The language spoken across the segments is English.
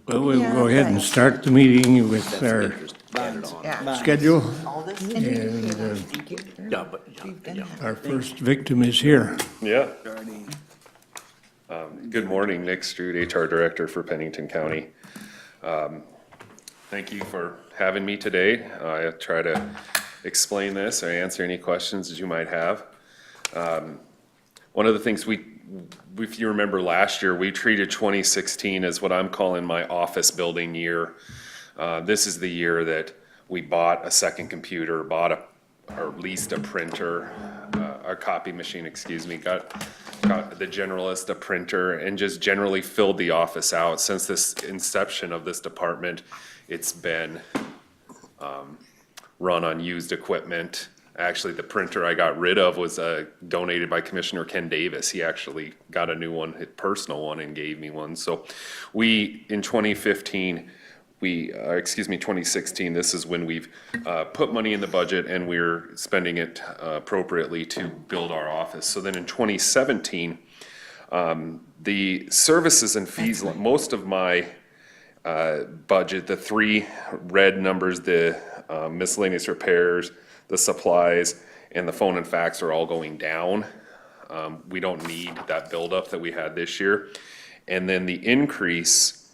Well, we'll Yeah, go ahead and thanks. start the meeting with our Yeah. schedule. All this? And Yeah, but, yeah. our first victim is here. Yeah. Good morning, Nick Strood, HR Director for Pennington County. Thank you for having me today. I'll try to explain this or answer any questions that you might have. One of the things if you remember last year, we treated 2016 as what I'm calling my office building year. This is the year that we bought a second computer, or leased a printer, a copy machine, excuse me, got the Generalist a printer, and just generally filled the office out. Since this inception of this department, it's been run on used equipment. Actually, the printer I got rid of was donated by Commissioner Ken Davis. He actually got a new one, a personal one, and gave me one. So in 2016, this is when we've put money in the budget and we're spending it appropriately to build our office. So then in 2017, the services and fees, most of my budget, the three red numbers, the miscellaneous repairs, the supplies, and the phone and fax are all going down. We don't need that buildup that we had this year. And then the increase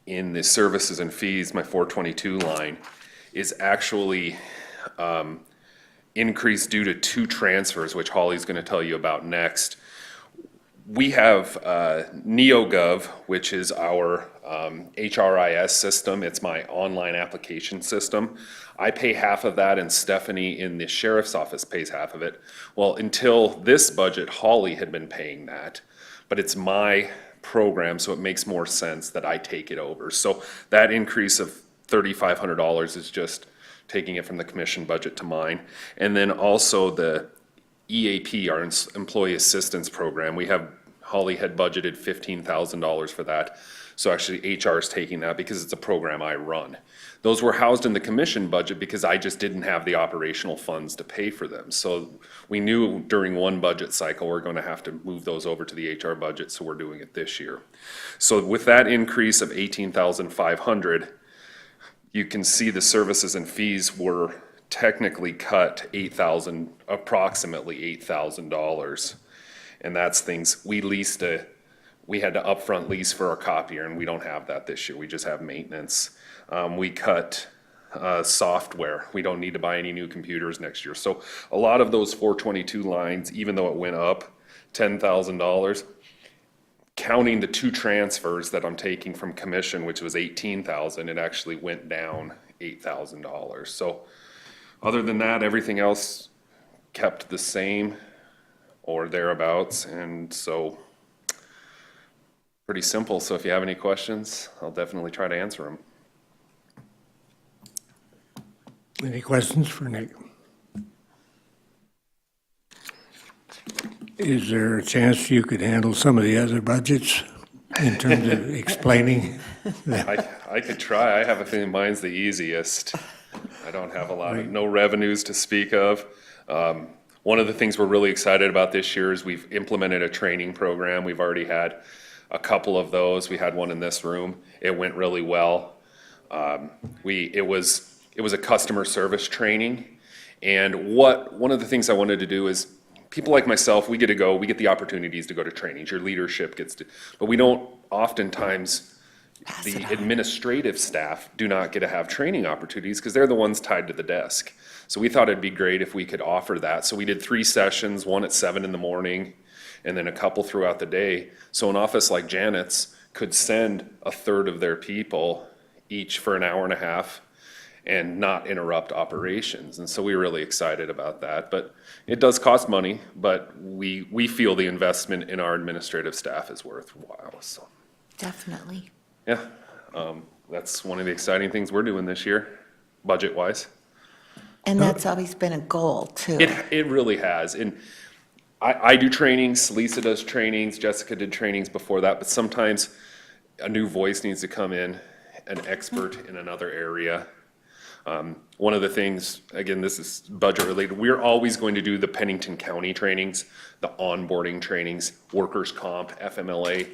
in the services and fees, my 422 line, is actually increased due to two transfers, which Holly's gonna tell you about next. We have NeoGov, which is our HRIS system. It's my online application system. I pay half of that, and Stephanie in the sheriff's office pays half of it. Well, until this budget, Holly had been paying that, but it's my program, so it makes more sense that I take it over. So that increase of $3,500 is just taking it from the commission budget to mine. And then also the EAP, our Employee Assistance Program, Holly had budgeted $15,000 for that. So actually HR is taking that because it's a program I run. Those were housed in the commission budget because I just didn't have the operational funds to pay for them. So we knew during one budget cycle, we're gonna have to move those over to the HR budget, so we're doing it this year. So with that increase of $18,500, you can see the services and fees were technically cut approximately $8,000. And that's things, we had to upfront lease for our copier, and we don't have that this year. We just have maintenance. We cut software. We don't need to buy any new computers next year. So a lot of those 422 lines, even though it went up $10,000, counting the two transfers that I'm taking from commission, which was $18,000, it actually went down $8,000. So other than that, everything else kept the same or thereabouts, and so pretty simple. So if you have any questions, I'll definitely try to answer them. Any questions for Nick? Is there a chance you could handle some of the other budgets in terms of explaining? I could try. I have a feeling mine's the easiest. I don't have no revenues to speak of. One of the things we're really excited about this year is we've implemented a training program. We've already had a couple of those. We had one in this room. It went really well. It was a customer service training. And one of the things I wanted to do is, people like myself, we get the opportunities to go to trainings. Your leadership gets to, but we don't oftentimes, the administrative staff do not get to have training opportunities because they're the ones tied to the desk. So we thought it'd be great if we could offer that. So we did 3 sessions, one at 7 in the morning, and then a couple throughout the day. So an office like Janet's could send a third of their people each for an hour and a half and not interrupt operations. And so we're really excited about that. But it does cost money, but we feel the investment in our administrative staff is worthwhile. So Definitely. yeah, that's one of the exciting things we're doing this year, budget-wise. And that's always been a goal, too. It really has. And I do trainings, Lisa does trainings, Jessica did trainings before that, but sometimes a new voice needs to come in, an expert in another area. One of the things, again, this is budget related, we're always going to do the Pennington County trainings, the onboarding trainings, workers' comp, FMLA.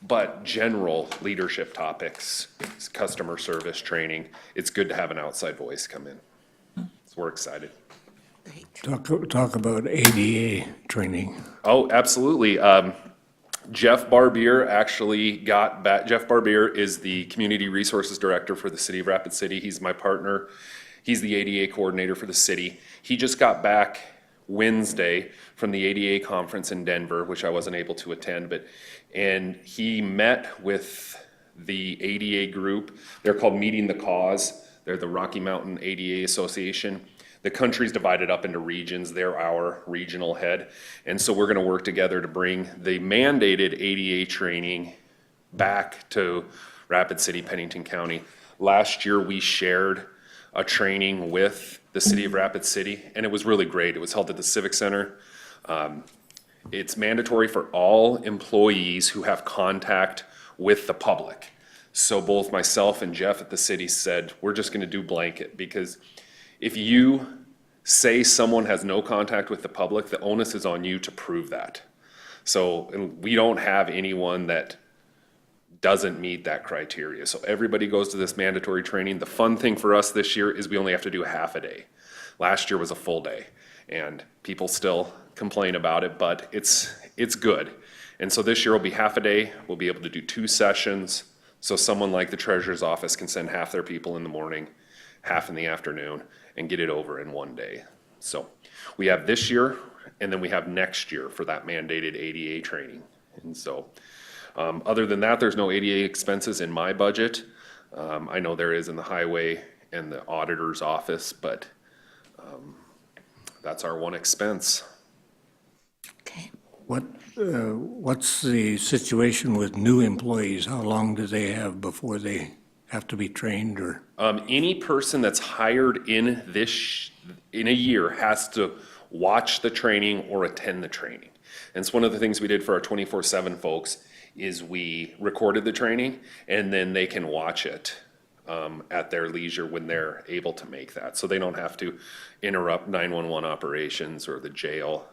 but general leadership topics, customer service training, it's good to have an outside voice come in. So we're excited. Talk about ADA training. Oh, absolutely. Jeff Barbier actually got back. Jeff Barbier is the Community Resources Director for the City of Rapid City. He's my partner. He's the ADA coordinator for the city. He just got back Wednesday from the ADA conference in Denver, which I wasn't able to attend, and he met with the ADA group. They're called Meeting the Cause. They're the Rocky Mountain ADA Association. The country's divided up into regions. They're our regional head. And so we're gonna work together to bring the mandated ADA training back to Rapid City, Pennington County. Last year, we shared a training with the City of Rapid City, and it was really great. It was held at the Civic Center. It's mandatory for all employees who have contact with the public. So both myself and Jeff at the city said, we're just gonna do blanket, because if you say someone has no contact with the public, the onus is on you to prove that. So, and we don't have anyone that doesn't meet that criteria. So everybody goes to this mandatory training. The fun thing for us this year is we only have to do a half a day. Last year was a full day, and people still complain about it, but it's good. And so this year will be half a day. We'll be able to do 2 sessions. So someone like the treasurer's office can send half their people in the morning, half in the afternoon, and get it over in 1 day. So we have this year, and then we have next year for that mandated ADA training. And so other than that, there's no ADA expenses in my budget. I know there is in the highway and the auditor's office, but that's our one expense. Okay. What's the situation with new employees? How long do they have before they have to be trained, or? Any person that's hired in in a year has to watch the training or attend the training. And it's one of the things we did for our 24/7 folks is we recorded the training, and then they can watch it at their leisure when they're able to make that. So they don't have to interrupt 911 operations or the jail,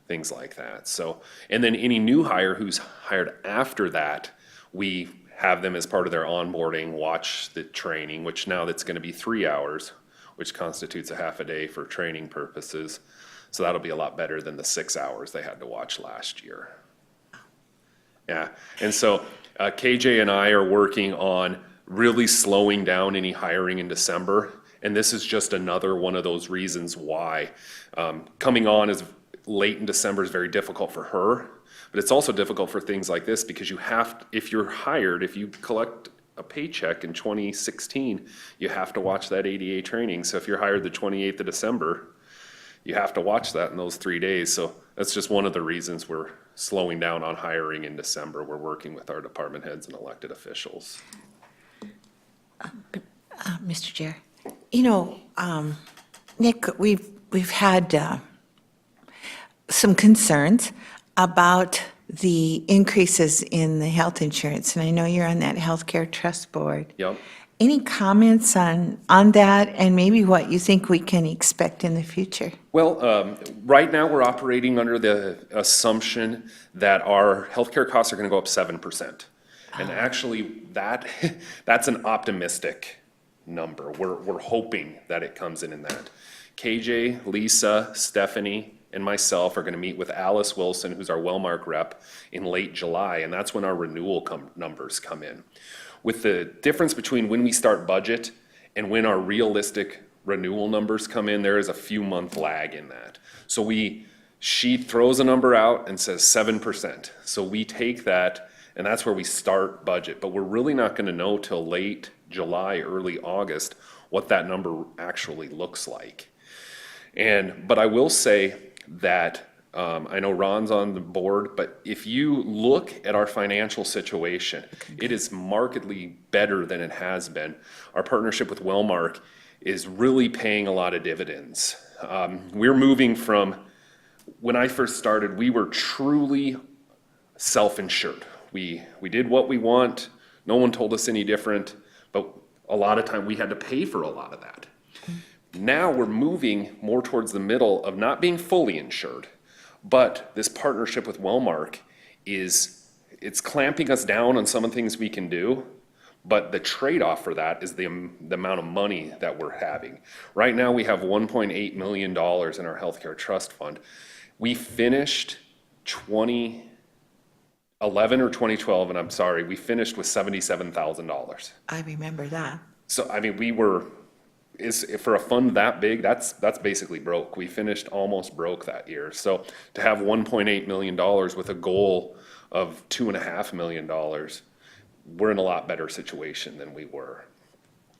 things like that. So, and then any new hire who's hired after that, we have them as part of their onboarding, watch the training, which now that's gonna be 3 hours, which constitutes a half a day for training purposes. So that'll be a lot better than the 6 hours they had to watch last year. Yeah, and so KJ and I are working on really slowing down any hiring in December. And this is just another one of those reasons why coming on is late in December is very difficult for her. But it's also difficult for things like this because you have, if you're hired, if you collect a paycheck in 2016, you have to watch that ADA training. So if you're hired the 28th of December, you have to watch that in those 3 days. So that's just one of the reasons we're slowing down on hiring in December. We're working with our department heads and elected officials. Mr. Chair, you know, Nick, we've had some concerns about the increases in the health insurance, and I know you're on that healthcare trust board. Yep. Any comments on that, and maybe what you think we can expect in the future? Well, right now we're operating under the assumption that our healthcare costs are going to go up 7%. And actually that's an optimistic number. We're hoping that it comes in that. KJ, Lisa, Stephanie, and myself are going to meet with Alice Wilson, who's our Wellmark rep, in late July, and that's when our renewal numbers come in. With the difference between when we start budget and when our realistic renewal numbers come in, there is a few month lag in that. So she throws a number out and says 7%. So we take that, and that's where we start budget. But we're really not going to know till late July, early August, what that number actually looks like. But I will say that I know Ron's on the board, but if you look at our financial situation, it is markedly better than it has been. Our partnership with Wellmark is really paying a lot of dividends. We're moving from, when I first started, we were truly self-insured. We did what we want. No one told us any different, but a lot of time we had to pay for a lot of that. Now we're moving more towards the middle of not being fully insured, but this partnership with Wellmark is it's clamping us down on some of the things we can do, but the trade-off for that is the amount of money that we're having. Right now, we have $1.8 million in our healthcare trust fund. We finished 2011 or 2012, and I'm sorry, we finished with $77,000. I remember that. So, I mean, for a fund that big, that's basically broke. We finished almost broke that year. So to have $1.8 million with a goal of $2.5 million, we're in a lot better situation than we were.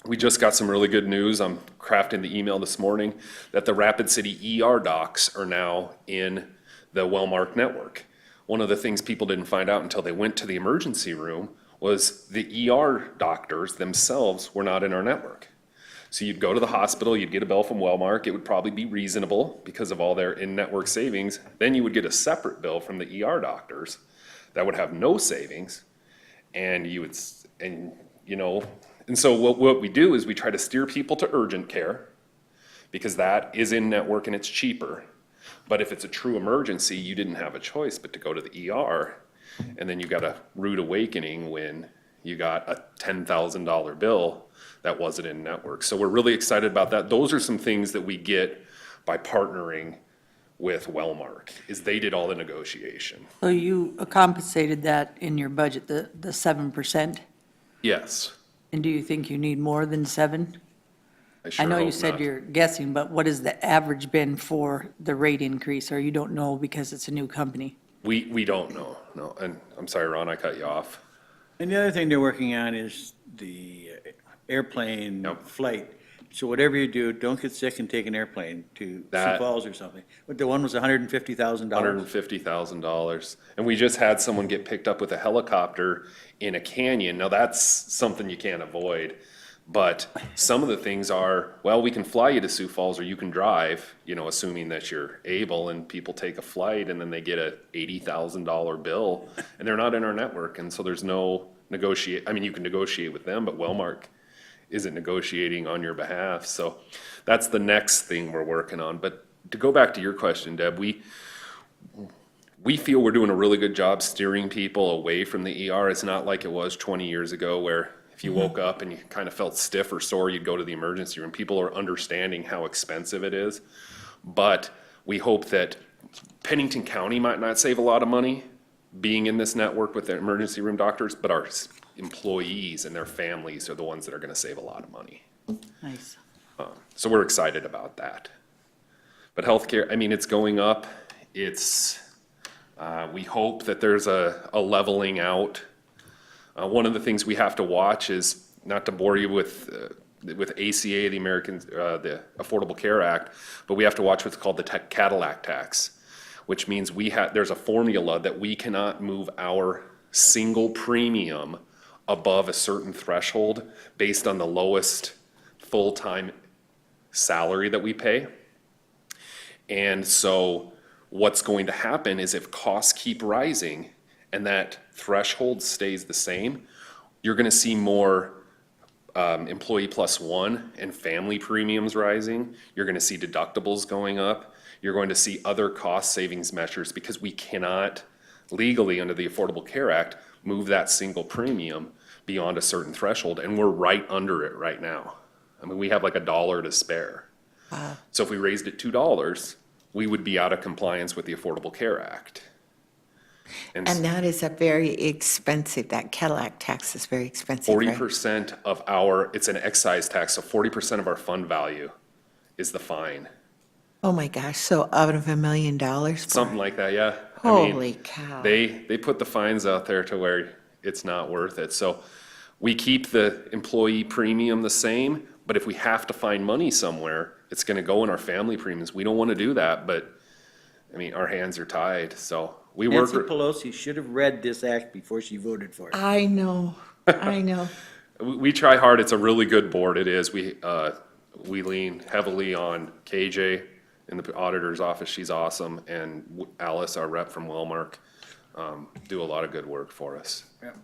We just got some really good news. I'm crafting the email this morning that the Rapid City ER docs are now in the Wellmark network. One of the things people didn't find out until they went to the emergency room was the ER doctors themselves were not in our network. So you'd go to the hospital, you'd get a bill from Wellmark, it would probably be reasonable because of all their in-network savings. Then you would get a separate bill from the ER doctors that would have no savings. And so what we do is we try to steer people to urgent care because that is in network and it's cheaper. But if it's a true emergency, you didn't have a choice but to go to the ER. And then you got a rude awakening when you got a $10,000 bill that wasn't in network. So we're really excited about that. Those are some things that we get by partnering with Wellmark, is they did all the negotiation. So you compensated that in your budget, the 7%? Yes. And do you think you need more than 7? sure I know you hope said not. you're guessing, but what has the average been for the rate increase, or you don't know because it's a new company? We don't know, no. And I'm sorry, Ron, I cut you off. And the other thing they're working on is the airplane Yep. flight. So whatever you do, don't get sick and take an airplane to Sioux That- Falls or something. But the one was $150,000. $150,000. And we just had someone get picked up with a helicopter in a canyon. Now, that's something you can't avoid. But some of the things are, well, we can fly you to Sioux Falls or you can drive, assuming that you're able, and people take a flight and then they get a $80,000 bill and they're not in our network. And so there's no you can negotiate with them, but Wellmark isn't negotiating on your behalf. So that's the next thing we're working on. But to go back to your question, Deb, we feel we're doing a really good job steering people away from the ER. It's not like it was 20 years ago where if you woke up and you kind of felt stiff or sore, you'd go to the emergency room. People are understanding how expensive it is. But we hope that Pennington County might not save a lot of money being in this network with the emergency room doctors, but our employees and their families are the ones that are going to save a lot of money. Nice. So we're excited about that. But healthcare, it's going up. We hope that there's a leveling out. One of the things we have to watch is, not to bore you with ACA, the Affordable Care Act, but we have to watch what's called the Cadillac tax, which means there's a formula that we cannot move our single premium above a certain threshold based on the lowest full-time salary that we pay. And so what's going to happen is if costs keep rising and that threshold stays the same, you're going to see more employee plus one and family premiums rising. You're going to see deductibles going up. You're going to see other cost savings measures because we cannot legally under the Affordable Care Act move that single premium beyond a certain threshold, and we're right under it right now. We have like $1 to spare. Wow. So if we raised it $2, we would be out of compliance with the Affordable Care Act. And that is that Cadillac tax is very expensive, right? 40% of it's an excise tax, so 40% of our fund value is the fine. Oh my gosh, so out of $1 million? Something like that, yeah. Holy cow. They put the fines out there to where it's not worth it. So we keep the employee premium the same, but if we have to find money somewhere, it's gonna go in our family premiums. We don't wanna do that, but, our hands are tied, so we work. Nancy Pelosi should have read this act before she voted for it. I know. We try hard. It's a really good board. It is. We lean heavily on KJ in the auditor's office. She's awesome. And Alice, our rep from Wellmark, do a lot of good work for us. Yep.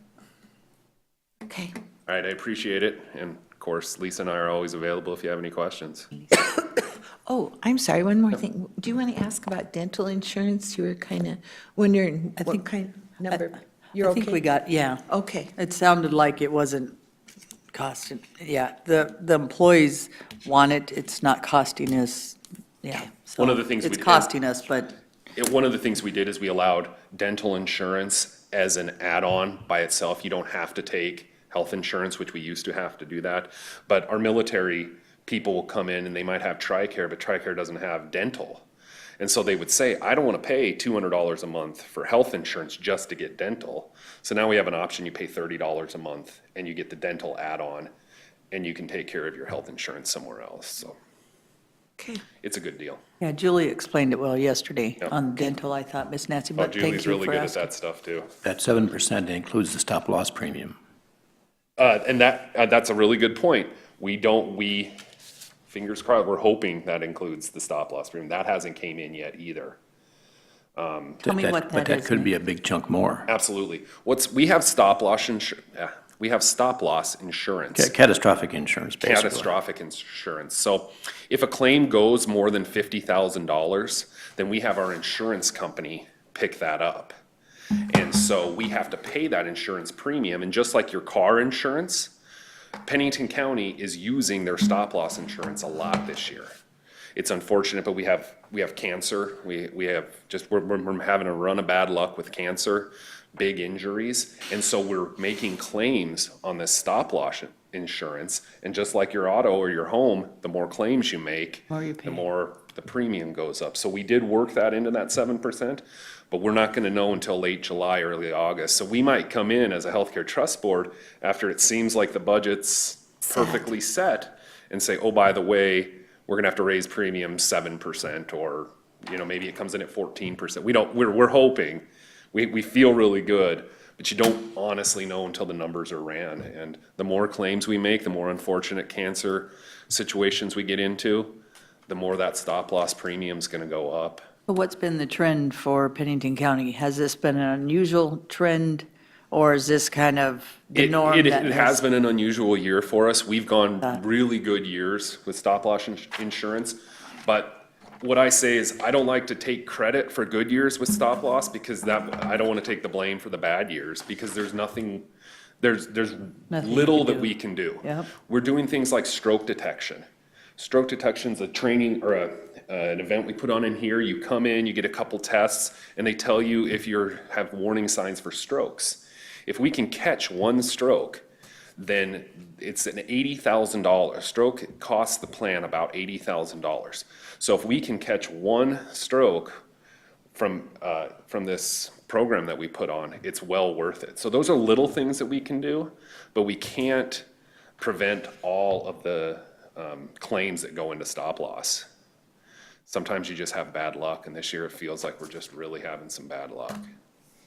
Okay. All right, I appreciate it. And of course, Lisa and I are always available if you have any questions. Oh, I'm sorry, one more thing. Do you want to ask about dental insurance? You were kind of wondering what kind of number? You're I think we okay? got, yeah. Okay. It sounded like it wasn't costing, yeah, the employees want it, it's not costing us, yeah. One of so the things we It's did- costing us, but One of the things we did is we allowed dental insurance as an add-on by itself. You don't have to take health insurance, which we used to have to do that. But our military people will come in and they might have TRICARE, but TRICARE doesn't have dental. And so they would say, I don't want to pay $200 a month for health insurance just to get dental. So now we have an option, you pay $30 a month and you get the dental add-on and you can take care of your health insurance somewhere else. So Okay. it's a good deal. yeah, Julie explained it well yesterday Yep. on dental, I thought, Miss Nancy, Oh, but thank Julie's you really for good at asking. that stuff too. That 7% includes the stop-loss premium. And that's a really good point. We, fingers crossed, we're hoping that includes the stop-loss premium. That hasn't came in yet either. Tell me what But that that is, could be Nick. a big chunk more. Absolutely. We have stop-loss insurance. Catastrophic insurance, basically. Catastrophic insurance. So if a claim goes more than $50,000, then we have our insurance company pick that up. And so we have to pay that insurance premium, and just like your car insurance, Pennington County is using their stop-loss insurance a lot this year. It's unfortunate, but we have cancer, we're having a run of bad luck with cancer, big injuries, and so we're making claims on this stop-loss insurance, and just like your auto or your home, the more claims you make, More you the pay. more the premium goes up. So we did work that into that 7%, but we're not gonna know until late July, early August. So we might come in as a healthcare trust board after it seems like the budget's perfectly set and say, oh, by the way, we're gonna have to raise premiums 7%, or, maybe it comes in at 14%. We're hoping, we feel really good, but you don't honestly know until the numbers are ran. And the more claims we make, the more unfortunate cancer situations we get into, the more that stop-loss premium's gonna go up. But what's been the trend for Pennington County? Has this been an unusual trend, or is this kind of the norm? It that has been an unusual year for us. We've gone really good years with stop-loss insurance. But what I say is, I don't like to take credit for good years with stop-loss, because I don't want to take the blame for the bad years, because there's little you that can we can do. Yep. We're doing things like stroke detection. Stroke detection's a training or an event we put on in here. You come in, you get a couple tests, and they tell you if you have warning signs for strokes. If we can catch one stroke, then it's an $80,000. Stroke costs the plan about $80,000. So if we can catch one stroke from this program that we put on, it's well worth it. So those are little things that we can do, but we can't prevent all of the claims that go into stop loss. Sometimes you just have bad luck, and this year it feels like we're just really having some bad luck.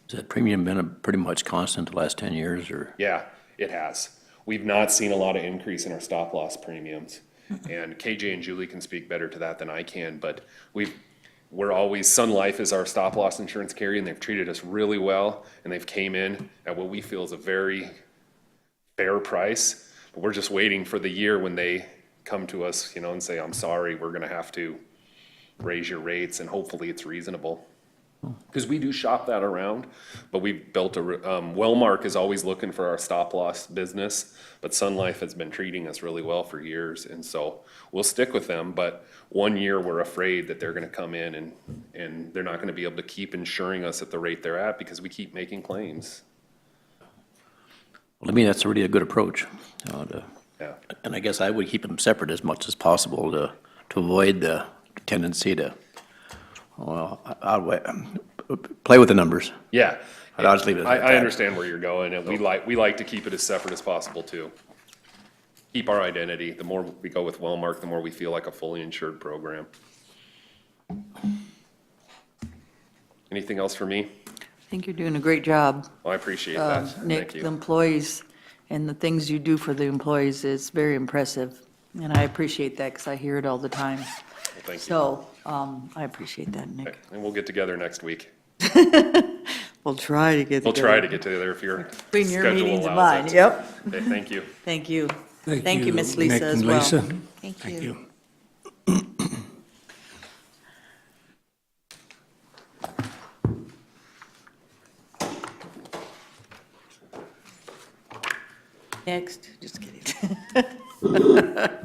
Has that premium been pretty much constant the last 10 years, or? Yeah, it has. We've not seen a lot of increase in our stop loss premiums. And KJ and Julie can speak better to that than I can, but we're always, Sun Life is our stop loss insurance carrier, and they've treated us really well, and they've came in at what we feel is a very fair price. But we're just waiting for the year when they come to us, and say, I'm sorry, we're gonna have to raise your rates, and hopefully it's reasonable. Because we do shop that around, but we've built Wellmark is always looking for our stop loss business, but Sun Life has been treating us really well for years, and so we'll stick with them. But one year, we're afraid that they're gonna come in and they're not gonna be able to keep insuring us at the rate they're at, because we keep making claims. Well, to me, that's really a good approach. Yeah. And I guess I would keep them separate as much as possible to avoid the tendency to, play with the numbers. Yeah. I'll just leave it at I that. understand where you're going, and we like to keep it as separate as possible too. Keep our identity. The more we go with Wellmark, the more we feel like a fully insured program. Anything else for me? I think you're doing a great job, Well, I appreciate that. Nick. Thank The you. employees and the things you do for the employees is very impressive. And I appreciate that because I hear it all the time. Well, thank you. So I appreciate that, Okay, Nick. and we'll get together next week. We'll try to get We'll together. try to get together if your Between your schedule meetings and allows mine, it. yep. Okay, thank you. Thank you. Thank you, Miss Lisa, Nick as and well. Lisa. Thank Thank you. you. Next, just kidding. Good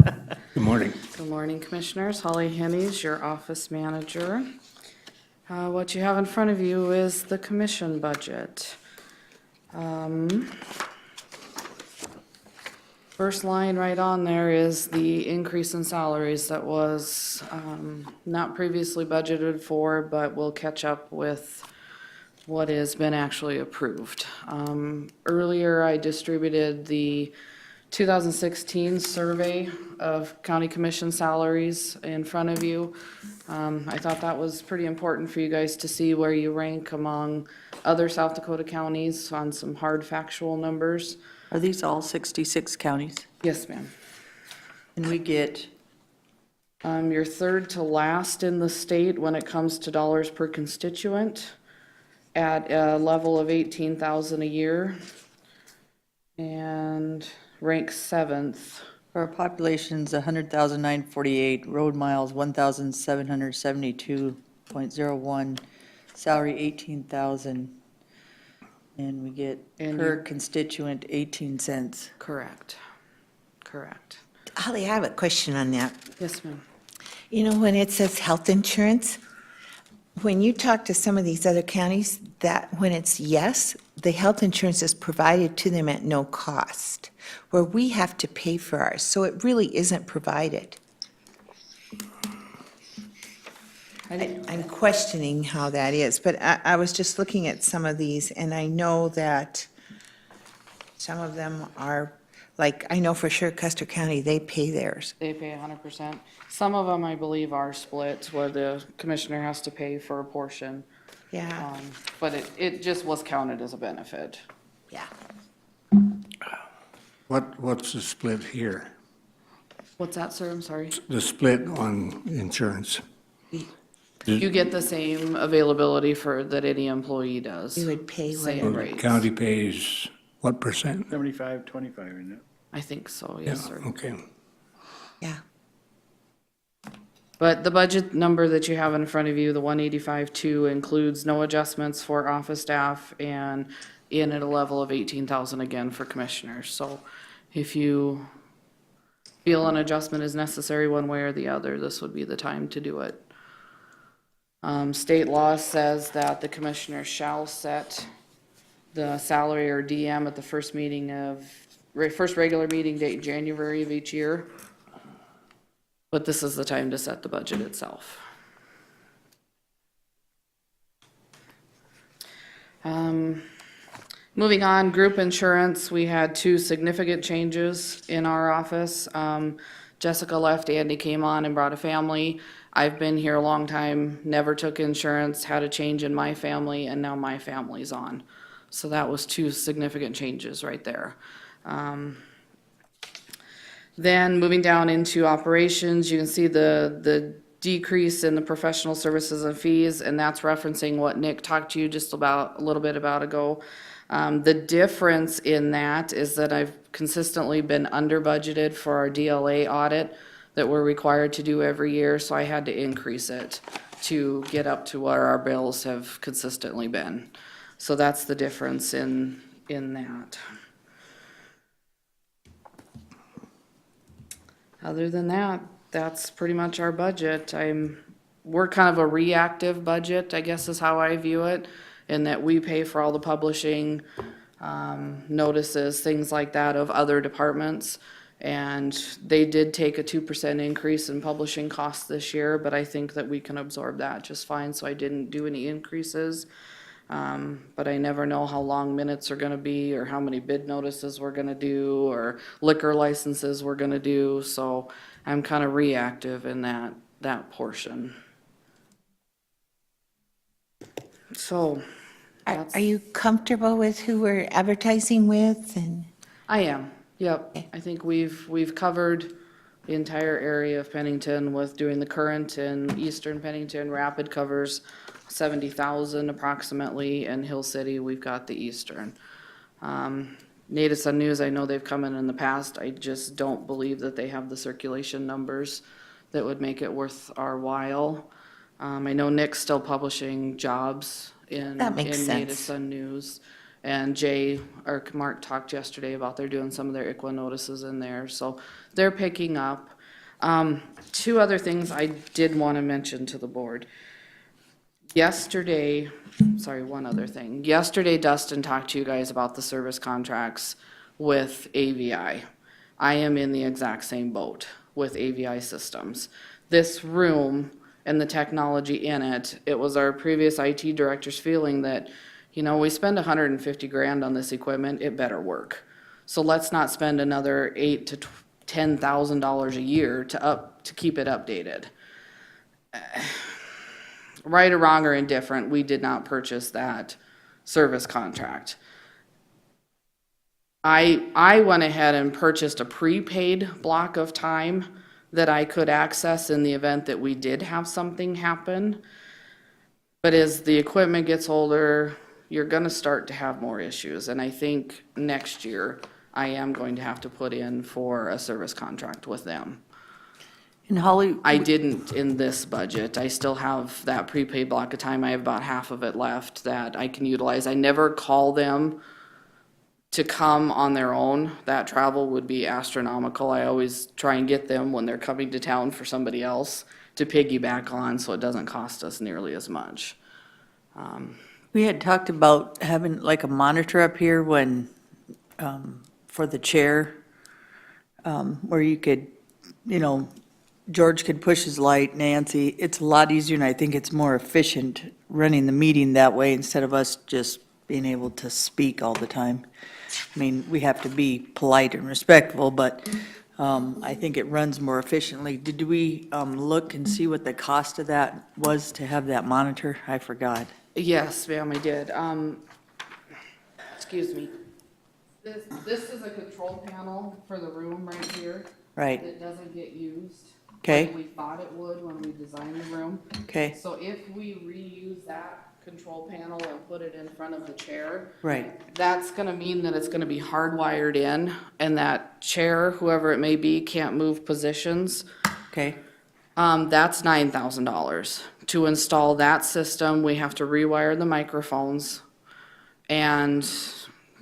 morning. Good morning, Commissioners. Holly Hennies, your office manager. What you have in front of you is the commission budget. First line right on there is the increase in salaries that was not previously budgeted for, but will catch up with what has been actually approved. Earlier, I distributed the 2016 survey of county commission salaries in front of you. I thought that was pretty important for you guys to see where you rank among other South Dakota counties on some hard factual numbers. Are these all 66 counties? Yes, ma'am. And we get, You're third to last in the state when it comes to dollars per constituent at a level of 18,000 a year and rank seventh. our population's 100,948, road miles 1,772.01, salary 18,000, and we get And per you- constituent 18 cents. Correct. Correct. Holly, I have a question on that. Yes, ma'am. You know, when it says health insurance, when you talk to some of these other counties, that when it's yes, the health insurance is provided to them at no cost, where we have to pay for ours, so it really isn't provided. I'm questioning how that is, but I was just looking at some of these, and I know that some of them are, like, I know for sure Custer County, they pay theirs. They pay 100%. Some of them, I believe, are split where the commissioner has to pay for a portion. Yeah, But it just was counted as a benefit. yeah. What's the split here? What's that, sir? I'm sorry. The split on insurance? You get the same availability for, that any employee does. You would pay Same whatever. The rates. county pays what percent? 75, 25, isn't it? I think so, Yeah, yes, sir. okay. Yeah. But the budget number that you have in front of you, the 185.2, includes no adjustments for office staff and in at a level of 18,000 again for commissioners. So if you feel an adjustment is necessary one way or the other, this would be the time to do it. State law says that the commissioner shall set the salary or DM at the first meeting of, first regular meeting date in January of each year. But this is the time to set the budget itself. Moving on, group insurance, we had two significant changes in our office. Jessica left, Andy came on and brought a family. I've been here a long time, never took insurance, had a change in my family, and now my family's on. So that was two significant changes right there. Then moving down into operations, you can see the decrease in the professional services and fees, and that's referencing what Nick talked to you just about, a little bit about ago. The difference in that is that I've consistently been under budgeted for our DLA audit that we're required to do every year, so I had to increase it to get up to where our bills have consistently been. So that's the difference in that. Other than that, that's pretty much our budget. We're kind of a reactive budget, I guess is how I view it, in that we pay for all the publishing, notices, things like that of other departments. And they did take a 2% increase in publishing costs this year, but I think that we can absorb that just fine, so I didn't do any increases. But I never know how long minutes are gonna be, or how many bid notices we're gonna do, or liquor licenses we're gonna do, so I'm kind of reactive in that portion. So, Are you comfortable with who we're advertising with and? I am, yep. I think we've covered the entire area of Pennington with doing the current and eastern Pennington. Rapid covers 70,000 approximately, and Hill City, we've got the eastern. Native Sun News, I know they've come in the past. I just don't believe that they have the circulation numbers that would make it worth our while. I know Nick's still publishing jobs in That makes Native sense. Sun News. And Jay, or Mark talked yesterday about they're doing some of their ICWA notices in there, so they're picking up. Two other things I did want to mention to the board. Yesterday, sorry, one other thing. Yesterday, Dustin talked to you guys about the service contracts with AVI. I am in the exact same boat with AVI Systems. This room and the technology in it, it was our previous IT director's feeling that, we spend 150 grand on this equipment, it better work. So let's not spend another $8,000 to $10,000 a year to keep it updated. Right or wrong or indifferent, we did not purchase that service contract. I went ahead and purchased a prepaid block of time that I could access in the event that we did have something happen. But as the equipment gets older, you're gonna start to have more issues. And I think next year, I am going to have to put in for a service contract with them. And Holly, I didn't in this budget. I still have that prepaid block of time. I have about half of it left that I can utilize. I never call them to come on their own. That travel would be astronomical. I always try and get them when they're coming to town for somebody else to piggyback on, so it doesn't cost us nearly as much. we had talked about having like a monitor up here when, for the chair, where you could, George could push his light, Nancy. It's a lot easier, and I think it's more efficient running the meeting that way instead of us just being able to speak all the time. I mean, we have to be polite and respectful, but I think it runs more efficiently. Did we look and see what the cost of that was to have that monitor? I forgot. Yes, ma'am, I did. Excuse me. This is a control panel for the room right here. Right, That doesn't get used. Okay. Like we thought it would when we designed the room. okay, So if we reuse that control panel and put it in front of the chair, right, that's gonna mean that it's gonna be hardwired in, and that chair, whoever it may be, can't move positions. okay, That's $9,000. To install that system, we have to rewire the microphones and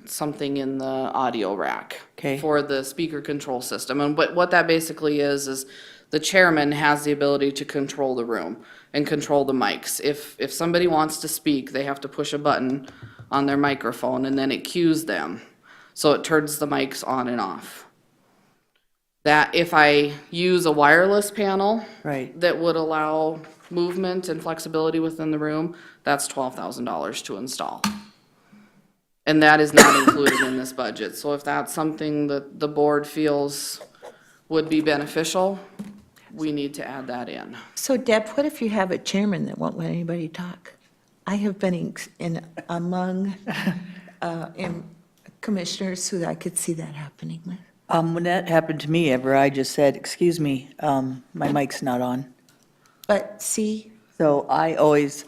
something in the audio rack. Okay. For the speaker control system. And what that basically is the chairman has the ability to control the room and control the mics. If somebody wants to speak, they have to push a button on their microphone and then it cues them. So it turns the mics on and off. That if I use a wireless panel right. that would allow movement and flexibility within the room, that's $12,000 to install. And that is not included in this budget. So if that's something that the board feels would be beneficial, we need to add that in. So Deb, what if you have a chairman that won't let anybody talk? I have been among commissioners who I could see that happening with. When that happened to me, I just said, excuse me, my mic's not on. But see, So I always,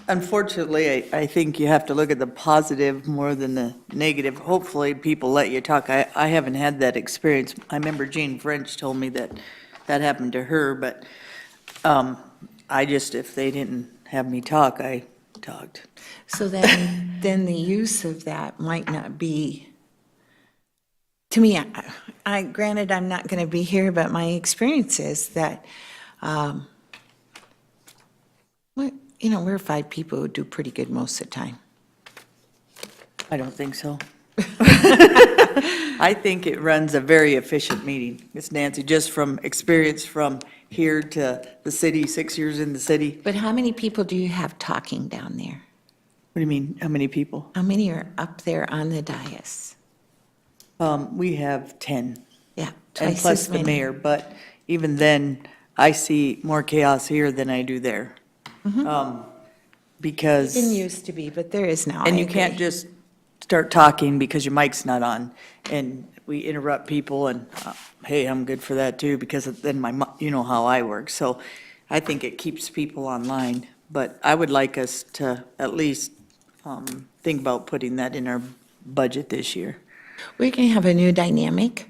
unfortunately, I think you have to look at the positive more than the negative. Hopefully, people let you talk. I haven't had that experience. I remember Jane French told me that happened to her, but if they didn't have me talk, I talked. so then the use of that might not be, to me, I granted I'm not going to be here, but my experience is that, we're 5 people who do pretty good most of the time. I don't think so. I think it runs a very efficient meeting, Miss Nancy, just from experience from here to the city, 6 years in the city. But how many people do you have talking down there? What do you mean, how many people? How many are up there on the dais? We have 10. Yeah, And twice plus as the many. mayor, but even then, I see more chaos here than I do there. Because, Didn't used to be, but there is now. and I you can't agree. just start talking because your mic's not on, and we interrupt people, and, hey, I'm good for that too, because then you know how I work, so I think it keeps people online, but I would like us to at least think about putting that in our budget this year. We're going to have a new dynamic.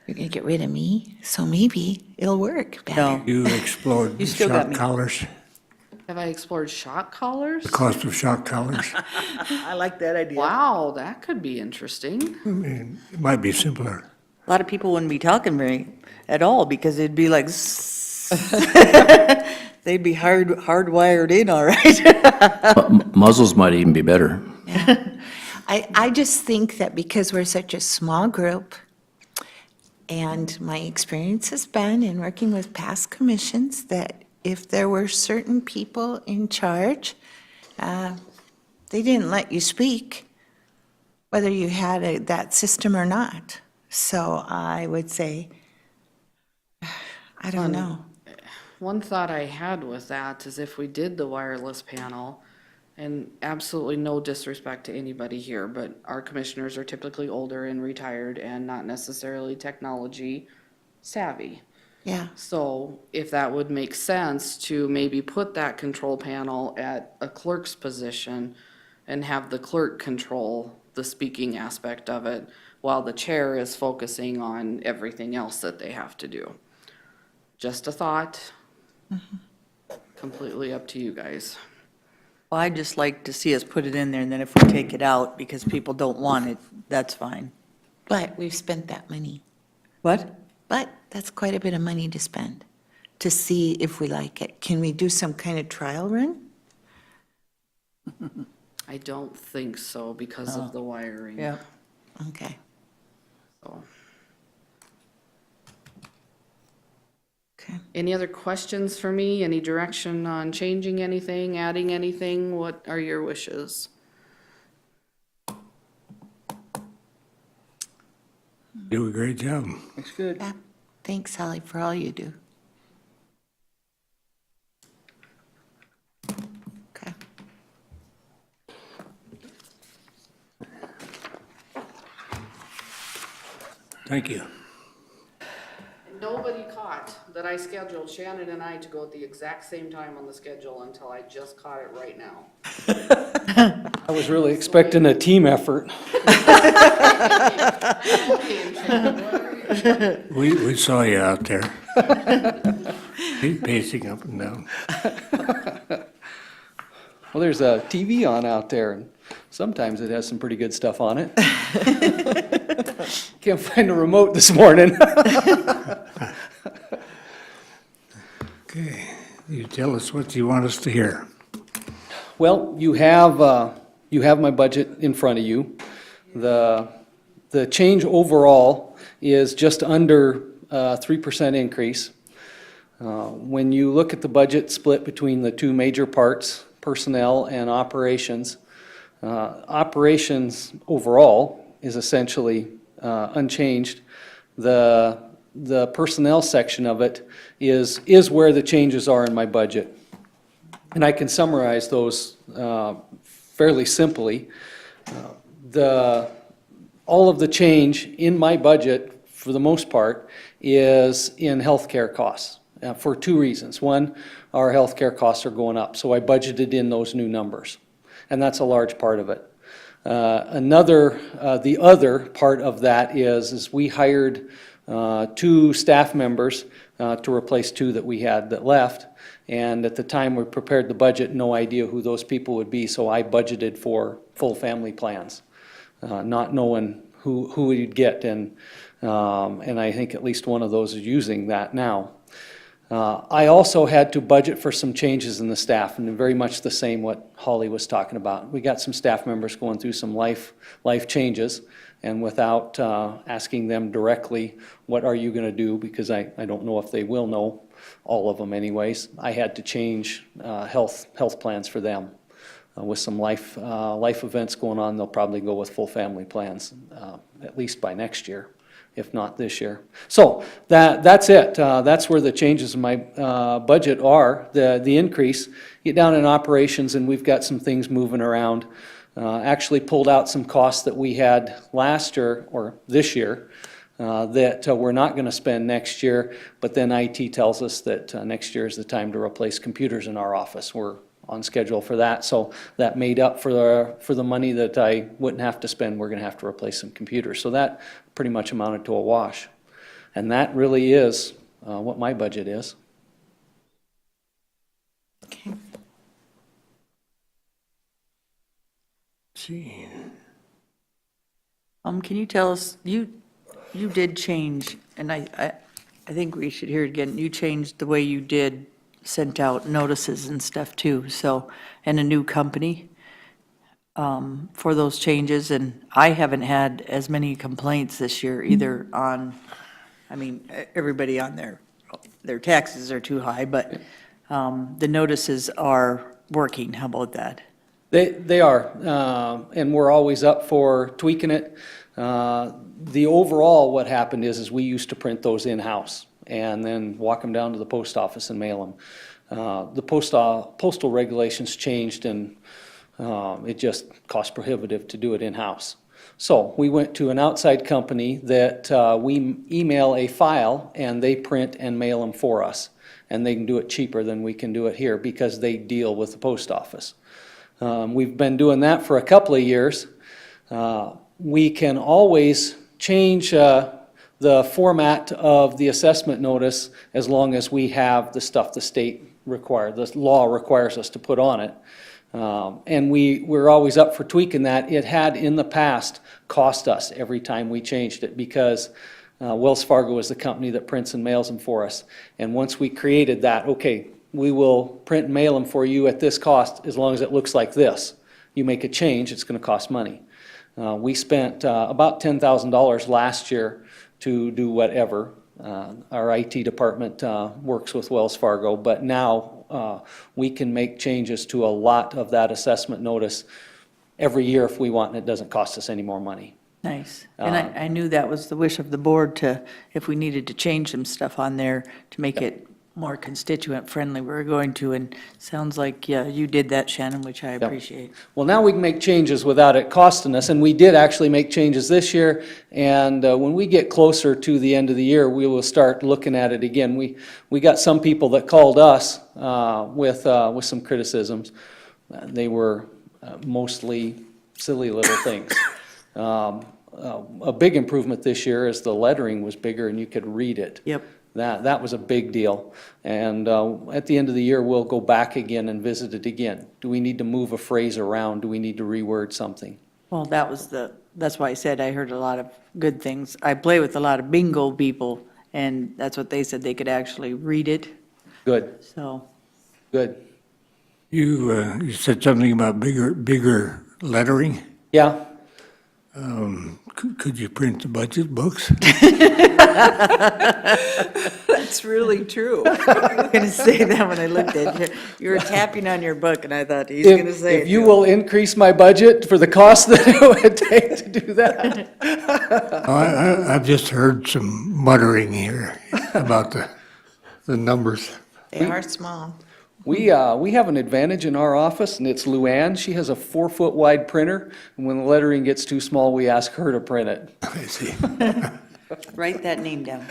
You're going to get rid of me, so maybe it'll work better. No. You explored You still got shock me. collars? Have I explored shock collars? Cost of shock collars? I like that idea. Wow, that could be interesting. I mean, it might be simpler. A lot of people wouldn't be talking very, at all, because it'd be like, they'd be hardwired in, all right. Muzzles might even be better. I just think that because we're such a small group, and my experience has been in working with past commissions, that if there were certain people in charge, they didn't let you speak, whether you had that system or not. So I would say, I don't know. One thought I had with that is if we did the wireless panel, and absolutely no disrespect to anybody here, but our commissioners are typically older and retired and not necessarily technology savvy. Yeah, So if that would make sense to maybe put that control panel at a clerk's position and have the clerk control the speaking aspect of it while the chair is focusing on everything else that they have to do. Just a thought. Completely up to you guys. Well, I'd just like to see us put it in there, and then if we take it out because people don't want it, that's fine. but we've spent that money. What? But that's quite a bit of money to spend, to see if we like it. Can we do some kind of trial run? I don't think so because of the wiring. Yeah. Okay. So, Okay. any other questions for me? Any direction on changing anything, adding anything? What are your wishes? Do a great job. Looks good. Yeah. Thanks, Holly, for all you do. Okay. Thank you. Nobody caught that I scheduled Shannon and I to go at the exact same time on the schedule until I just caught it right now. I was really expecting a team effort. We saw you out there. Pacing up and down. Well, there's a TV on out there, and sometimes it has some pretty good stuff on it. Can't find a remote this morning. Okay, you tell us what you want us to hear. Well, you have my budget in front of you. The change overall is just under 3% increase. When you look at the budget split between the two major parts, personnel and operations, operations overall is essentially unchanged. The personnel section of it is where the changes are in my budget. And I can summarize those fairly simply. All of the change in my budget, for the most part, is in healthcare costs for two reasons. One, our healthcare costs are going up, so I budgeted in those new numbers, and that's a large part of it. The other part of that is we hired 2 staff members to replace 2 that we had that left. And at the time we prepared the budget, no idea who those people would be, so I budgeted for full family plans, not knowing who we'd get, and I think at least one of those is using that now. I also had to budget for some changes in the staff, and very much the same what Holly was talking about. We got some staff members going through some life changes, and without asking them directly, what are you gonna do, because I don't know if they will know, all of them anyways, I had to change health plans for them. With some life events going on, they'll probably go with full family plans, at least by next year, if not this year. So that's it. That's where the changes in my budget are, the increase. Get down in operations, and we've got some things moving around. Actually pulled out some costs that we had last year, or this year, that we're not going to spend next year, but then IT tells us that next year is the time to replace computers in our office. We're on schedule for that, so that made up for the money that I wouldn't have to spend. We're going to have to replace some computers, so that pretty much amounted to a wash, and that really is what my budget is. Okay. See, Can you tell us, you did change, and I think we should hear it again, you changed the way you did, sent out notices and stuff too, so, and a new company for those changes, and I haven't had as many complaints this year either on, I mean, everybody on their taxes are too high, but the notices are working, how about that? They are, and we're always up for tweaking it. The overall, what happened is we used to print those in-house and then walk them down to the post office and mail them. The postal regulations changed and it just cost prohibitive to do it in-house. So we went to an outside company that we email a file and they print and mail them for us. And they can do it cheaper than we can do it here because they deal with the post office. We've been doing that for a couple of years. We can always change the format of the assessment notice as long as we have the stuff the state the law requires us to put on it. And we're always up for tweaking that. It had in the past cost us every time we changed it because Wells Fargo is the company that prints and mails them for us. And once we created that, okay, we will print and mail them for you at this cost as long as it looks like this. You make a change, it's going to cost money. We spent about $10,000 last year to do whatever. Our IT department works with Wells Fargo, but now we can make changes to a lot of that assessment notice every year if we want, and it doesn't cost us any more money. Nice. And I knew that was the wish of the board to, if we needed to change some stuff on there to make it more constituent friendly, we were going to, and sounds like, yeah, you did that, Shannon, which I appreciate. Well, now we can make changes without it costing us, and we did actually make changes this year, and when we get closer to the end of the year, we will start looking at it again. We got some people that called us with some criticisms. They were mostly silly little things. A big improvement this year is the lettering was bigger and you could read it. Yep. That was a big deal. And at the end of the year, we'll go back again and visit it again. Do we need to move a phrase around? Do we need to reword something? Well, that's why I said I heard a lot of good things. I play with a lot of bingo people, and that's what they said, they could actually read it, Good, so. good. you said something about bigger lettering. Yeah, Could you print the budget books? That's really true. I was going to say that when I looked at you. You were tapping on your book, and I thought, he's going to say it. if you will increase my budget for the cost that it would take to do that. I've just heard some muttering here about the numbers. They are small. We have an advantage in our office, and it's Luann. She has a 4-foot wide printer, and when the lettering gets too small, we ask her to print it. I see. Write that name down.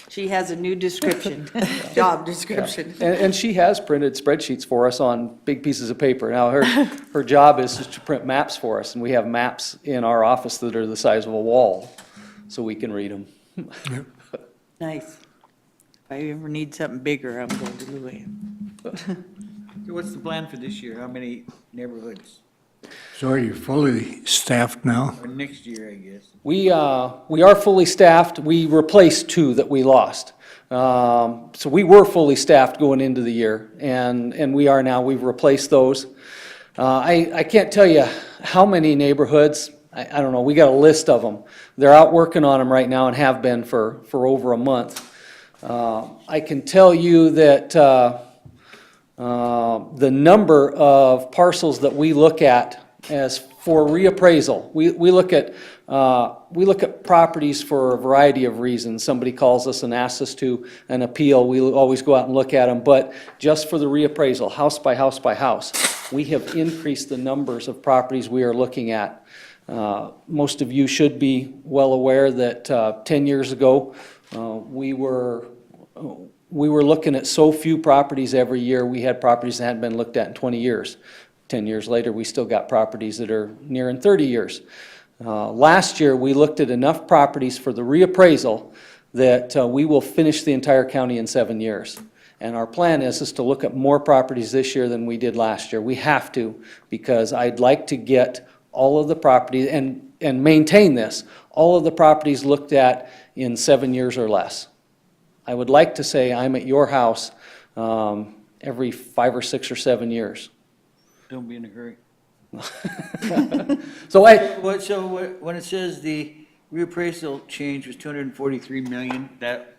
She has a new description, job description. And she has printed spreadsheets for us on big pieces of paper. Now, her job is to print maps for us, and we have maps in our office that are the size of a wall, so we can read them. Nice. If I ever need something bigger, I'm going to Luann. So what's the plan for this year? How many neighborhoods? So are you fully staffed now? Or next year, I guess? We are fully staffed. We replaced 2 that we lost. So we were fully staffed going into the year, and we are now. We've replaced those. I can't tell you how many neighborhoods. I don't know. We got a list of them. They're out working on them right now and have been for over a month. I can tell you that the number of parcels that we look at as for reappraisal, we look at properties for a variety of reasons. Somebody calls us and asks us to an appeal. We always go out and look at them, but just for the reappraisal, house by house by house, we have increased the numbers of properties we are looking at. Most of you should be well aware that 10 years ago, we were looking at so few properties every year. We had properties that hadn't been looked at in 20 years. 10 years later, we still got properties that are nearing 30 years. Last year, we looked at enough properties for the reappraisal that we will finish the entire county in 7 years. And our plan is to look at more properties this year than we did last year. We have to, because I'd like to get all of the property and maintain this, all of the properties looked at in 7 years or less. I would like to say I'm at your house every 5 or 6 or 7 years. Don't be in a hurry. So When it says the reappraisal change was 243 million,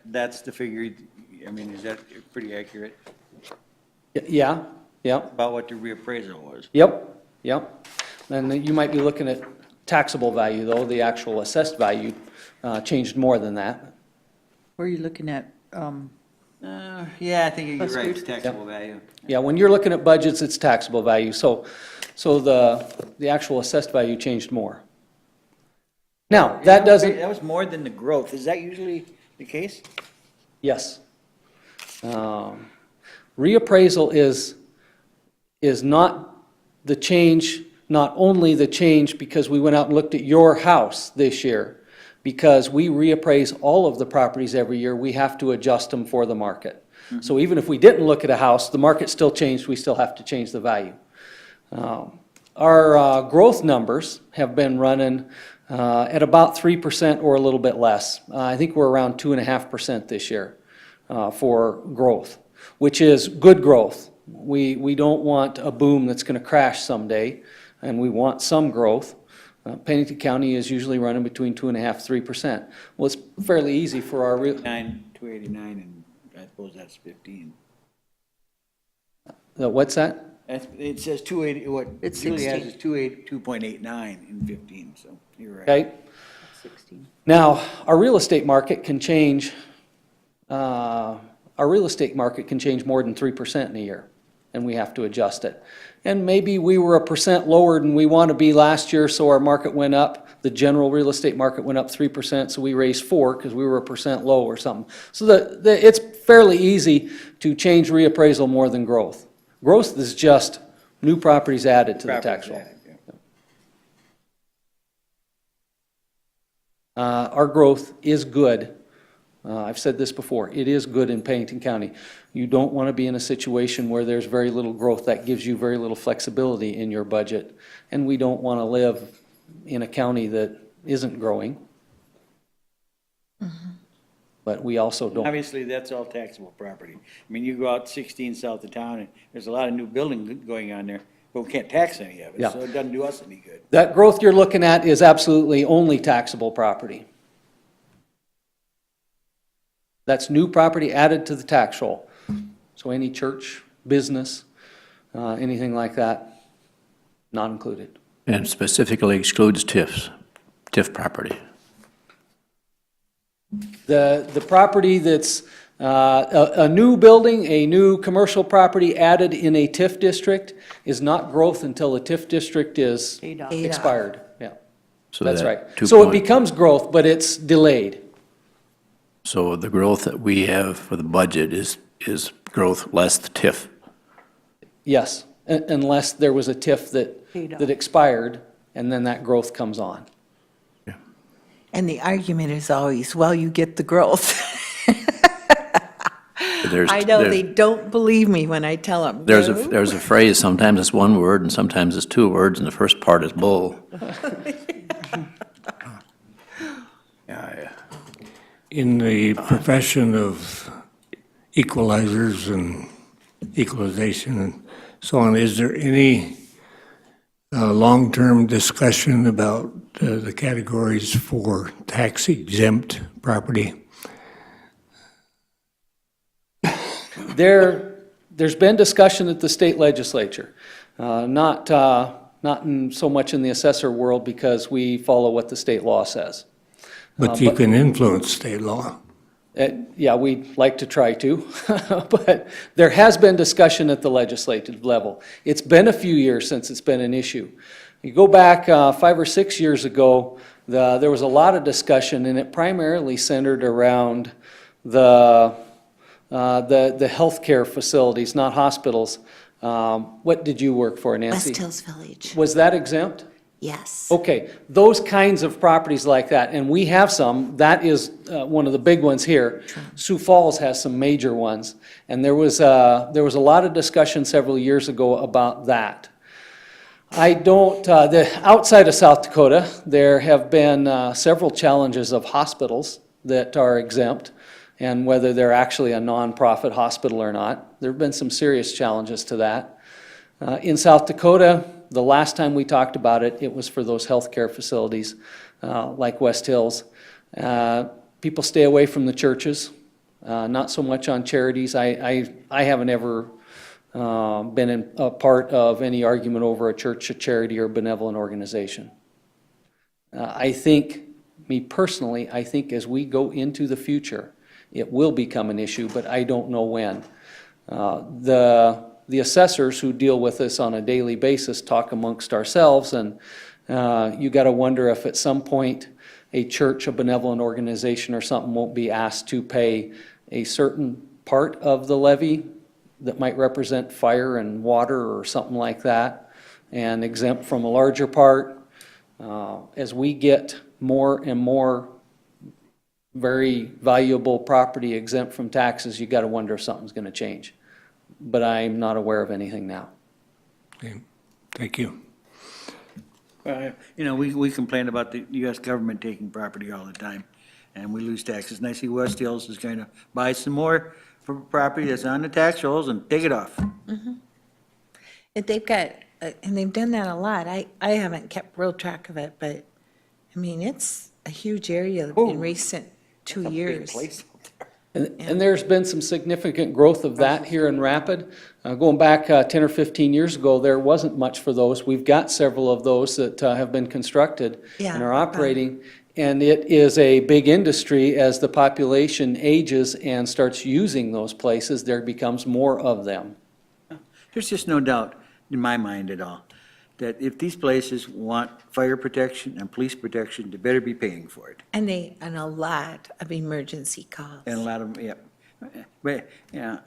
that's the figure, I mean, is that pretty accurate yeah, yeah, about what the reappraisal was? yep. And you might be looking at taxable value, though. The actual assessed value changed more than that. Where are you looking at? Yeah, I think you're That's right, good. it's taxable value. Yeah, when you're looking at budgets, it's taxable value. So the actual assessed value changed more. Now, that doesn't, That was more than the growth, is that usually the case? yes. Reappraisal is not the change, not only the change because we went out and looked at your house this year, because we reappraise all of the properties every year, we have to adjust them for the market. So even if we didn't look at a house, the market still changed, we still have to change the value. Our growth numbers have been running at about 3% or a little bit less. I think we're around 2.5% this year for growth, which is good growth. We don't want a boom that's going to crash someday, and we want some growth. Pennington County is usually running between 2.5%, 3%. Well, it's fairly easy for our 289, and I suppose that's 15. what's that? It says 280, what It's Julie has 16. is 2.89 in 15, so you're right. Okay. 16. Now, our real estate market can change, more than 3% in a year, and we have to adjust it. And maybe we were 1% lower than we want to be last year, so our market went up. The general real estate market went up 3%, so we raised 4 because we were 1% low or something. So it's fairly easy to change reappraisal more than growth. Growth is just new properties added to the tax roll. Our growth is good. I've said this before, it is good in Pennington County. You don't want to be in a situation where there's very little growth. That gives you very little flexibility in your budget. And we don't want to live in a county that isn't growing. But we also don't. Obviously, that's all taxable property. I mean, you go out 16 south of town, and there's a lot of new building going on there, but we can't tax any of it, Yeah. so it doesn't do us any good. That growth you're looking at is absolutely only taxable property. That's new property added to the tax roll. So any church, business, anything like that, not included. And specifically excludes TIF property. The property that's a new building, a new commercial property added in a TIF district is not growth until the TIF district is Paid off. expired. Yeah, So that's that right. 2 So it point- becomes growth, but it's delayed. So the growth that we have for the budget is growth less the TIF. Yes, unless there was a TIF Paid off. that expired, and then that growth comes on. And the argument is always, well, you get the growth. There's- I know there's- they don't believe me when I tell them. There's a phrase, sometimes it's one word and sometimes it's 2 words, and the first part is bull. In the profession of equalizers and equalization and so on, is there any long-term discussion about the categories for tax exempt property? There's been discussion at the state legislature, not so much in the assessor world because we follow what the state law says. But you can influence state law. Yeah, we'd like to try to, but there has been discussion at the legislative level. It's been a few years since it's been an issue. You go back 5 or 6 years ago, there was a lot of discussion, and it primarily centered around the healthcare facilities, not hospitals. What did you work for, Nancy? West Hills Village. Was that exempt? Yes. Okay, those kinds of properties like that, and we have some, that is one of the big ones here. Sioux Falls has some major ones, and there was a lot of discussion several years ago about that. I don't, outside of South Dakota, there have been several challenges of hospitals that are exempt, and whether they're actually a nonprofit hospital or not. There have been some serious challenges to that. In South Dakota, the last time we talked about it, it was for those healthcare facilities like West Hills. People stay away from the churches, not so much on charities. I haven't ever been a part of any argument over a church, a charity, or benevolent organization. I think, me personally, I think as we go into the future, it will become an issue, but I don't know when. The assessors who deal with this on a daily basis talk amongst ourselves, and you got to wonder if at some point a church, a benevolent organization or something won't be asked to pay a certain part of the levy that might represent fire and water or something like that, and exempt from a larger part. As we get more and more very valuable property exempt from taxes, you got to wonder if something's going to change. But I'm not aware of anything now. Okay, thank you. You know, we complain about the US government taking property all the time, and we lose taxes. And I see West Hills is going to buy some more property that's on the tax rolls and take it off. And they've got, and they've done that a lot. I haven't kept real track of it, but, I mean, it's a huge area in recent 2 years. Place. And there's been some significant growth of that here in Rapid. Going back 10 or 15 years ago, there wasn't much for those. We've got several of those that have been constructed Yeah, and are operating. And it is a big industry. As the population ages and starts using those places, there becomes more of them. There's just no doubt in my mind at all that if these places want fire protection and police protection, they better be paying for it. And a lot of emergency calls. And a lot of, yeah. But, yeah,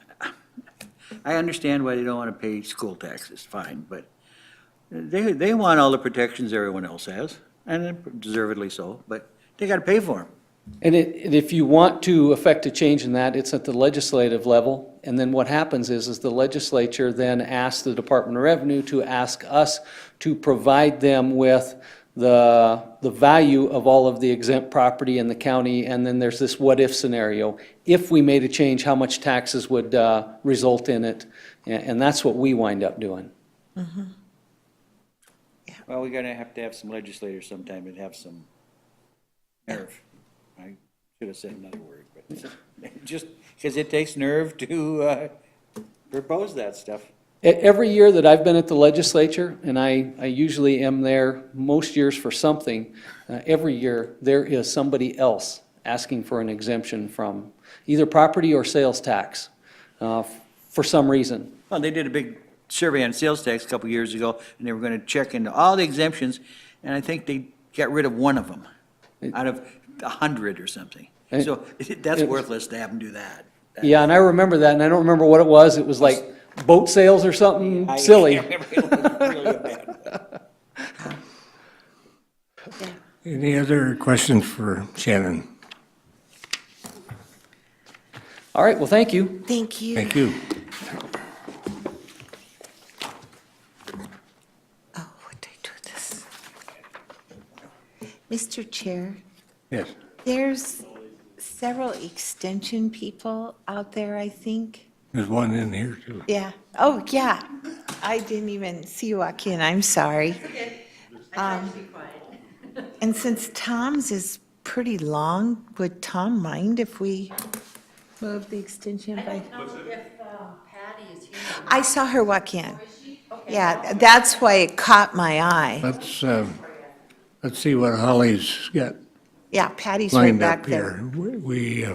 I understand why they don't want to pay school taxes, fine, but they want all the protections everyone else has, and deservedly so, but they got to pay for them. And if you want to affect a change in that, it's at the legislative level. And then what happens is the legislature then asks the Department of Revenue to ask us to provide them with the value of all of the exempt property in the county. And then there's this what-if scenario. If we made a change, how much taxes would result in it? And that's what we wind up doing. Well, we're gonna have to have some legislators sometime that have some nerve. I should have said another word, but just because it takes nerve to propose that stuff. Every year that I've been at the legislature, and I usually am there most years for something, every year there is somebody else asking for an exemption from either property or sales tax for some reason. Well, they did a big survey on sales tax a couple years ago, and they were gonna check into all the exemptions, and I think they got rid of one of them out of 100 or something. So that's worthless to have them do that. Yeah, and I remember that, and I don't remember what it was. It was like boat sales or something silly. Any other questions for Shannon? All right, well, thank you. Thank you. Thank you. Oh, what did I do with this? Mr. Chair, Yes. there's several extension people out there, I think. There's one in here too. Yeah. Oh, yeah. I didn't even see you walk in. I'm sorry. And since Tom's is pretty long, would Tom mind if we move the extension by? Patty is here. I saw her walk in. Yeah, that's why it caught my eye. Let's see what Holly's got Yeah, Patty's right lined back up there. here. We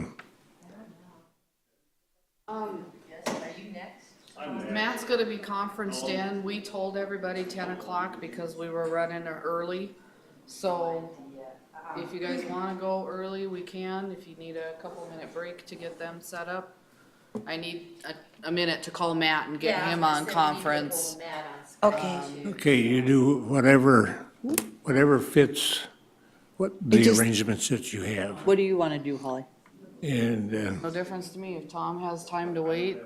Matt's gonna be conferenced in. We told everybody 10 o'clock because we were running early. So if you guys wanna go early, we can. If you need a couple minute break to get them set up. I need a minute to call Matt and get him on conference. Okay. okay, you do whatever whatever fits what the just- arrangements that you have. What do you want to do, Holly? And No difference to me. If Tom has time to wait,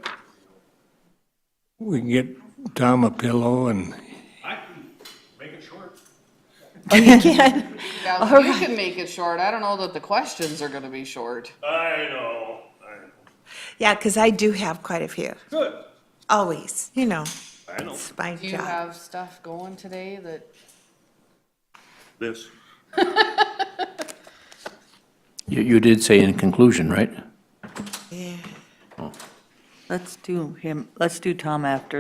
we can get Tom a pillow and Make it short. Oh, you can? yeah, All you right. can make it short. I don't know that the questions are gonna be short. I know. Yeah, because I do have quite a few. Good. Always, you know. I know. It's my Do you job. have stuff going today that, This. You did say in conclusion, right? Yeah. Let's do Tom after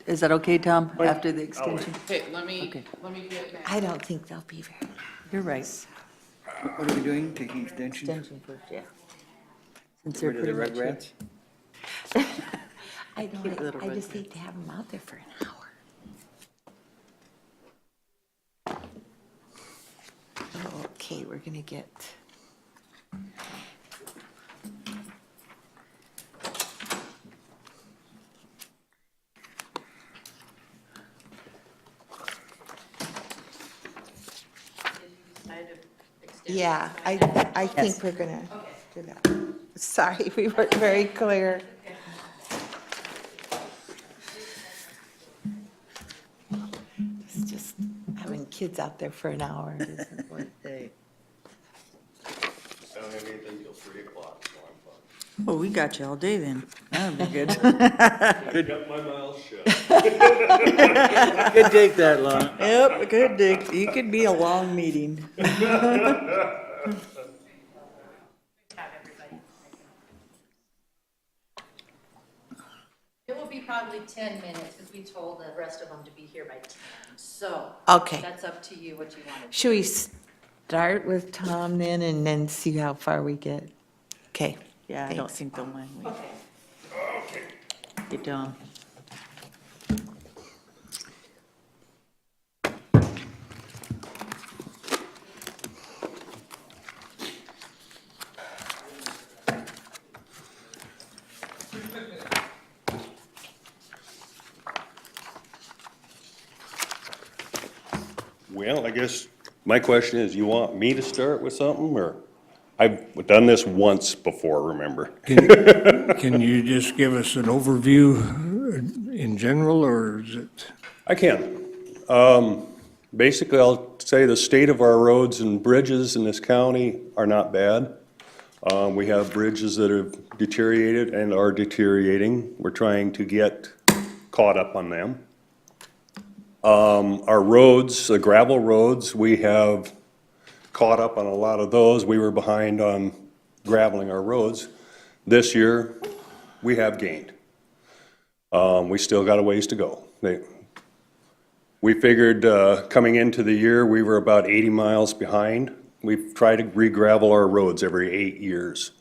is that okay, Tom? After the extension? okay, let me Okay. get Matt. I don't think they'll be very. You're right. What are we doing, taking extension? Extension first, yeah. Since they're Rid of pretty the much Rugrats? I Cute don't, little I just red hate to have them out there for an hour. Okay, we're gonna get. Yeah, I think we're gonna do that. Sorry, we weren't very clear. It's just having kids out there for an hour isn't worth it. Oh, we got you all day then. That'd be good. Got my mouth shut. Could take that long. Yep, good, Dick. You could be a long meeting. It will be probably 10 minutes, because we told the rest of them to be here by 10. So. Okay. That's up to you what you want to do. Should we start with Tom then and then see how far we get? Okay. Yeah, I don't Thanks. think they'll mind waiting. Get Tom. Well, I guess my question is, you want me to start with something, or? I've done this once before, remember? can you just give us an overview in general, or is it? I can. Basically, I'll say the state of our roads and bridges in this county are not bad. We have bridges that have deteriorated and are deteriorating. We're trying to get caught up on them. Our roads, the gravel roads, we have caught up on a lot of those. We were behind on graveling our roads. This year, we have gained. We still got a ways to go. We figured, coming into the year, we were about 80 miles behind. We've tried to re-gravel our roads every 8 years,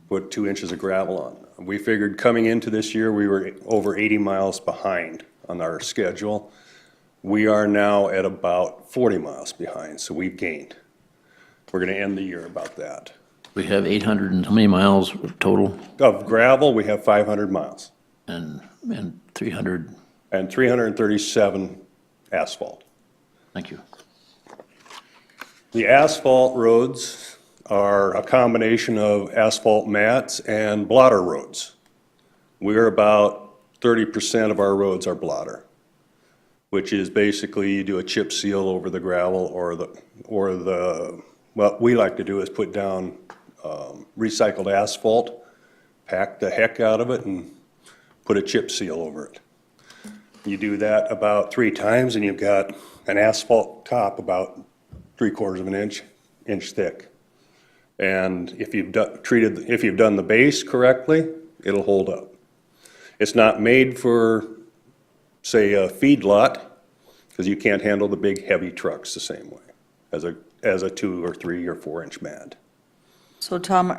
put 2 inches of gravel on. We figured coming into this year, we were over 80 miles behind on our schedule. We are now at about 40 miles behind, so we've gained. We're gonna end the year about that. We have 800 and how many miles total, Of gravel, we have 500 miles and 300, and 337 asphalt. thank you. The asphalt roads are a combination of asphalt mats and blotter roads. We're about 30% of our roads are blotter, which is basically you do a chip seal over the gravel or what we like to do is put down recycled asphalt, pack the heck out of it and put a chip seal over it. You do that about 3 times and you've got an asphalt top about 3/4 of an inch thick. And if you've done the base correctly, it'll hold up. It's not made for, say, a feed lot, because you can't handle the big heavy trucks the same way as a 2 or 3 or 4 inch mat. So Tom,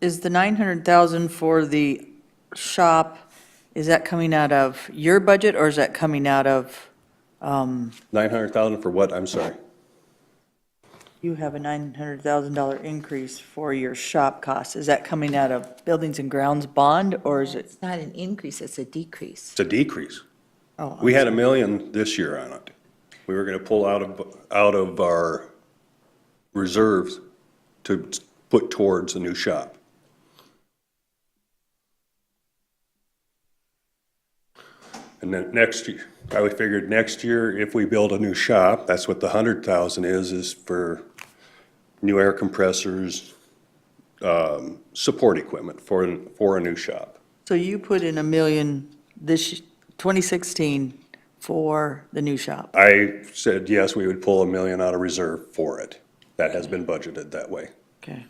is the 900,000 for the shop, is that coming out of your budget or is that coming out of, 900,000 for what? I'm sorry. you have a $900,000 increase for your shop costs? Is that coming out of buildings and grounds bond or is it? It's not an increase, it's a decrease. It's a decrease. Oh, We had $1 million this year on it. We were gonna pull out of our reserves to put towards a new shop. And then next year, I figured next year, if we build a new shop, that's what the 100,000 is for new air compressors, support equipment for a new shop. So you put in 1 million this 2016 for the new shop. I said, yes, we would pull 1 million out of reserve for it. That has been budgeted that way. Okay.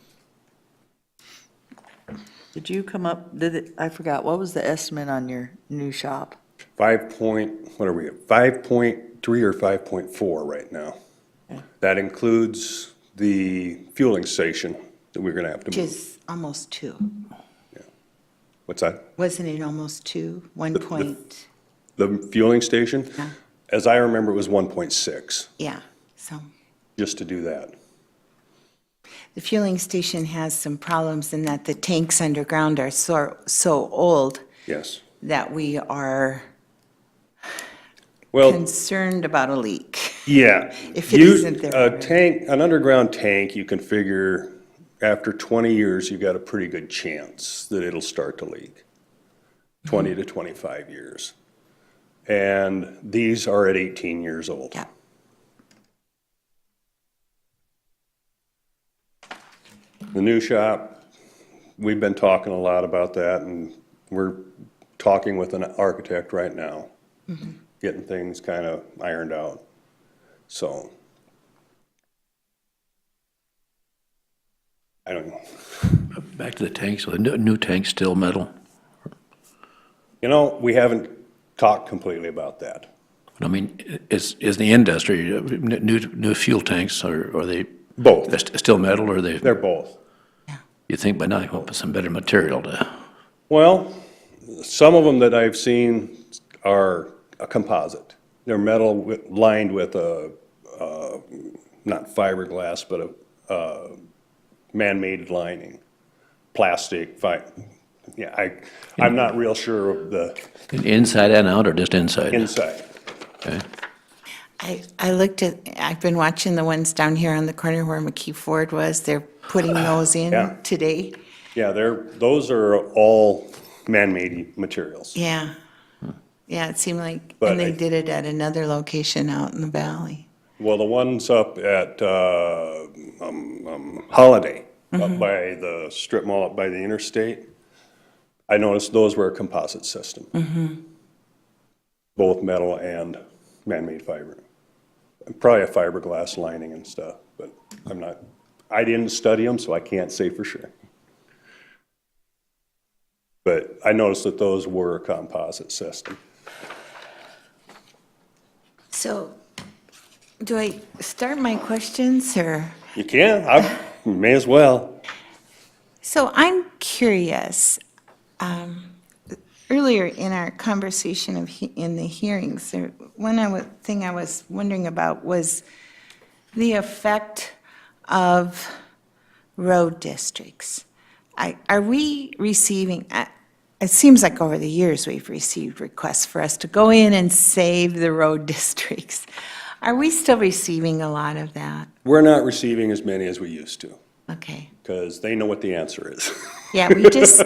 Did you come up, I forgot, what was the estimate on your new shop? 5 what are we at? 5.3 or 5.4 right now. Okay. That includes the fueling station that we're gonna have to Which move. is almost 2. What's that? Wasn't it almost 2? 1 point, The fueling station? Yeah. As I remember, it was 1.6, yeah, so. just to do that. The fueling station has some problems in that the tanks underground are so old Yes. that we are Well, concerned about a leak. yeah. If it isn't there A already. tank, an underground tank, you can figure after 20 years, you got a pretty good chance that it'll start to leak. 20 to 25 years. And these are at 18 years old. Yeah. The new shop, we've been talking a lot about that, and we're talking with an architect right now, getting things kind of ironed out. So, I don't know. Back to the tanks, so the new tank's still metal. You know, we haven't talked completely about that. I mean, is the industry, new fuel tanks, are they Both. still metal, or they, They're both. you think by now you want some better material to, Well, some of them that I've seen are a composite. They're metal lined with a, not fiberglass, but a man-made lining, plastic, yeah, I'm not real sure of the inside and out, or just inside? inside. Okay. I looked at, I've been watching the ones down here on the corner where McKee Ford was. They're putting those Yeah. in today. Yeah, those are all man-made materials. Yeah. Yeah, it seemed like, But and they I- did it at another location out in the valley. Well, the ones up at Holiday, up by the strip mall, up by the interstate, I noticed those were a composite system. Both metal and man-made fiber. Probably a fiberglass lining and stuff, but I didn't study them, so I can't say for sure. But I noticed that those were a composite system. So, do I start my questions, or? You can, I may as well. So I'm curious, earlier in our conversation in the hearings, thing I was wondering about was the effect of road districts. Are we receiving, it seems like over the years we've received requests for us to go in and save the road districts. Are we still receiving a lot of that? We're not receiving as many as we used to, Okay. because they know what the answer is. Yeah,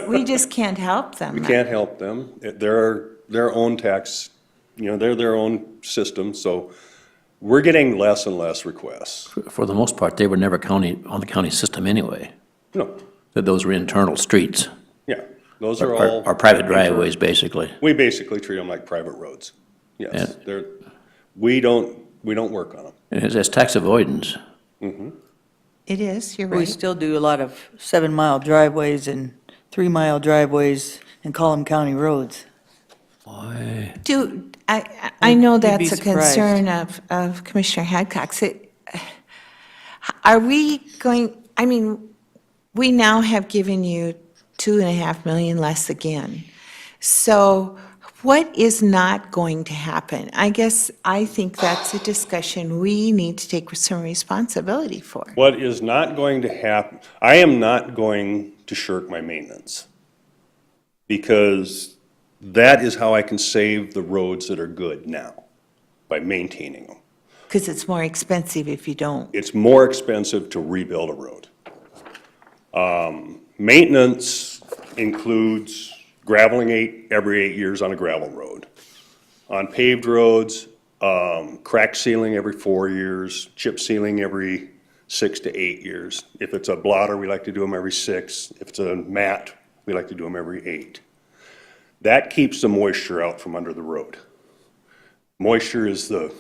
we just can't help them. We can't help them. They're their own tax, they're their own system, so we're getting less and less requests. For the most part, they were never on the county system anyway, No, that those were internal streets, yeah, those are all. or private driveways, basically. We basically treat them like private roads. Yes, we don't work on them. And it's tax avoidance. It is, you're We right. still do a lot of 7-mile driveways and 3-mile driveways and call them county roads. Why? I know You'd be that's a surprised. concern of Commissioner Hadcock's. Are we going, I mean, we now have given you 2.5 million less again. So what is not going to happen? I guess I think that's a discussion we need to take some responsibility for. What is not going to happen, I am not going to shirk my maintenance, because that is how I can save the roads that are good now, by maintaining them. Because it's more expensive if you don't. It's more expensive to rebuild a road. Maintenance includes graveling every 8 years on a gravel road. On paved roads, crack sealing every 4 years, chip sealing every 6 to 8 years. If it's a blotter, we like to do them every 6. If it's a mat, we like to do them every 8. That keeps the moisture out from under the road. Moisture is the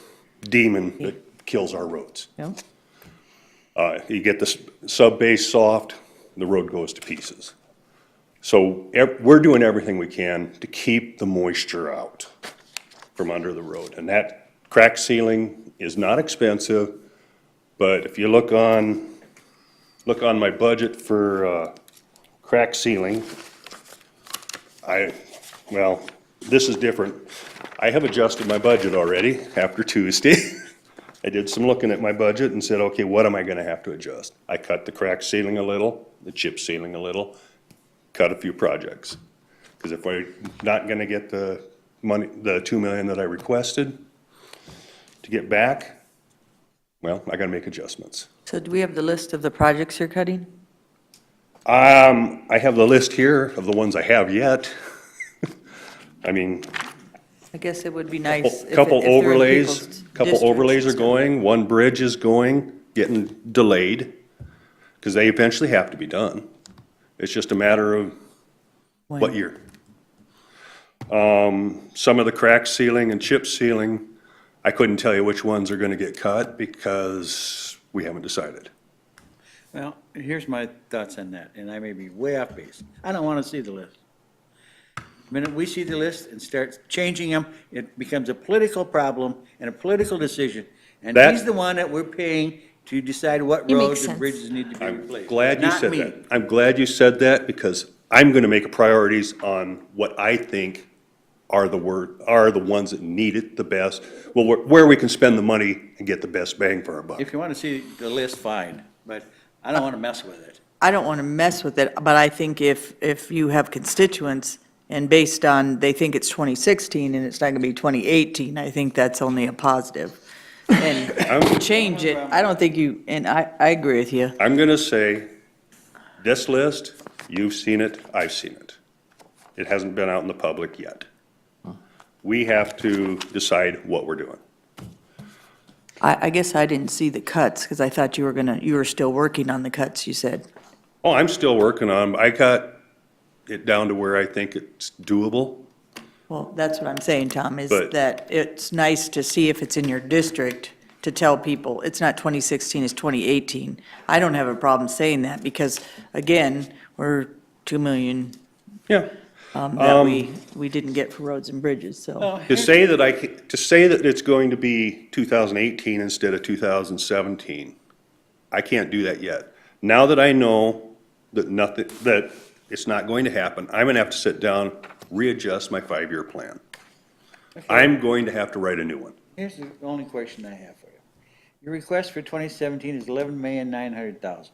demon that kills our roads. Yep. You get the sub-base soft, the road goes to pieces. So we're doing everything we can to keep the moisture out from under the road. And that crack sealing is not expensive, but if you look on my budget for crack sealing, well, this is different. I have adjusted my budget already after Tuesday. I did some looking at my budget and said, okay, what am I gonna have to adjust? I cut the crack sealing a little, the chip sealing a little, cut a few projects. Because if we're not gonna get the money, the 2 million that I requested to get back, well, I gotta make adjustments. So do we have the list of the projects you're cutting? I have the list here of the ones I have yet. I mean, I guess it would be nice if couple if they're in overlays, people's couple districts overlays are and stuff. going, one bridge is going, getting delayed, because they eventually have to be done. It's just a matter of what When? year. Some of the crack sealing and chip sealing, I couldn't tell you which ones are gonna get cut because we haven't decided. Well, here's my thoughts on that, and I may be way off base. I don't want to see the list. The minute we see the list and start changing them, it becomes a political problem and a political decision. And That- he's the one that we're paying to decide what It makes roads and sense. bridges need to be replaced. Glad you not said me. that. I'm glad you said that because I'm gonna make priorities on what I think are the ones that need it the best. Well, where we can spend the money and get the best bang for our buck. If you want to see the list, fine, but I don't want to mess with it. I don't want to mess with it, but I think if you have constituents and based on, they think it's 2016 and it's not going to be 2018, I think that's only a positive. And to change it, I don't think you, and I agree with you. I'm gonna say, this list, you've seen it, I've seen it. It hasn't been out in the public yet. We have to decide what we're doing. I guess I didn't see the cuts because I thought you were still working on the cuts, you said. Oh, I'm still working on, I got it down to where I think it's doable. Well, that's what I'm saying, Tom, is But- that it's nice to see if it's in your district, to tell people, it's not 2016, it's 2018. I don't have a problem saying that, because, again, we're 2 million Yeah. that we didn't get for roads and bridges, so. To say that it's going to be 2018 instead of 2017, I can't do that yet. Now that I know that it's not going to happen, I'm gonna have to sit down, readjust my 5-year plan. I'm going to have to write a new one. Here's the only question I have for you. Your request for 2017 is 11,900,000.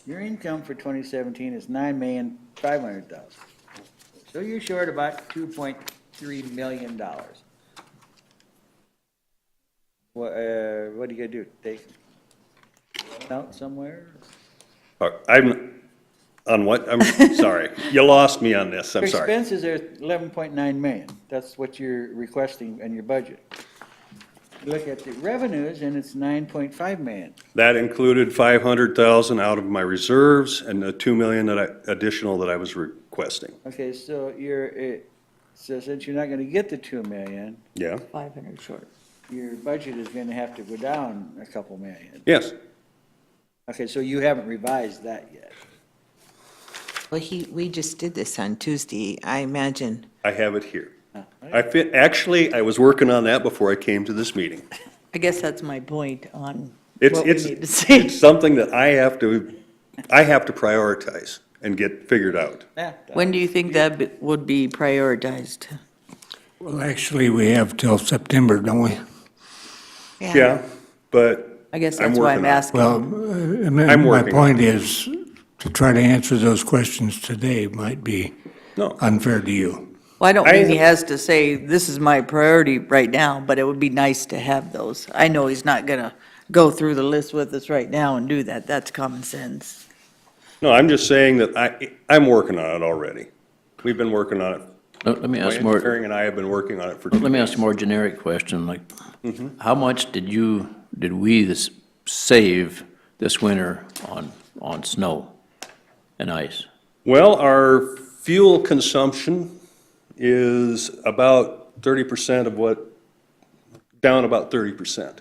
Your income for 2017 is 9,500,000. So you're short about $2.3 million. What are you gonna do? Take it out somewhere? I'm, on what? I'm sorry. You lost me on this. I'm Your sorry. expenses are 11.9 million. That's what you're requesting in your budget. You look at the revenues and it's 9.5 million. That included 500,000 out of my reserves and the 2 million additional that I was requesting. Okay, so so since you're not gonna get the 2 million, Yeah? 500 short. your budget is gonna have to go down a couple million. Yes. Okay, so you haven't revised that yet. Well, we just did this on Tuesday, I imagine. I have it here. Actually, I was working on that before I came to this meeting. I guess that's my point on It's, what we it's, need to see. it's something that I have to prioritize and get figured out. Yeah. When do you think that would be prioritized? Well, actually, we have till September, don't we? Yeah, but I guess I'm that's why I'm working on it. asking. Well, I'm my working on point is, to try to answer those questions today might be no, unfair to you. Well, I don't mean he has to say, this is my priority right now, but it would be nice to have those. I know he's not gonna go through the list with us right now and do that. That's common sense. No, I'm just saying that I'm working on it already. We've been working on it. Let me ask Wayne more, Herring and I have been working on it for 2 let me ask days. a more generic question, like, how much did we save this winter on snow and ice? Well, our fuel consumption is about 30% of down about 30%.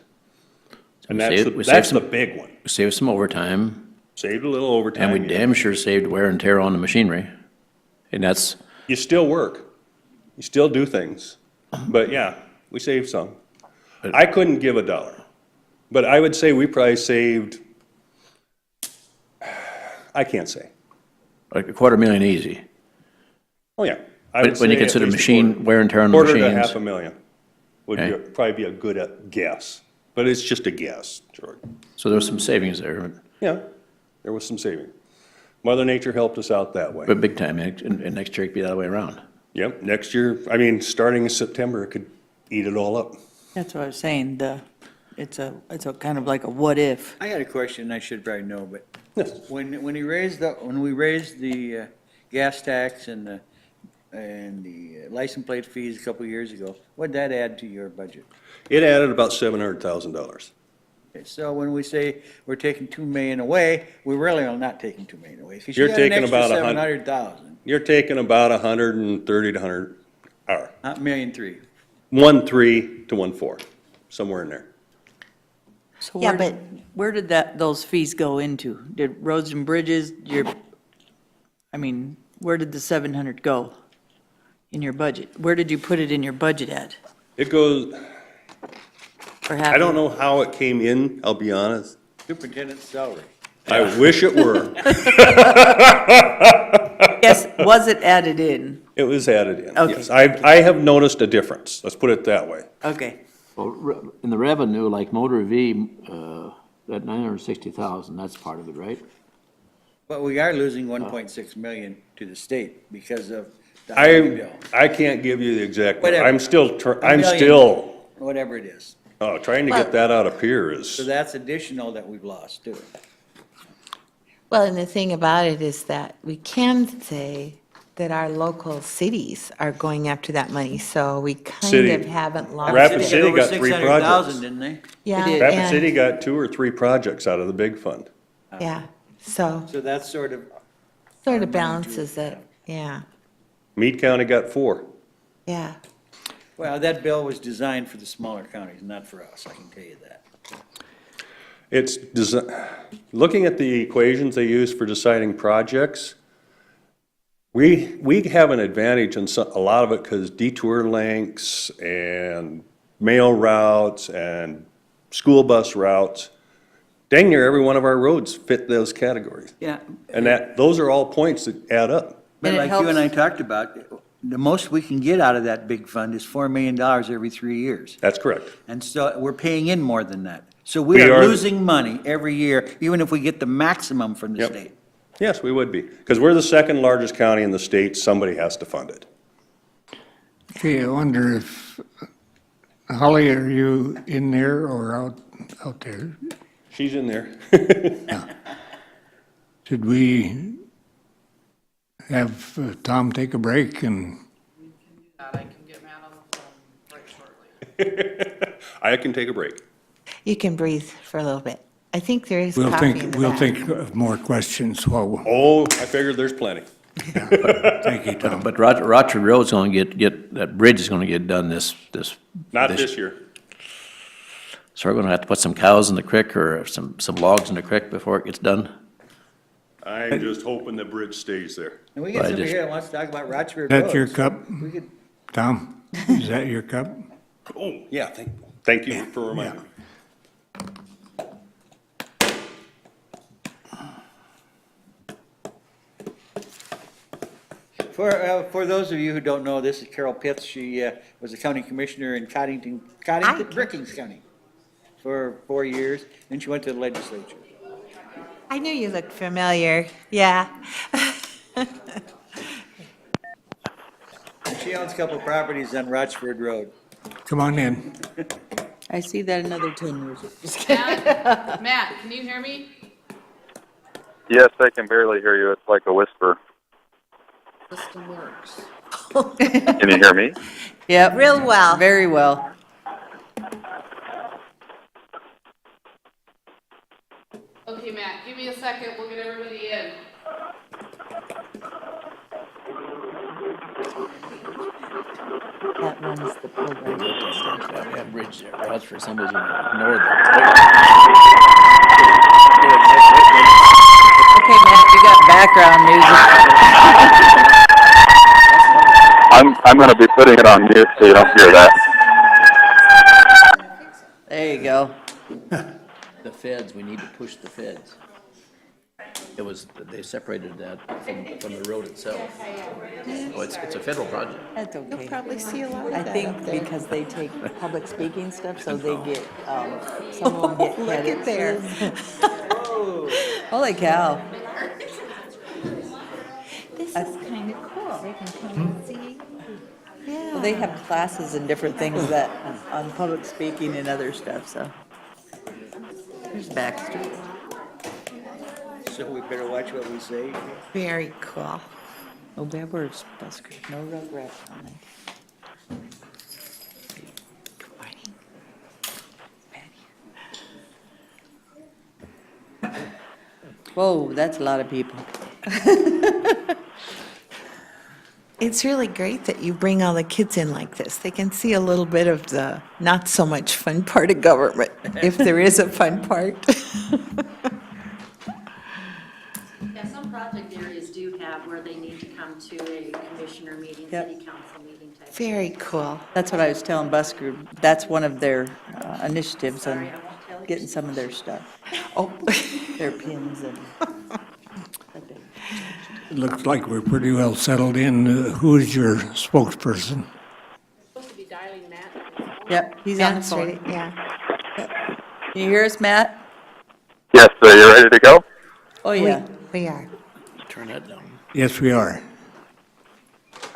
And that's the big one. We saved some overtime, Saved a little overtime. and we yeah. damn sure saved wear and tear on the machinery. And that's, You still work. You still do things. But yeah, we saved some. I couldn't give a dollar. But I would say we probably saved, I can't say. like $250,000 easy. Oh, yeah. I would When you say at consider least a machine, wear and tear on the quarter to machines. $500,000 would Okay. probably be a good guess. But it's just a guess, George. So there was some savings there, Yeah, there was some saving. Mother Nature helped us out that way. but big time, and next year it could be the other way around. Yep, next year, I mean, starting in September, it could eat it all up. That's what I was saying, it's a kind of like a what if. I got a question, I should probably know, but Yes. when we raised the gas tax and the license plate fees a couple years ago, what'd that add to your budget? It added about $700,000. Okay, so when we say we're taking 2 million away, we really are not taking 2 million away. 'Cause You're you got an taking extra about 700,000, You're taking about 130 to 100, or not 1,300,000. 1.3 to 1.4, somewhere in there. So Yeah, where did those fees go into? Did roads and bridges, where did the 700 go in your budget? Where did you put it in your budget at? It goes, For I don't know how it came in, I'll be honest. Superintendent's salary. I wish it were. Yes, was it added in? It was added in, Okay. yes. I have noticed a difference, let's put it that way. Okay. Well, in the revenue, like motor V, that 960,000, that's part of it, right? But we are losing 1.6 million to the state because of the highway bill. I can't give you the exact, Whatever. I'm still, I'm million. still, Whatever it is. trying to get that out of here So is, that's additional that we've lost too. Well, and the thing about it is that we can say that our local cities are going after that money, so we kind City. of haven't lost Rapid it. City Over got 3 600,000, projects. didn't they? Yeah, It is. Rapid and- City got 2 or 3 projects out of the big fund. Yeah, so So that's sort of, sort of balances it, yeah, Meade County got 4. yeah. well, that bill was designed for the smaller counties, not for us, I can tell you that. It's, looking at the equations they use for deciding projects, we have an advantage in a lot of it because detour lengths and mail routes and school bus routes, dang near every one of our roads fit those categories. Yeah, And those are all points that add up. but And it like you and I helps- talked about, the most we can get out of that big fund is $4 million every 3 years. That's correct. And so we're paying in more than that. So We we are are- losing money every year, even if we get the maximum from the Yep. state. Yes, we would be. Because we're the second largest county in the state, somebody has to fund it. Okay, I wonder if, Holly, are you in there or out there? She's in there. Should we have Tom take a break and, That I can get Matt on the phone right shortly. I can take a break. You can breathe for a little bit. I think there is we'll coffee in think, the we'll back. think of more questions while, Oh, I figured there's plenty. thank you, Tom. But Roger Road's gonna get, that bridge is gonna get done this. Not this year. So we're gonna have to put some cows in the creek or some logs in the creek before it gets done? I'm just hoping the bridge stays there. And we get But I somebody just- here that wants to talk about Rochford That Road, your so cup? We could, Tom, is that your cup? Oh, yeah, thank you for reminding me. for those of you who don't know, this is Carol Pitts. She was a county commissioner in Cottington, Brookings County for 4 years, then she went to the legislature. I knew you looked familiar, yeah. She owns a couple properties on Rochford Road. Come on in. I see that another 10 years. Matt, can you hear me? Yes, I can barely hear you. It's like a whisper. System works. Can you hear me? Yep. Real well. Very well. Okay, Matt, give me a second, we'll get everybody in. That runs the program. That bridge there, that's for somebody's gonna ignore that. Okay, Matt, you got background music. I'm going to be putting it on mute so you don't hear that. There you go. The feds, we need to push the feds. It was, they separated that from the road itself. Oh, it's a federal project. That's okay. You'll probably see a lot of I that think up there. because they take public speaking stuff, so they get, some of them get Look at credit. there. Holy cow. This is kind of cool. They can come and see. Well, they have classes and different things that, on public speaking and other stuff, so. There's Baxter. So we better watch what we say. Very cool. No bad words, Busker. No regrets on it. Good morning. Whoa, that's a lot of people. It's really great that you bring all the kids in like this. They can see a little bit of the not so much fun part of government, if there is a fun part. Yeah, some project areas do have where they need to come to a commissioner meeting, Yep. city council meeting type. Very cool. That's what I was telling Busker. That's one of their initiatives on getting some of their stuff, Oh, their pins and. It looks like we're pretty well settled in. Who's your spokesperson? Supposed to be dialing Matt. Yep, he's on the that's phone. right, yeah. Can you hear us, Matt? Yes, sir. You ready to go? Oh, yeah. We are. Turn that down. Yes, we are.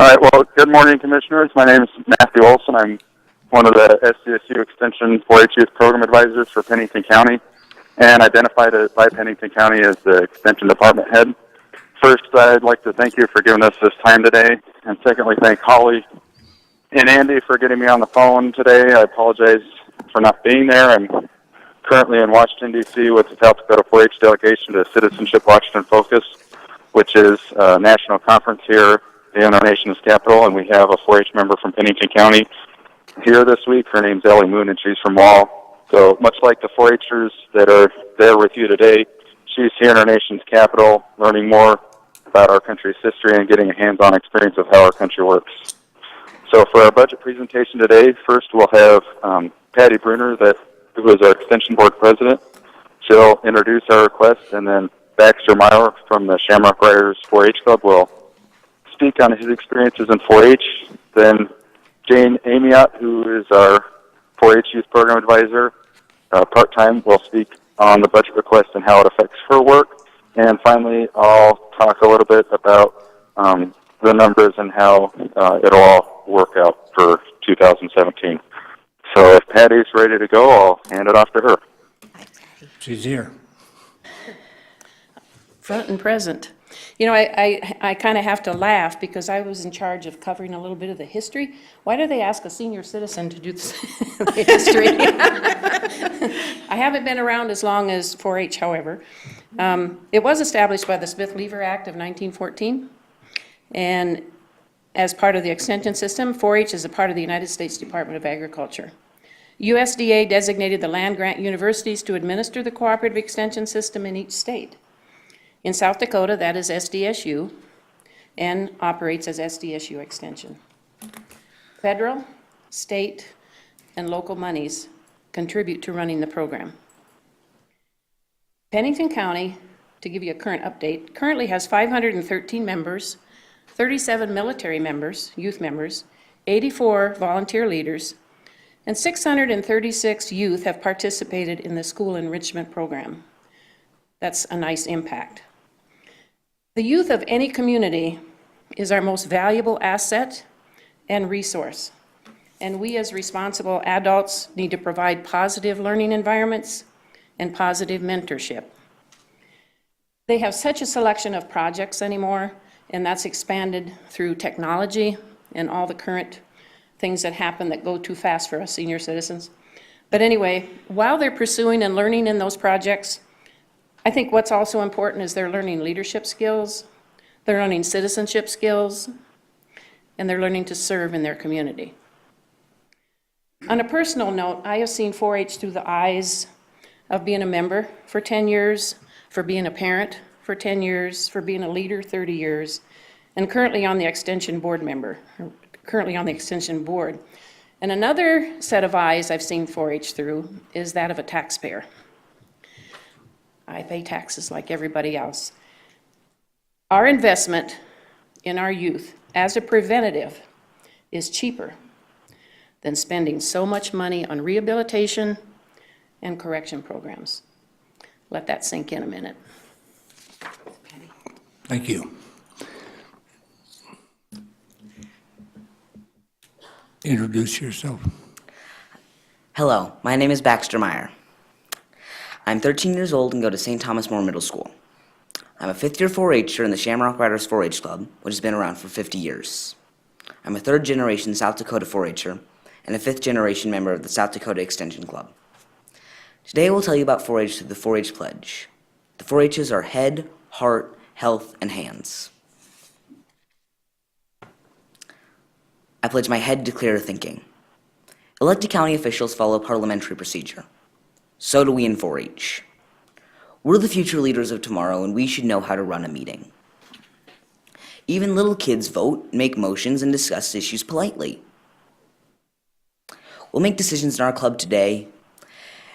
All right. Well, good morning, commissioners. My name is Matthew Olson. I'm one of the SDSU Extension 4-H Youth Program Advisors for Pennington County and identified by Pennington County as the Extension Department Head. First, I'd like to thank you for giving us this time today, and secondly, thank Holly and Andy for getting me on the phone today. I apologize for not being there. I'm currently in Washington, D.C. with the South Dakota 4-H delegation to Citizenship Washington Focus, which is a national conference here in our nation's capital, and we have a 4-H member from Pennington County here this week. Her name's Ellie Moon, and she's from Wall. So much like the 4-Hers that are there with you today, she's here in our nation's capital, learning more about our country's history and getting a hands-on experience of how our country works. So for our budget presentation today, first we'll have Patty Bruner, who is our Extension Board President. She'll introduce our request, and then Baxter Meyer from the Shamrock Riders 4-H Club will speak on his experiences in 4-H. Then Jane Amiot, who is our 4-H Youth Program Advisor, part-time, will speak on the budget request and how it affects her work. And finally, I'll talk a little bit about the numbers and how it'll all work out for 2017. So if Patty's ready to go, I'll hand it off to her. She's here. Front and present. You know, I kind of have to laugh because I was in charge of covering a little bit of the history. Why do they ask a senior citizen to do the history? I haven't been around as long as 4-H, however. It was established by the Smith-Lever Act of 1914, and as part of the extension system, 4-H is a part of the United States Department of Agriculture. USDA designated the land-grant universities to administer the cooperative extension system in each state. In South Dakota, that is SDSU, and operates as SDSU Extension. Federal, state, and local monies contribute to running the program. Pennington County, to give you a current update, currently has 513 members, 37 military members, youth members, 84 volunteer leaders, and 636 youth have participated in the school enrichment program. That's a nice impact. The youth of any community is our most valuable asset and resource. And we as responsible adults need to provide positive learning environments and positive mentorship. They have such a selection of projects anymore, and that's expanded through technology and all the current things that happen that go too fast for us senior citizens. But anyway, while they're pursuing and learning in those projects, I think what's also important is they're learning leadership skills, they're learning citizenship skills, and they're learning to serve in their community. On a personal note, I have seen 4-H through the eyes of being a member for 10 years, for being a parent for 10 years, for being a leader 30 years, and currently on the extension board member, currently on the extension board. And another set of eyes I've seen 4-H through is that of a taxpayer. I pay taxes like everybody else. Our investment in our youth as a preventative is cheaper than spending so much money on rehabilitation and correction programs. Let that sink in a minute. Thank you. Introduce yourself. Hello, my name is Baxter Meyer. I'm 13 years old and go to St. Thomas More Middle School. I'm a fifth-year 4-H'er in the Shamrock Riders 4-H Club, which has been around for 50 years. I'm a third-generation South Dakota 4-H'er and a fifth-generation member of the South Dakota Extension Club. Today I will tell you about 4-H through the 4-H Pledge. The 4-H's are head, heart, health, and hands. I pledge my head to clear thinking. Elected county officials follow parliamentary procedure. So do we in 4-H. We're the future leaders of tomorrow, and we should know how to run a meeting. Even little kids vote, make motions, and discuss issues politely. We'll make decisions in our club today,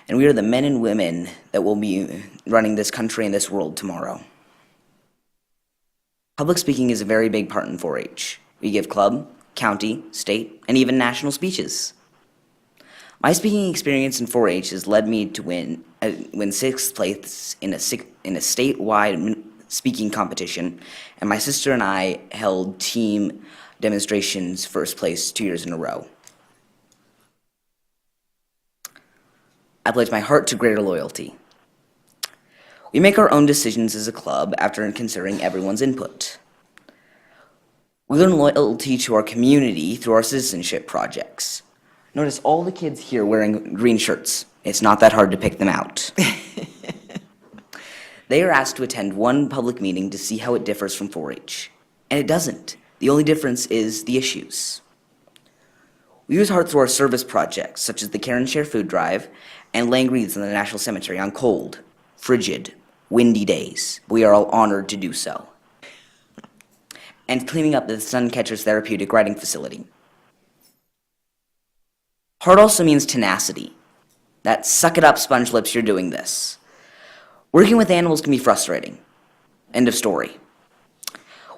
and we are the men and women that will be running this country and this world tomorrow. Public speaking is a very big part in 4-H. We give club, county, state, and even national speeches. My speaking experience in 4-H has led me to win 6th place in a statewide speaking competition, and my sister and I held team demonstrations first place 2 years in a row. I pledge my heart to greater loyalty. We make our own decisions as a club after considering everyone's input. We learn loyalty to our community through our citizenship projects. Notice all the kids here wearing green shirts. It's not that hard to pick them out. They are asked to attend one public meeting to see how it differs from 4-H. And it doesn't. The only difference is the issues. We use heart through our service projects, such as the Care and Share food drive and laying wreaths in the National Cemetery on cold, frigid, windy days. We are all honored to do so. And cleaning up the Suncatcher's Therapeutic Riding Facility. Heart also means tenacity. That suck it up, sponge lips, you're doing this. Working with animals can be frustrating. End of story.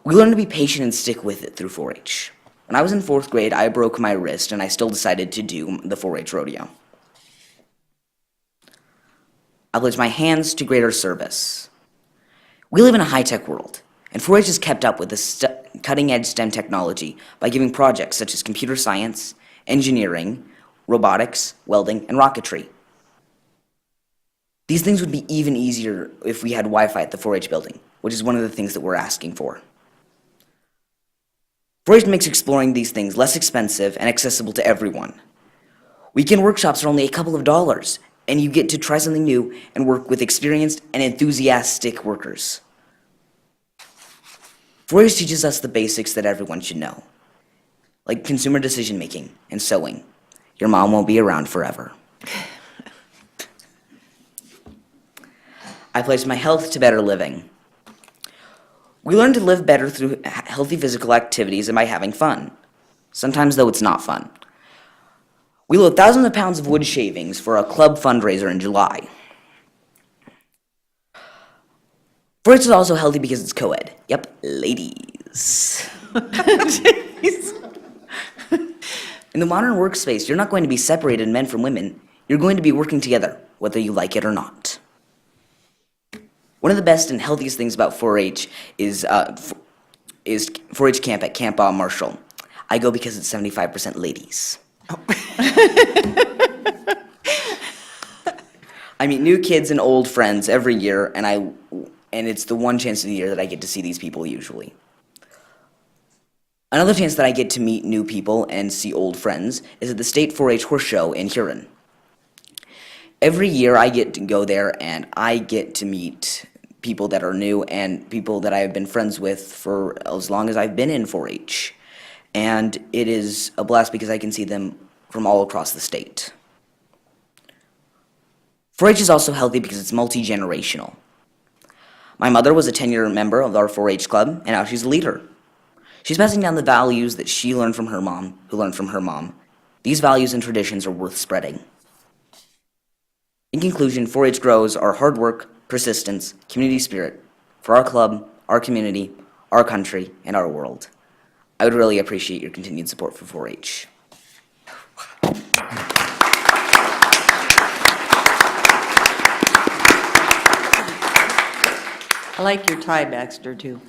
We learn to be patient and stick with it through 4-H. When I was in 4th grade, I broke my wrist and I still decided to do the 4-H rodeo. I pledge my hands to greater service. We live in a high-tech world, and 4-H has kept up with the cutting-edge STEM technology by giving projects such as computer science, engineering, robotics, welding, and rocketry. These things would be even easier if we had Wi-Fi at the 4-H building, which is one of the things that we're asking for. 4-H makes exploring these things less expensive and accessible to everyone. Weekend workshops are only a couple of dollars, and you get to try something new and work with experienced and enthusiastic workers. 4-H teaches us the basics that everyone should know, like consumer decision-making and sewing. Your mom won't be around forever. I pledge my health to better living. We learn to live better through healthy physical activities and by having fun. Sometimes, though, it's not fun. We load thousands of pounds of wood shavings for a club fundraiser in July. 4-H is also healthy because it's co-ed. Yep, ladies. In the modern workspace, you're not going to be separated men from women. You're going to be working together, whether you like it or not. One of the best and healthiest things about 4-H is 4-H camp at Camp Marshall. I go because it's 75% ladies. I meet new kids and old friends every year, and it's the one chance of the year that I get to see these people usually. Another chance that I get to meet new people and see old friends is at the State 4-H Horse Show in Huron. Every year I get to go there and I get to meet people that are new and people that I have been friends with for as long as I've been in 4-H. And it is a blast because I can see them from all across the state. 4-H is also healthy because it's multi-generational. My mother was a 10-year member of our 4-H club, and now she's a leader. She's passing down the values that she learned from her mom, who learned from her mom. These values and traditions are worth spreading. In conclusion, 4-H grows our hard work, persistence, community spirit for our club, our community, our country, and our world. I would really appreciate your continued support for 4-H. I like your tie, Baxter, too.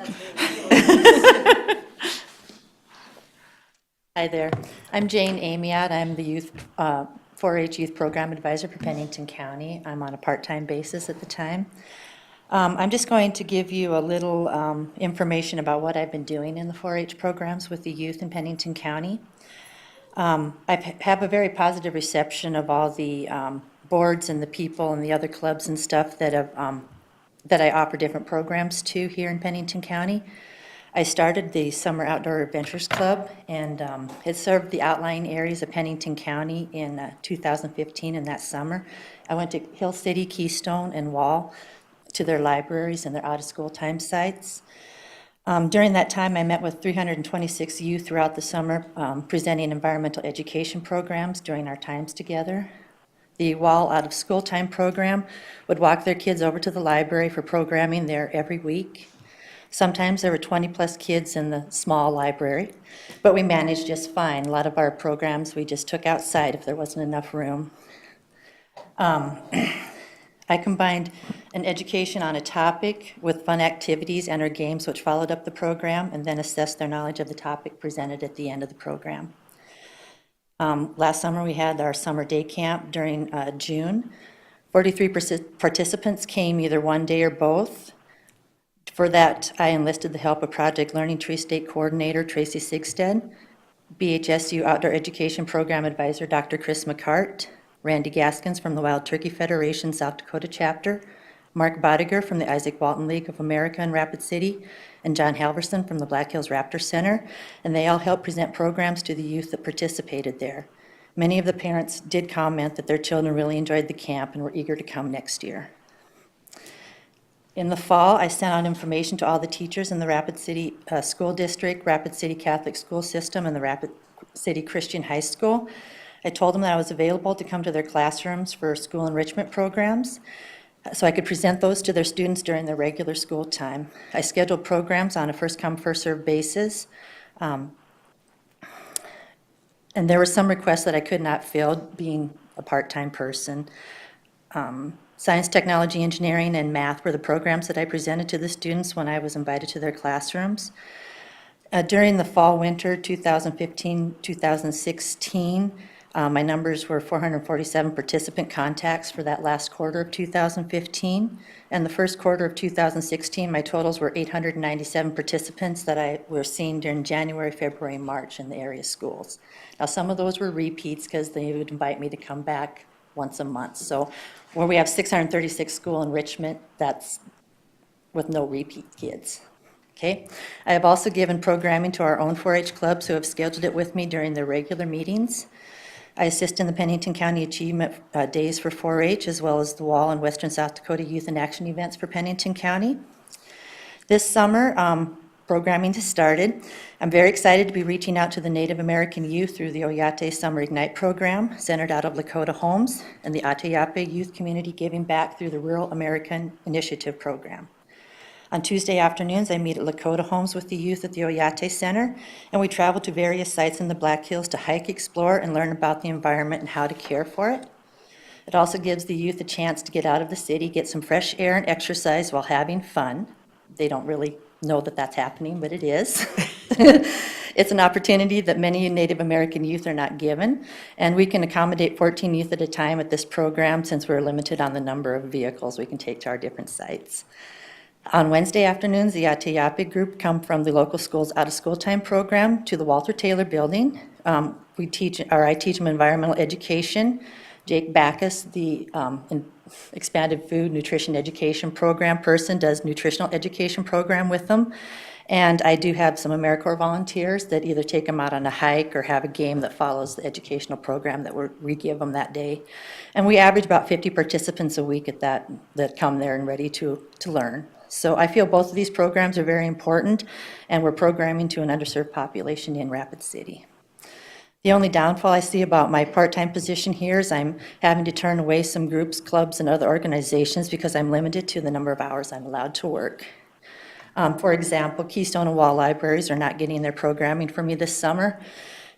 Hi there. I'm Jane Amiot. I'm the 4-H Youth Program Advisor for Pennington County. I'm on a part-time basis at the time. I'm just going to give you a little information about what I've been doing in the 4-H programs with the youth in Pennington County. I have a very positive reception of all the boards and the people and the other clubs and stuff that I offer different programs to here in Pennington County. I started the Summer Outdoor Adventures Club, and it served the outlying areas of Pennington County in 2015 in that summer. I went to Hill City, Keystone, and Wall to their libraries and their out-of-school time sites. During that time, I met with 326 youth throughout the summer, presenting environmental education programs during our times together. The Wall out-of-school time program would walk their kids over to the library for programming there every week. Sometimes there were 20-plus kids in the small library, but we managed just fine. A lot of our programs we just took outside if there wasn't enough room. I combined an education on a topic with fun activities and or games which followed up the program, and then assessed their knowledge of the topic presented at the end of the program. Last summer we had our summer day camp during June. 43 participants came either one day or both. For that, I enlisted the help of Project Learning Tree State Coordinator Tracy Sigstead, BHSU Outdoor Education Program Advisor Dr. Chris McCart, Randy Gaskins from the Wild Turkey Federation South Dakota Chapter, Mark Bodiger from the Isaac Walton League of America in Rapid City, and John Halverson from the Black Hills Raptor Center, and they all helped present programs to the youth that participated there. Many of the parents did comment that their children really enjoyed the camp and were eager to come next year. In the fall, I sent out information to all the teachers in the Rapid City School District, Rapid City Catholic School System, and the Rapid City Christian High School. I told them that I was available to come to their classrooms for school enrichment programs, so I could present those to their students during their regular school time. I scheduled programs on a first-come, first-served basis, and there were some requests that I could not fill, being a part-time person. Science, technology, engineering, and math were the programs that I presented to the students when I was invited to their classrooms. During the fall, winter 2015-2016, my numbers were 447 participant contacts for that last quarter of 2015. And the first quarter of 2016, my totals were 897 participants that I were seeing during January, February, and March in the area schools. Now, some of those were repeats because they would invite me to come back once a month. So where we have 636 school enrichment, that's with no repeat kids. Okay. I have also given programming to our own 4-H clubs who have scheduled it with me during their regular meetings. I assist in the Pennington County Achievement Days for 4-H, as well as the Wall and Western South Dakota Youth in Action events for Pennington County. This summer, programming has started. I'm very excited to be reaching out to the Native American youth through the Oyate Summer Ignite program, centered out of Lakota Homes, and the Atayape Youth Community Giving Back through the Rural American Initiative program. On Tuesday afternoons, I meet at Lakota Homes with the youth at the Oyate Center, and we travel to various sites in the Black Hills to hike, explore, and learn about the environment and how to care for it. It also gives the youth a chance to get out of the city, get some fresh air and exercise while having fun. They don't really know that that's happening, but it is. It's an opportunity that many Native American youth are not given, and we can accommodate 14 youth at a time at this program since we're limited on the number of vehicles we can take to our different sites. On Wednesday afternoons, the Atayapi group come from the local school's out-of-school time program to the Walter Taylor Building. I teach them environmental education. Jake Backus, the expanded food nutrition education program person, does nutritional education program with them. And I do have some AmeriCorps volunteers that either take them out on a hike or have a game that follows the educational program that we give them that day. And we average about 50 participants a week at that come there and ready to learn. So I feel both of these programs are very important, and we're programming to an underserved population in Rapid City. The only downfall I see about my part-time position here is I'm having to turn away some groups, clubs, and other organizations because I'm limited to the number of hours I'm allowed to work. For example, Keystone and Wall Libraries are not getting their programming for me this summer.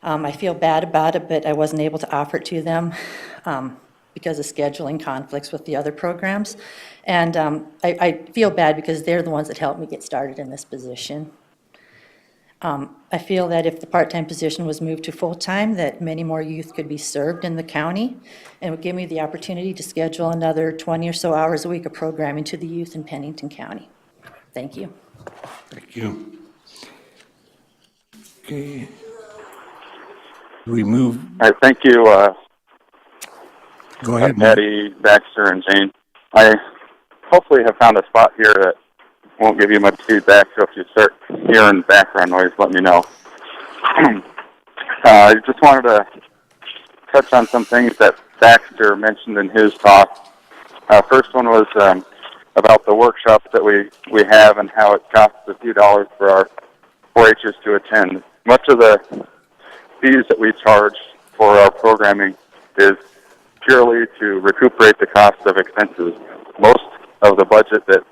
I feel bad about it, but I wasn't able to offer it to them because of scheduling conflicts with the other programs. And I feel bad because they're the ones that helped me get started in this position. I feel that if the part-time position was moved to full-time, that many more youth could be served in the county and would give me the opportunity to schedule another 20 or so hours a week of programming to the youth in Pennington County. Thank you. Thank you. Okay. We move, All right, thank you, go ahead. Patty, Baxter, and Jane. I hopefully have found a spot here that won't give you much feedback, so if you start hearing background noise, let me know. I just wanted to touch on some things that Baxter mentioned in his talk. First one was about the workshops that we have and how it costs a few dollars for our 4-Hers to attend. Much of the fees that we charge for our programming is purely to recuperate the cost of expenses. Most of the budget that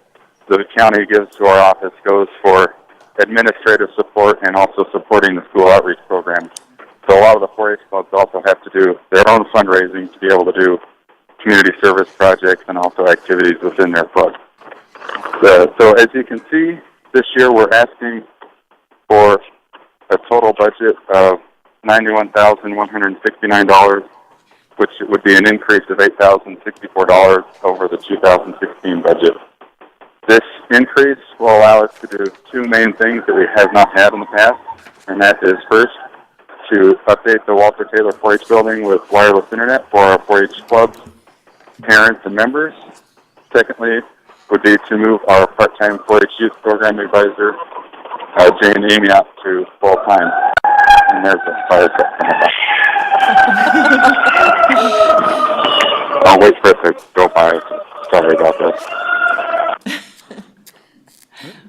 the county gives to our office goes for administrative support and also supporting the school outreach program. So a lot of the 4-H clubs also have to do their own fundraising to be able to do community service projects and also activities within their club. So as you can see, this year we're asking for a total budget of $91,169, which would be an increase of $8,064 over the 2016 budget. This increase will allow us to do two main things that we have not had in the past, and that is first, to update the Walter Taylor 4-H building with wireless internet for our 4-H clubs, parents, and members. Secondly, would be to move our part-time 4-H youth program advisor, Jane Amy, up to full-time. And there's a fire truck coming by. I'll wait for it to go by. Sorry about this.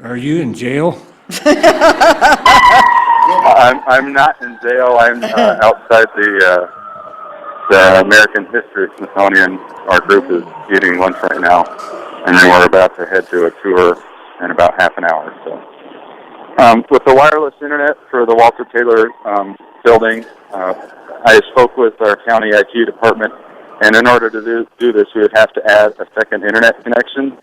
Are you in jail? I'm not in jail. I'm outside the American History Smithsonian. Our group is eating lunch right now, and then we're about to head to a tour in about half an hour. So, with the wireless internet for the Walter Taylor building, I spoke with our county IT department, and in order to do this, we would have to add a second internet connection.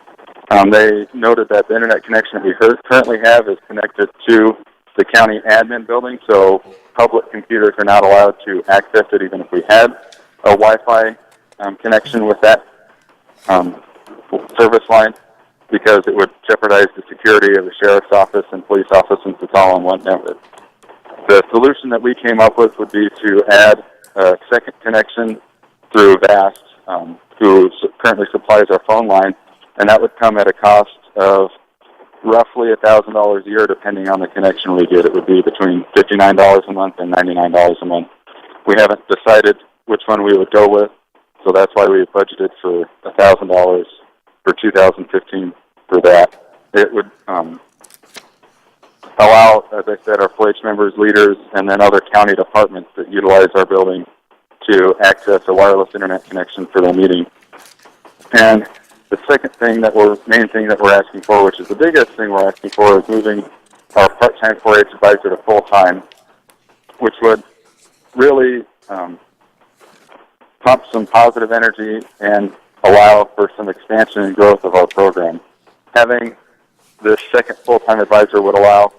They noted that the internet connection that we currently have is connected to the county admin building, so public computers are not allowed to access it even if we had a Wi-Fi connection with that service line, because it would jeopardize the security of the sheriff's office and police office since it's all on one network. The solution that we came up with would be to add a second connection through VAST, who currently supplies our phone line, and that would come at a cost of roughly $1,000 a year, depending on the connection we get. It would be between $59 a month and $99 a month. We haven't decided which one we would go with, so that's why we budgeted for $1,000 for 2015 for that. It would allow, as I said, our 4-H members, leaders, and then other county departments that utilize our building to access a wireless internet connection for their meeting. And the main thing that we're asking for, which is the biggest thing we're asking for, is moving our part-time 4-H advisor to full-time, which would really pump some positive energy and allow for some expansion and growth of our program. Having this second full-time advisor would allow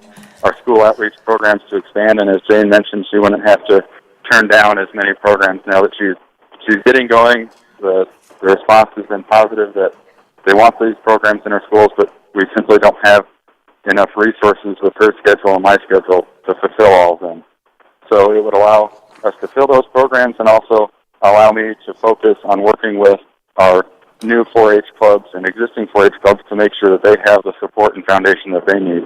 our school outreach programs to expand. And as Jane mentioned, she wouldn't have to turn down as many programs now that she's getting going. The response has been positive that they want these programs in our schools, but we simply don't have enough resources with her schedule and my schedule to fulfill all of them. So it would allow us to fill those programs and also allow me to focus on working with our new 4-H clubs and existing 4-H clubs to make sure that they have the support and foundation that they need.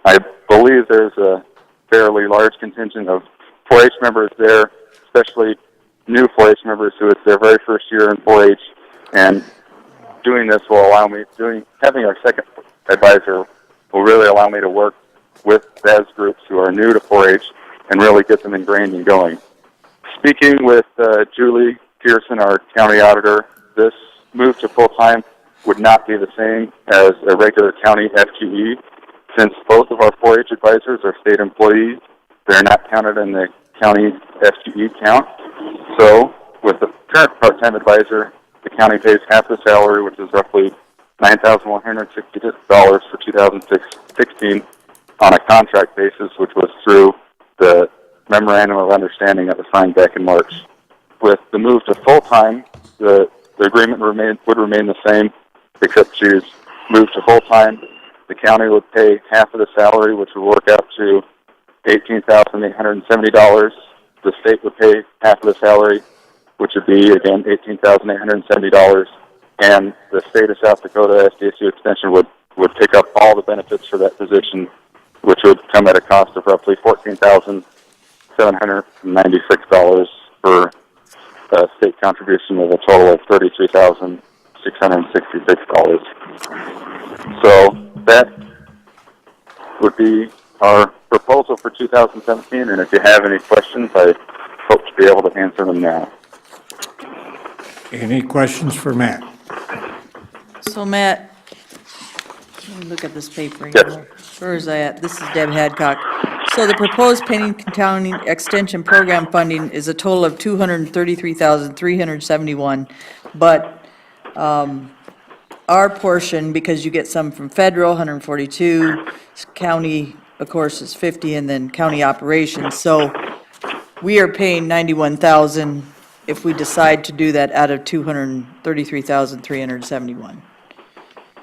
I believe there's a fairly large contingent of 4-H members there, especially new 4-H members who it's their very first year in 4-H, and doing this will allow me, having our second advisor will really allow me to work with those groups who are new to 4-H and really get them ingrained and going. Speaking with Julie Pearson, our county auditor, this move to full-time would not be the same as a regular county FTE. Since both of our 4-H advisors are state employees, they're not counted in the county FTE count. So with the current part-time advisor, the county pays half the salary, which is roughly $9,160 for 2016 on a contract basis, which was through the memorandum of understanding that was signed back in March. With the move to full-time, the agreement would remain the same, except she's moved to full-time. The county would pay half of the salary, which would work out to $18,870. The state would pay half of the salary, which would be, again, $18,870. And the state of South Dakota SDSU Extension would pick up all the benefits for that position, which would come at a cost of roughly $14,796 for a state contribution of a total of $33,666. So that would be our proposal for 2017, and if you have any questions, I hope to be able to answer them now. Any questions for Matt? So Matt, let me look at this paper. Yes. Where is that? This is Deb Hadcock. So the proposed Pennington County Extension Program funding is a total of $233,371, but our portion, because you get some from federal, 142, county, of course, is 50, and then county operations. So we are paying $91,000 if we decide to do that out of $233,371.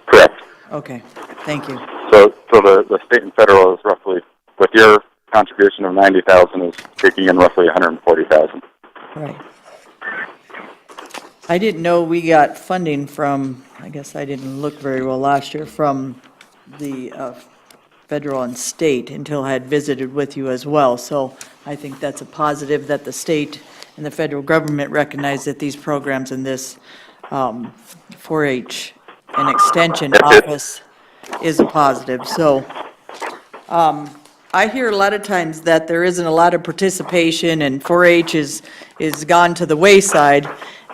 Correct. Okay, thank you. So the state and federal is roughly, with your contribution of $90,000, is taking in roughly $140,000. Right. I didn't know we got funding from, I guess I didn't look very well last year, from the federal and state until I had visited with you as well. So I think that's a positive that the state and the federal government recognize that these programs in this 4-H and Extension office is a positive. So I hear a lot of times that there isn't a lot of participation and 4-H is gone to the wayside.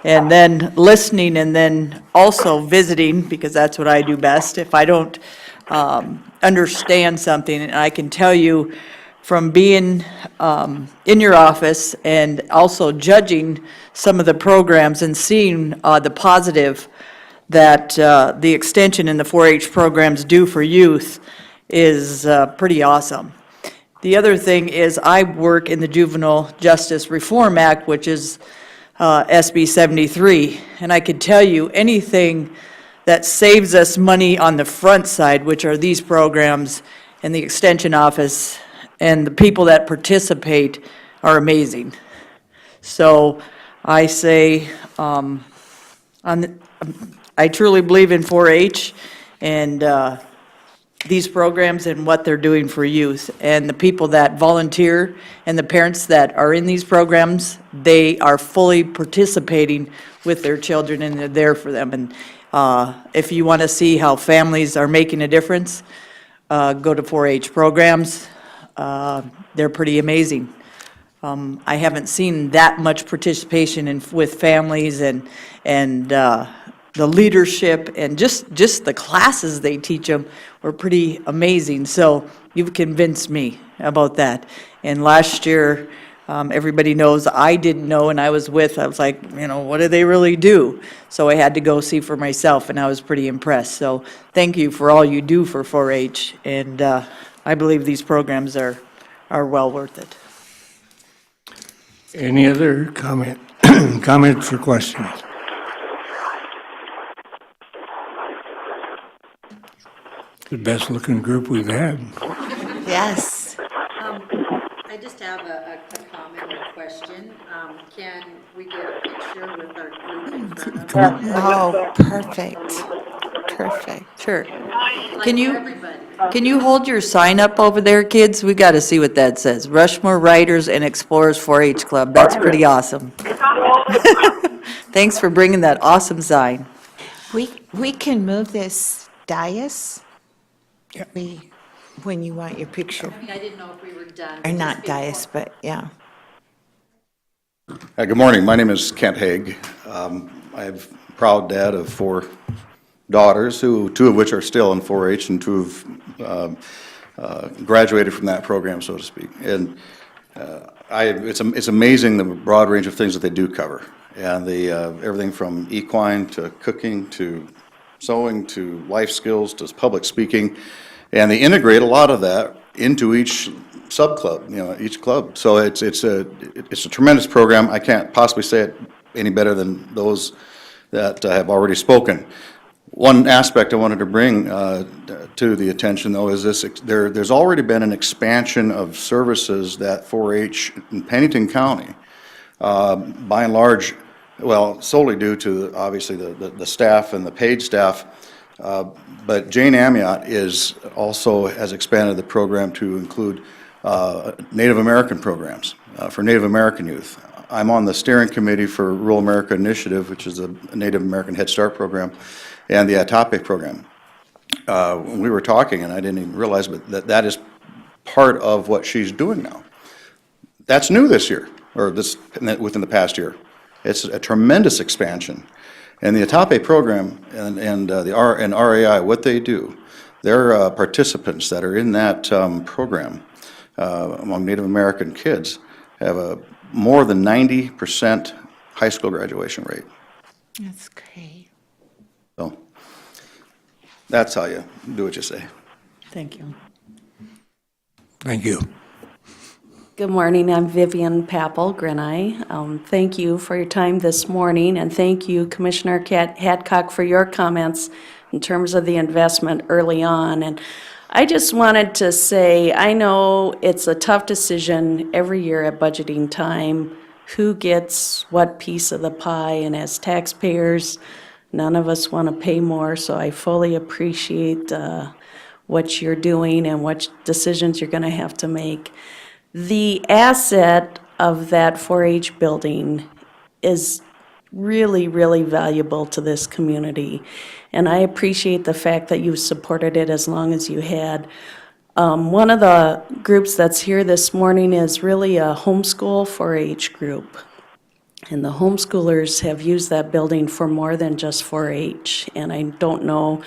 And then listening and then also visiting, because that's what I do best. If I don't understand something, and I can tell you from being in your office and also judging some of the programs and seeing the positive that the extension and the 4-H programs do for youth is pretty awesome. The other thing is I work in the Juvenile Justice Reform Act, which is SB 73, and I can tell you anything that saves us money on the front side, which are these programs and the Extension Office, and the people that participate are amazing. So I say, I truly believe in 4-H and these programs and what they're doing for youth. And the people that volunteer and the parents that are in these programs, they are fully participating with their children and they're there for them. And if you want to see how families are making a difference, go to 4-H programs. They're pretty amazing. I haven't seen that much participation with families and the leadership and just the classes they teach them were pretty amazing. So you've convinced me about that. And last year, everybody knows I didn't know, and I was like, what do they really do? So I had to go see for myself, and I was pretty impressed. So thank you for all you do for 4-H, and I believe these programs are well worth it. Any other comments or questions? The best-looking group we've had. Yes. I just have a comment or question. Can we get a picture with our group in front of us? Oh, perfect. Perfect. Sure. Like Can you, everybody. can you hold your sign up over there, kids? We got to see what that says. Rushmore Riders and Explorers 4-H Club. That's pretty awesome. Thanks for bringing that awesome sign. We can move this dais. Yeah. When you want your picture, I didn't know if we were done. or not dais, but yeah. Good morning. My name is Kent Haig. I'm a proud dad of 4 daughters, 2 of which are still in 4-H, and 2 have graduated from that program, so to speak. And it's amazing the broad range of things that they do cover, and everything from equine to cooking to sewing to life skills to public speaking, and they integrate a lot of that into each sub-club, each club. So it's a tremendous program. I can't possibly say it any better than those that have already spoken. One aspect I wanted to bring to the attention, though, is there's already been an expansion of services that 4-H in Pennington County, by and large, well, solely due to, obviously, the staff and the paid staff, but Jane Amiot has expanded the program to include Native American programs for Native American youth. I'm on the steering committee for Rural America Initiative, which is a Native American Head Start program, and the ATAPE program. We were talking, and I didn't even realize, but that is part of what she's doing now. That's new this year, or within the past year. It's a tremendous expansion. And the ATAPE program and RAI, what they do, their participants that are in that program among Native American kids have a more than 90% high school graduation rate. That's great. So that's how you do what you say. Thank you. Thank you. Good morning, I'm Vivian Papel, Grenai. Thank you for your time this morning, and thank you, Commissioner Hadcock, for your comments in terms of the investment early on. And I just wanted to say, I know it's a tough decision every year at budgeting time, who gets what piece of the pie, and as taxpayers, none of us want to pay more, so I fully appreciate what you're doing and what decisions you're going to have to make. The asset of that 4-H building is really, really valuable to this community. And I appreciate the fact that you've supported it as long as you had. One of the groups that's here this morning is really a homeschool 4-H group. And the homeschoolers have used that building for more than just 4-H. And I don't know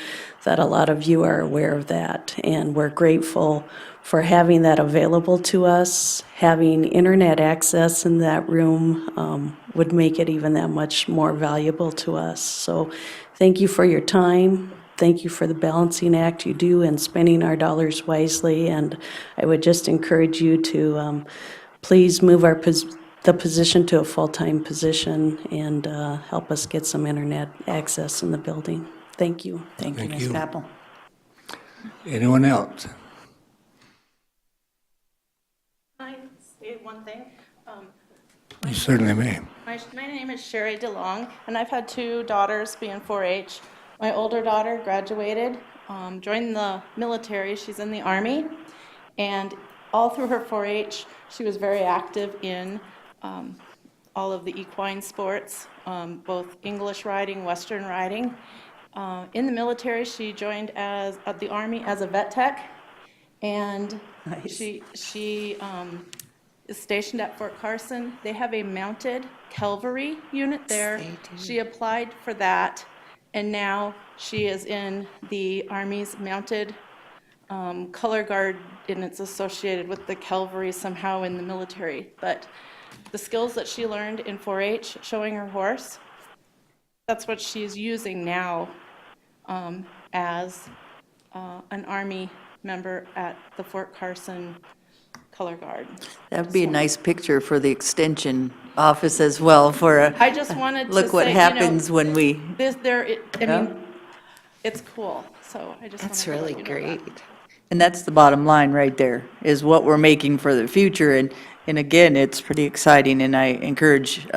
that a lot of you are aware of that. And we're grateful for having that available to us. Having internet access in that room would make it even that much more valuable to us. So thank you for your time. Thank you for the balancing act you do and spending our dollars wisely. And I would just encourage you to please move the position to a full-time position and help us get some internet access in the building. Thank you. Thank you, Thank Ms. you. Papel. Anyone else? Can I say one thing? You certainly may. My name is Sherry DeLong, and I've had 2 daughters be in 4-H. My older daughter graduated, joined the military. She's in the Army, and all through her 4-H, she was very active in all of the equine sports, both English riding, Western riding. In the military, she joined the Army as a vet tech, and Nice. she is stationed at Fort Carson. They have a mounted cavalry unit there. They do. She applied for that, and now she is in the Army's mounted color guard, and it's associated with the cavalry somehow in the military. But the skills that she learned in 4-H, showing her horse, that's what she's using now as an Army member at the Fort Carson Color Guard. That'd be a nice picture for the extension office as well, for a, I just wanted to look what say, happens when we, I mean, it's cool, so I just wanted That's to let really you know that. great. and that's the bottom line right there, is what we're making for the future. And again, it's pretty exciting, and I encourage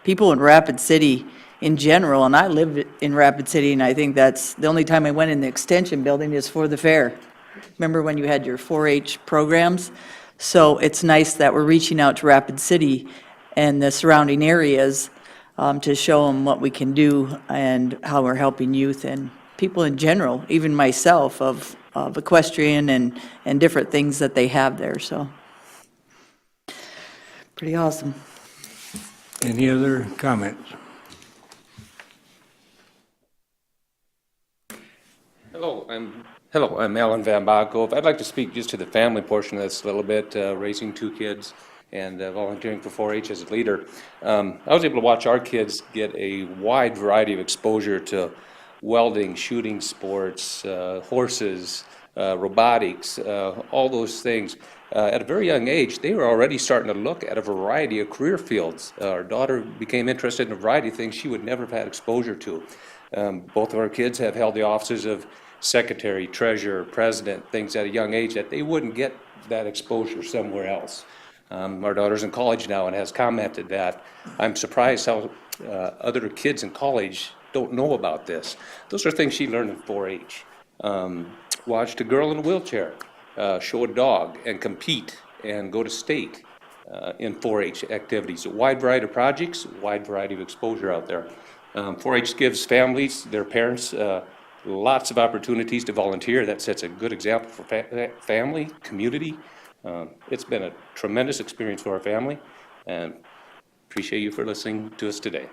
people in Rapid City in general, and I live in Rapid City, and I think that's, the only time I went in the extension building is for the fair. Remember when you had your 4-H programs? So it's nice that we're reaching out to Rapid City and the surrounding areas to show them what we can do and how we're helping youth and people in general, even myself, of equestrian and different things that they have there, so. Pretty awesome. Any other comments? Hello, I'm Alan Van Boghoff. I'd like to speak just to the family portion of this a little bit, raising 2 kids and volunteering for 4-H as a leader. I was able to watch our kids get a wide variety of exposure to welding, shooting sports, horses, robotics, all those things. At a very young age, they were already starting to look at a variety of career fields. Our daughter became interested in a variety of things she would never have had exposure to. Both of our kids have held the offices of secretary, treasurer, president, things at a young age that they wouldn't get that exposure somewhere else. Our daughter's in college now and has commented that I'm surprised how other kids in college don't know about this. Those are things she learned in 4-H. Watched a girl in a wheelchair show a dog and compete and go to state in 4-H activities. A wide variety of projects, a wide variety of exposure out there. 4-H gives families, their parents, lots of opportunities to volunteer. That sets a good example for family, community. It's been a tremendous experience for our family, and appreciate you for listening to us today.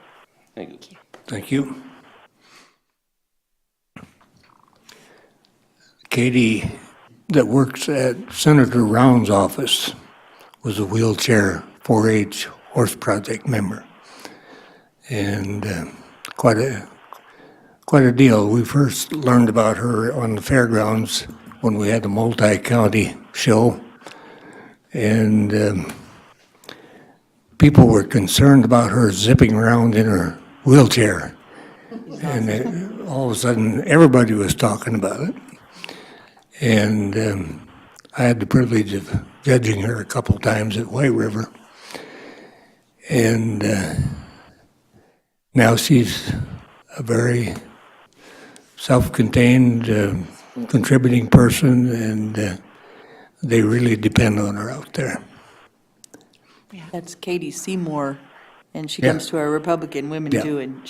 Thank you. Thank you. Katie, that works at Senator Round's office, was a wheelchair 4-H horse project member. And quite a deal. We first learned about her on the fairgrounds when we had the multi-county show. And people were concerned about her zipping around in her wheelchair. And all of a sudden, everybody was talking about it. And I had the privilege of judging her a couple times at White River. And now she's a very self-contained, contributing person, and they really depend on her out there. That's Katie Seymour, and she Yeah. comes to our Republican Women Yeah. too, and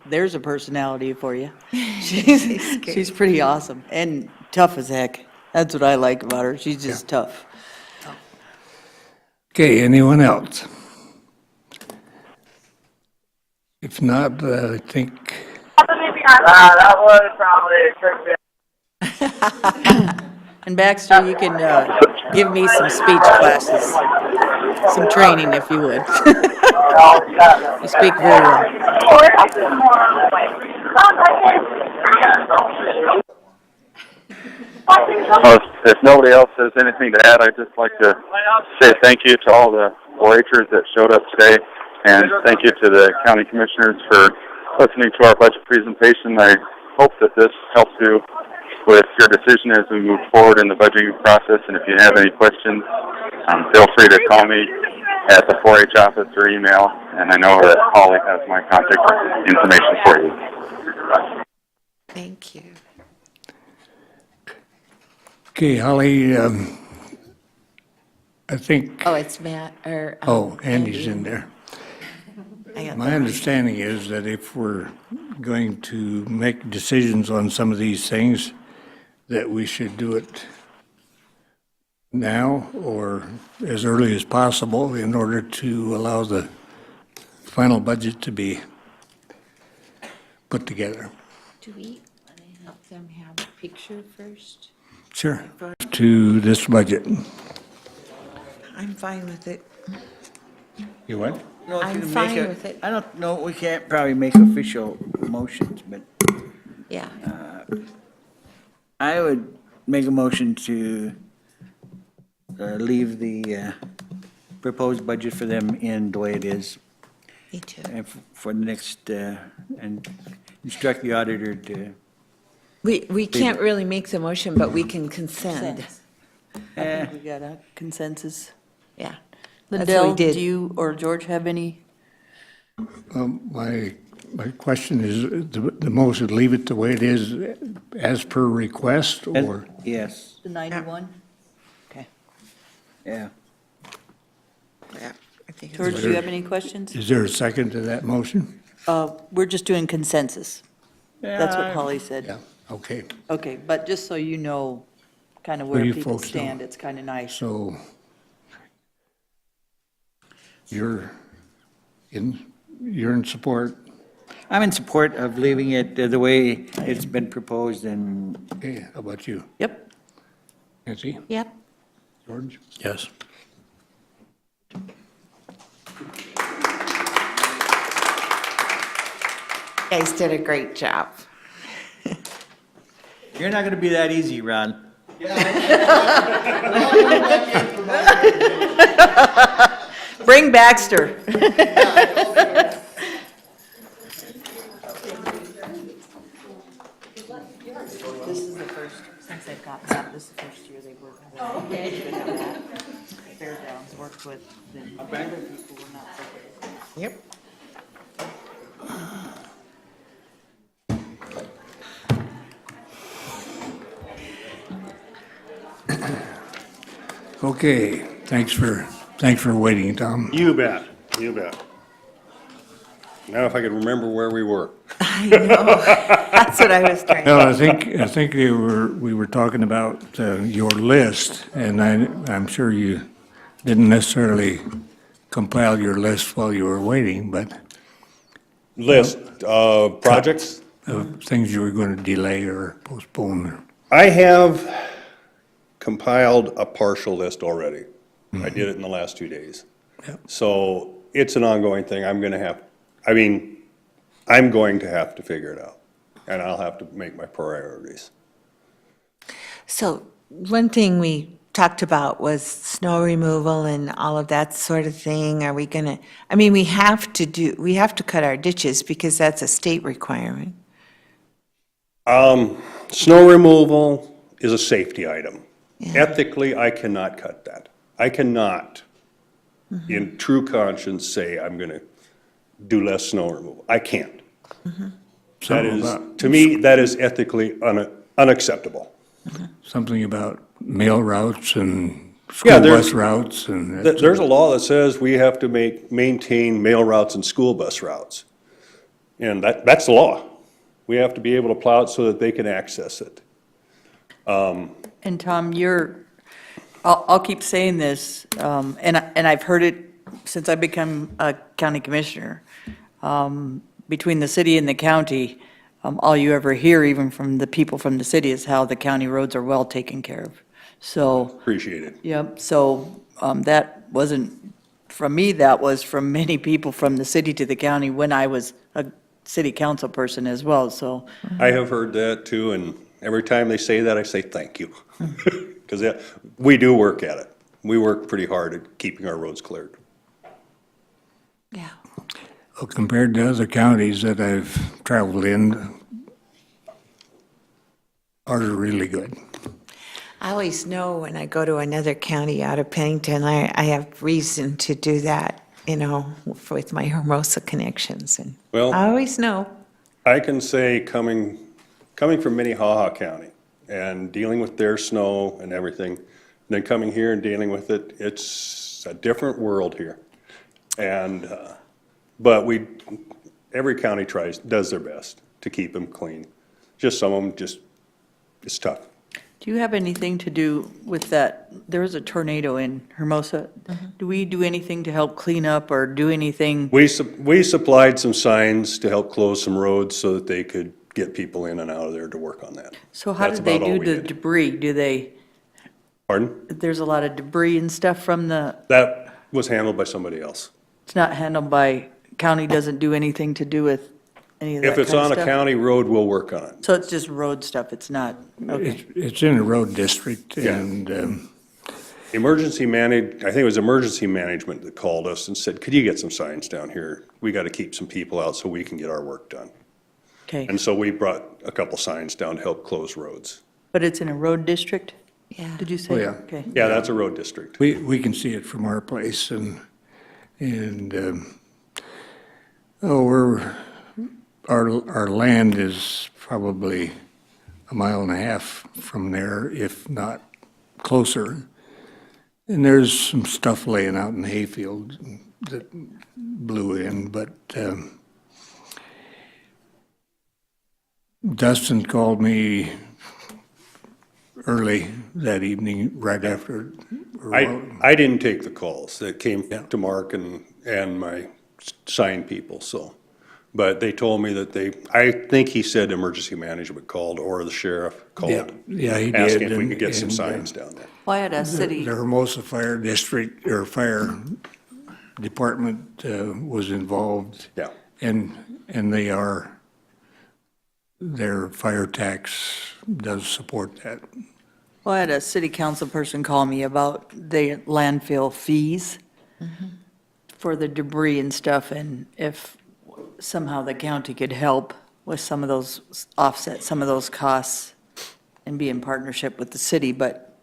there's a personality for you. She's pretty awesome and tough as heck. That's what I like about her. She's just tough. Okay, anyone else? If not, I think, That was probably a trick. And Baxter, you can give me some speech classes, some training if you would. You speak very well. Well, if nobody else has anything to add, I'd just like to say thank you to all the 4-Hers that showed up today, and thank you to the county commissioners for listening to our budget presentation. I hope that this helps you with your decision as we move forward in the budgeting process, and if you have any questions, feel free to call me at the 4-H office or email, and I know that Holly has my contact information for you. Thank you. okay, Holly, I think, Oh, it's Matt, or. Andy's in there. I got My that. understanding is that if we're going to make decisions on some of these things, that we should do it now or as early as possible in order to allow the final budget to be put together. Do we want to help them have a picture first? Sure. To this budget. I'm fine with it. You what? No, if I'm you make fine a- with it. I don't know, we can't probably make official motions, but Yeah. I would make a motion to leave the proposed budget for them in the way it is Me too. for the next, and instruct the auditor to. We can't really make the motion, but we can consent. I think we got a consensus. Yeah. That's what we Lindell, did. do you or George have any? My question is, the motion, leave it the way it is as per request, or? Yes, The 91? Okay. yeah. Yeah, I think it's- George, do you have any questions? Is there a second to that motion? We're just doing consensus. That's what Holly said. Yeah, okay. Okay, but just so you know kind of Where where you people folks know. stand, it's kind of nice. So you're in support? I'm in support of leaving it the way it's been proposed, and Okay, how about you? Yep. Nancy? Yep. George? Yes. You guys did a great job. you're not gonna be that easy, Ron. Bring Baxter. This is the first, since they've gotten that, this is the first year they've worked with. Oh, okay. Fair Downs worked with, the other people were not. Yep. Okay, thanks for waiting, Tom. You bet, you bet. Now if I could remember where we were. I know. That's what I was trying to. No, I think we were talking about your list, and I'm sure you didn't necessarily compile your list while you were waiting, but List of projects. of things you were going to delay or postpone. I have compiled a partial list already. I did it in the last 2 days. Yep. So it's an ongoing thing. I'm going to have to figure it out, and I'll have to make my priorities. So one thing we talked about was snow removal and all of that sort of thing. Are we gonna, I mean, we have to cut our ditches because that's a state requirement. Snow removal is a safety item. Ethically, I cannot cut that. I cannot, in true conscience, say I'm gonna do less snow removal. I can't. That Something is, about- to me, that is ethically unacceptable. Something about mail routes and Yeah, school there's- bus routes and. There's a law that says we have to maintain mail routes and school bus routes. And that's the law. We have to be able to plow it so that they can access it. And Tom, I'll keep saying this, and I've heard it since I've become a county commissioner. Between the city and the county, all you ever hear, even from the people from the city, is how the county roads are well taken care of. So, Appreciate it. yep, so that wasn't from me, that was from many people from the city to the county when I was a city council person as well, so. I have heard that too, and every time they say that, I say thank you. Because we do work at it. We work pretty hard at keeping our roads cleared. Yeah. Well, compared to other counties that I've traveled in, ours are really good. I always know when I go to another county out of Pennington, I have reason to do that, with my Hermosa connections, and Well- I always know. I can say coming from Minnehaha County and dealing with their snow and everything, then coming here and dealing with it, it's a different world here. And, but every county does their best to keep them clean. Just some of them it's tough. Do you have anything to do with that? There was a tornado in Hermosa. Do we do anything to help clean up or do anything? We supplied some signs to help close some roads so that they could get people in and out of there to work on that. So how That's did they about all do we the did. debris? Do they, Pardon? there's a lot of debris and stuff from That was handled by somebody else. it's not handled by, county doesn't do anything to do with any of that If it's kind of on a stuff? county road, we'll work on it. So it's just road stuff, it's not, okay. It's in a road district, Yeah. and I think it was emergency management that called us and said, could you get some signs down here? We gotta keep some people out so we can get our work done. Okay, And so we brought a couple signs down to help close roads. but it's in a road district, Yeah. did you say? Oh, yeah. Okay. Yeah, that's a road district. we can see it from our place, and our land is probably a mile and a half from there, if not closer. And there's some stuff laying out in the hayfield that blew in, but Dustin called me early that evening, right after. I didn't take the calls that came to Mark and my sign people, so. But they told me that I think he said emergency management called or the sheriff called. Yeah, he did. Asking if we could get some and, signs down there. Well, I had a city, The Hermosa Fire District, or Fire Department was involved. Yeah. And their fire tax does support that. well, I had a city council person call me about the landfill fees for the debris and stuff, and if somehow the county could help with some of those, offset some of those costs and be in partnership with the city, but,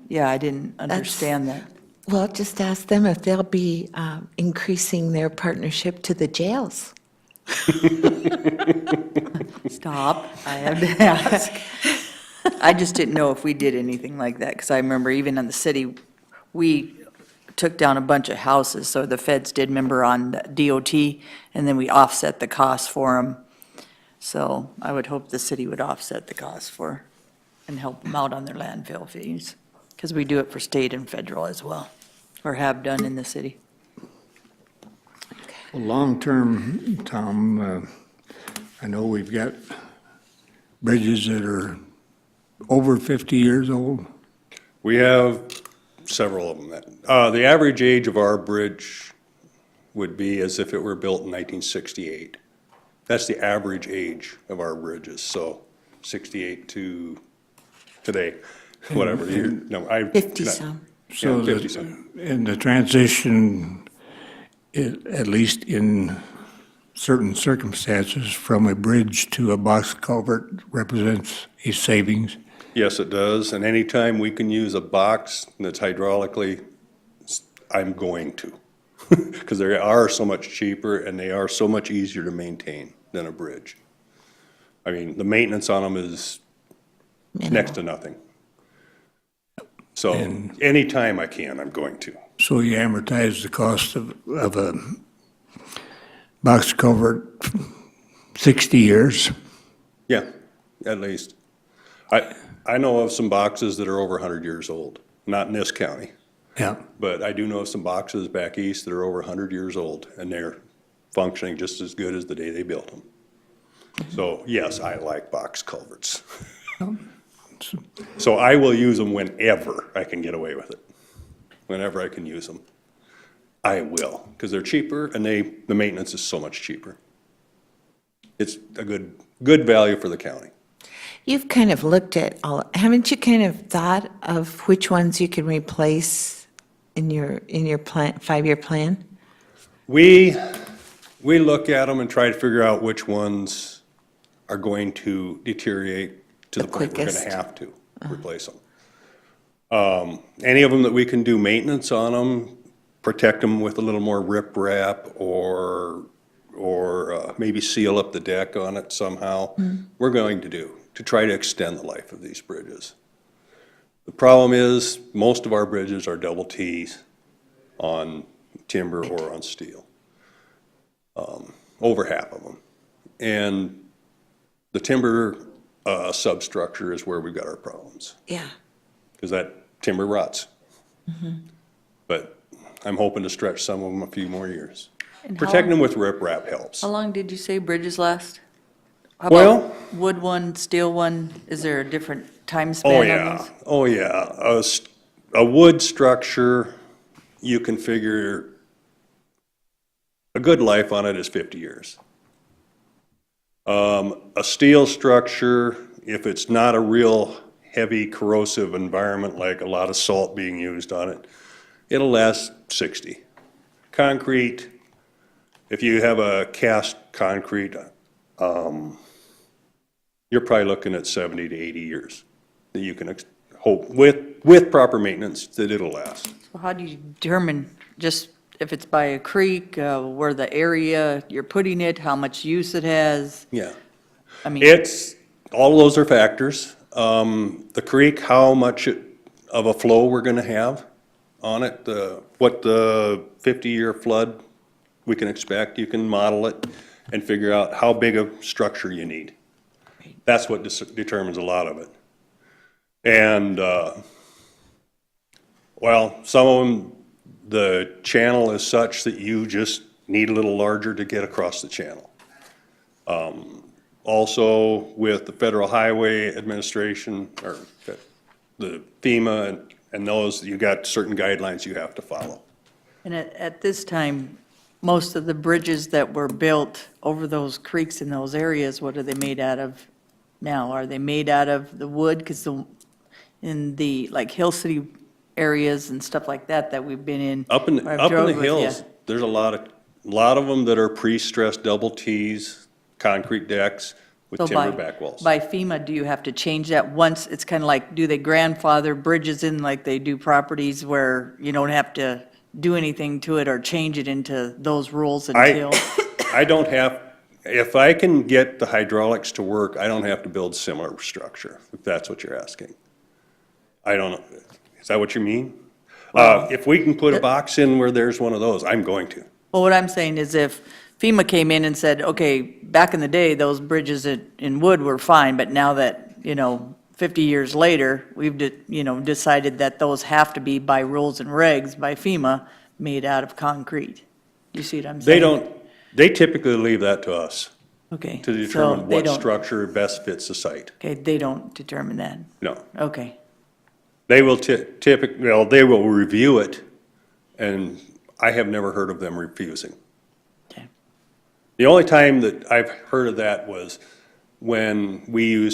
yeah, I didn't understand that. Well, just ask them if they'll be increasing their partnership to the jails. Stop, I have to ask. I just didn't know if we did anything like that, because I remember even in the city, we took down a bunch of houses, so the feds did, remember, on the DOT, and then we offset the cost for them. So I would hope the city would offset the cost for, and help them out on their landfill fees, because we do it for state and federal as well, or have done in the city. Well, long-term, Tom, I know we've got bridges that are over 50 years old. We have several of them that, the average age of our bridge would be as if it were built in 1968. That's the average age of our bridges, so 68 to today, whatever. No, 50-some. So, 50-some. in the transition, at least in certain circumstances, from a bridge to a box culvert represents a savings. Yes, it does, and anytime we can use a box that's hydraulically, I'm going to. Because they are so much cheaper and they are so much easier to maintain than a bridge. I mean, the maintenance on them is next to nothing. So anytime I can, I'm going to. So you amortize the cost of a box culvert 60 years. Yeah, at least. I know of some boxes that are over 100 years old, not in this county. Yeah. But I do know of some boxes back east that are over 100 years old, and they're functioning just as good as the day they built them. So, yes, I like box culverts. So I will use them whenever I can get away with it. Whenever I can use them, I will, because they're cheaper and the maintenance is so much cheaper. It's a good value for the county. You've kind of looked at haven't you kind of thought of which ones you can replace in your plan, 5-year plan? We look at them and try to figure out which ones are going to deteriorate to the point we're quickest. gonna have to replace them. Any of them that we can do maintenance on them, protect them with a little more riprap or maybe seal up the deck on it somehow, we're going to do, to try to extend the life of these bridges. The problem is, most of our bridges are double Ts on timber or on steel. Over half of them. And the timber substructure is where we've got our problems, Yeah. because that timber rots. But I'm hoping to stretch some of them a few more years. And how Protecting them with riprap helps. How long did you say bridges last? How Well- about wood one, steel one? Is there a different time Oh, span on yeah, those? oh, yeah. A wood structure, you can figure a good life on it is 50 years. A steel structure, if it's not a real heavy corrosive environment, like a lot of salt being used on it, it'll last 60. Concrete, if you have a cast concrete, you're probably looking at 70 to 80 years that you can hope, with proper maintenance, that it'll last. So how do you determine, just if it's by a creek, where the area you're putting it, how much use it has? Yeah. I mean, All of those are factors. The creek, how much of a flow we're gonna have on it, what the 50-year flood we can expect, you can model it and figure out how big a structure you need. That's what determines a lot of it. And, well, some of them, the channel is such that you just need a little larger to get across the channel. Also, with the Federal Highway Administration, or the FEMA and those, you got certain guidelines you have to follow. and at this time, most of the bridges that were built over those creeks in those areas, what are they made out of now? Are they made out of the wood? Because in the, like, Hill City areas and stuff like that we've been in. Up in I've drove the with hills, ya. there's a lot of them that are pre-stressed double Ts, concrete decks with So timber back walls. By FEMA, do you have to change that once? It's kind of like, do they grandfather bridges in like they do properties where you don't have to do anything to it or change it into those rules until? I don't have, if I can get the hydraulics to work, I don't have to build similar structure, if that's what you're asking. I don't know, is that what you mean? If we can put a box in where there's one of those, I'm going to. Well, what I'm saying is if FEMA came in and said, okay, back in the day, those bridges in wood were fine, but now that, 50 years later, we've, decided that those have to be by rules and regs by FEMA, made out of concrete. You see what I'm saying? They typically leave that to us Okay. to so determine they what don't- structure best fits the site. Okay, they don't determine that. No. Okay. They will they will review it, and I have never heard of them refusing. Okay. The only time that I've heard of that was when we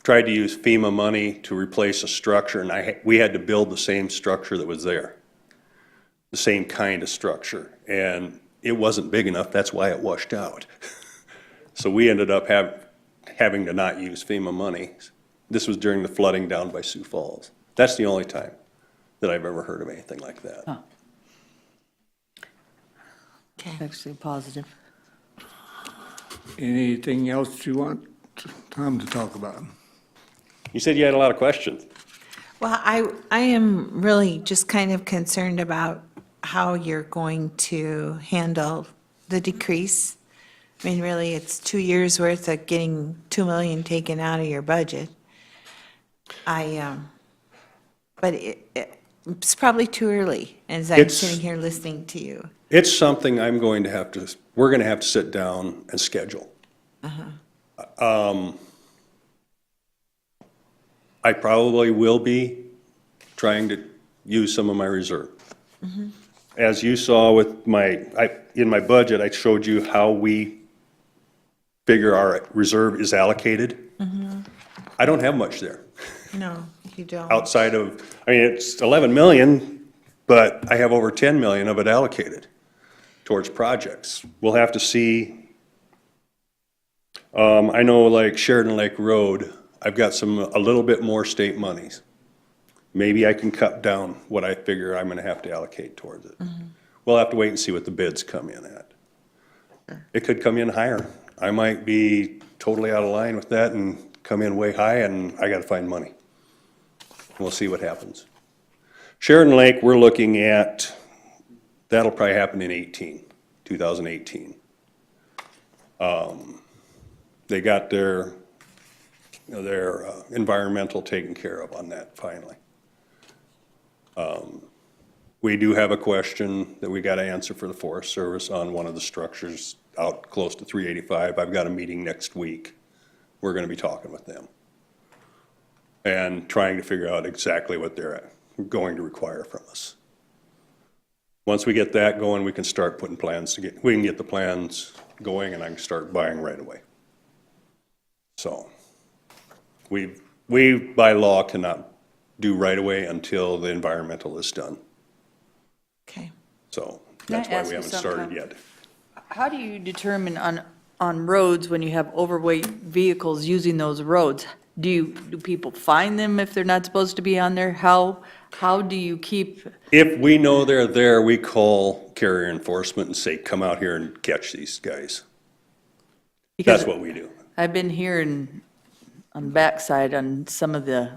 tried to use FEMA money to replace a structure, and we had to build the same structure that was there, the same kind of structure, and it wasn't big enough, that's why it washed out. So we ended up having to not use FEMA money. This was during the flooding down by Sioux Falls. That's the only time that I've ever heard of anything like that. Huh. Okay. Actually positive. Anything else you want Tom to talk about? You said you had a lot of questions. Well, I am really just kind of concerned about how you're going to handle the decrease. I mean, really, it's 2 years' worth of getting 2 million taken out of your budget. But it's probably too early, as I'm It's- sitting here listening to you. It's something we're going to have to sit down and schedule. I probably will be trying to use some of my reserve. As you saw with in my budget, I showed you how we figure our reserve is allocated. I don't have much there. No, you don't. Outside of, it's 11 million, but I have over 10 million of it allocated towards projects. We'll have to see. I know like Sheridan Lake Road, I've got a little bit more state monies. Maybe I can cut down what I figure I'm gonna have to allocate towards it. We'll have to wait and see what the bids come in at. It could come in higher. I might be totally out of line with that and come in way high, and I gotta find money. We'll see what happens. Sheridan Lake, we're looking at, that'll probably happen in 2018. They got their environmental taken care of on that finally. We do have a question that we gotta answer for the Forest Service on one of the structures out close to 385. I've got a meeting next week. We're gonna be talking with them and trying to figure out exactly what they're going to require from us. Once we get that going, we can start putting plans we can get the plans going, and I can start buying right away. So, we by law cannot do right away until the environmental is done. Okay. So, Can I that's why ask we you haven't something, started Tom? yet. How do you determine on roads when you have overweight vehicles using those roads? Do people fine them if they're not supposed to be on there? How do you keep, If we know they're there, we call carrier enforcement and say, come out here and catch these guys. because That's what we do. I've been hearing on the backside on some of the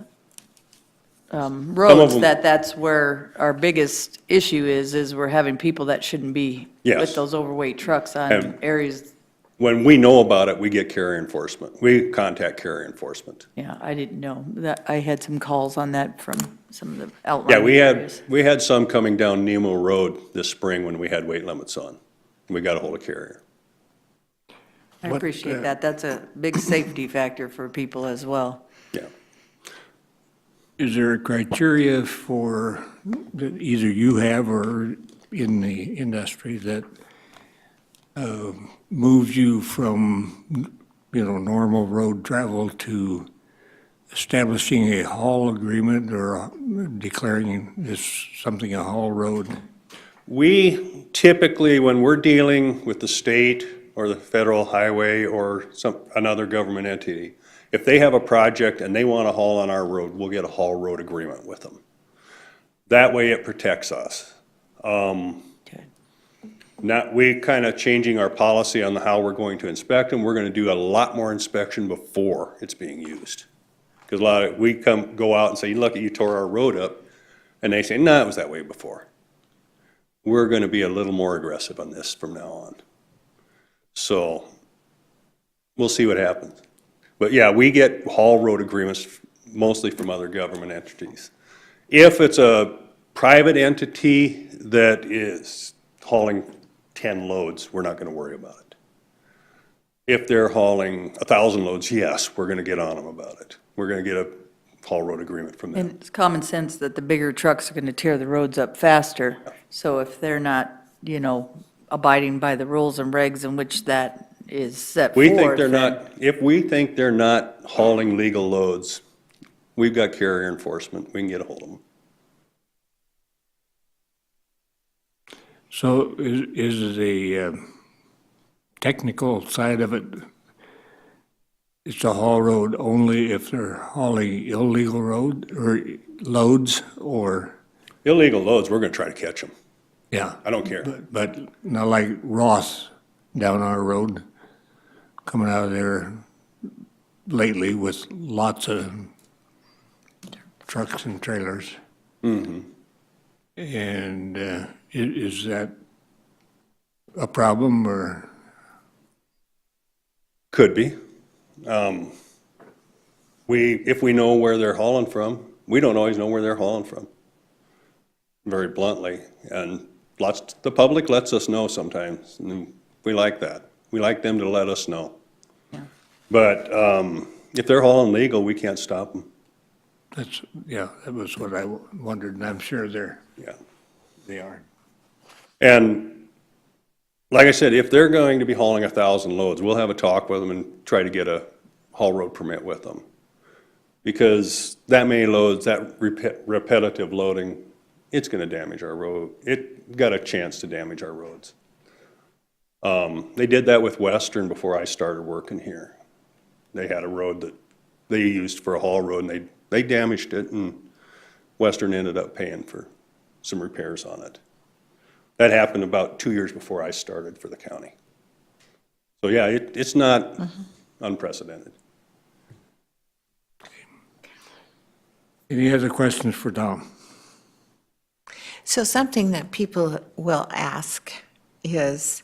roads them- that's where our biggest issue is we're having people that shouldn't be Yes. with those overweight trucks on And- areas. When we know about it, we get carrier enforcement. We contact carrier enforcement. Yeah, I didn't know that. I had some calls on that from some of the Yeah, outlying areas. we had some coming down Nemo Road this spring when we had weight limits on. We got a hold of carrier. I What, appreciate that. That's a big safety factor for people as well. Yeah. Is there a criteria for, that either you have or in the industry that moves you from, normal road travel to establishing a haul agreement or declaring this something a haul road? We typically, when we're dealing with the state or the federal highway or another government entity, if they have a project and they want to haul on our road, we'll get a haul road agreement with them. That way it protects us. We kind of changing our policy on how we're going to inspect them. We're going to do a lot more inspection before it's being used. Because we go out and say, look, you tore our road up, and they say, no, it was that way before. We're going to be a little more aggressive on this from now on. So, we'll see what happens. But yeah, we get haul road agreements mostly from other government entities. If it's a private entity that is hauling 10 loads, we're not going to worry about it. If they're hauling 1,000 loads, yes, we're going to get on them about it. We're going to get a haul road agreement from them. And it's common sense that the bigger trucks are going to tear the roads up faster. So if they're not, abiding by the rules and regs in which that is set forth. We think they're then- not, if we think they're not hauling legal loads, we've got carrier enforcement, we can get a hold of them. So is the technical side of it, it's a haul road only if they're hauling illegal road or loads or? Illegal loads, we're gonna try to catch them. Yeah. I don't care. But not like Ross down our road, coming out of there lately with lots of trucks and trailers. Mm-hmm. And is that a problem or? Could be. If we know where they're hauling from, we don't always know where they're hauling from, very bluntly. And the public lets us know sometimes, and we like that. We like them to let us know. Yeah. But if they're hauling legal, we can't stop them. That was what I wondered, and I'm sure they are. And like I said, if they're going to be hauling 1,000 loads, we'll have a talk with them and try to get a haul road permit with them. Because that many loads, that repetitive loading, it's gonna damage our road. It got a chance to damage our roads. They did that with Western before I started working here. They had a road that they used for a haul road, and they damaged it, and Western ended up paying for some repairs on it. That happened about 2 years before I started for the county. So yeah, it's not unprecedented. Any other questions for Tom? So something that people will ask is,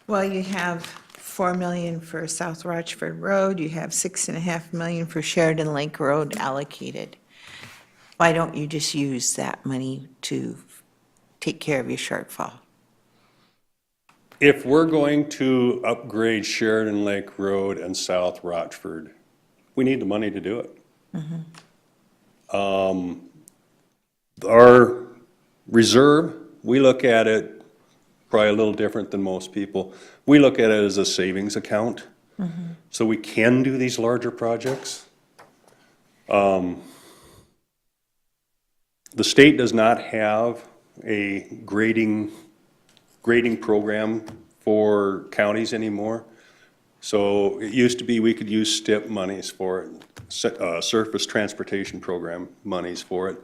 well, you have 4 million for South Rochford Road, you have 6.5 million for Sheridan Lake Road allocated. Why don't you just use that money to take care of your shortfall? If we're going to upgrade Sheridan Lake Road and South Rochford, we need the money to do it. Our reserve, we look at it probably a little different than most people. We look at it as a savings account. So we can do these larger projects. The state does not have a grading program for counties anymore. So it used to be we could use STIP monies for it, Surface Transportation Program monies for it.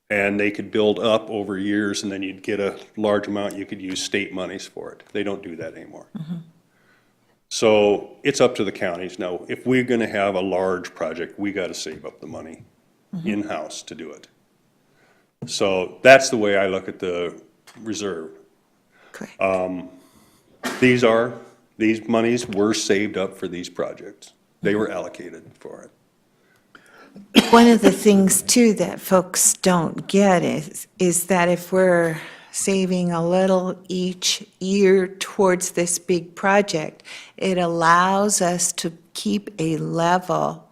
And they could build up over years, and then you'd get a large amount, you could use state monies for it. They don't do that anymore. So it's up to the counties. Now, if we're gonna have a large project, we gotta save up the money in-house to do it. So that's the way I look at the reserve. Correct. These monies were saved up for these projects. They were allocated for it. One of the things too that folks don't get is that if we're saving a little each year towards this big project, it allows us to keep a level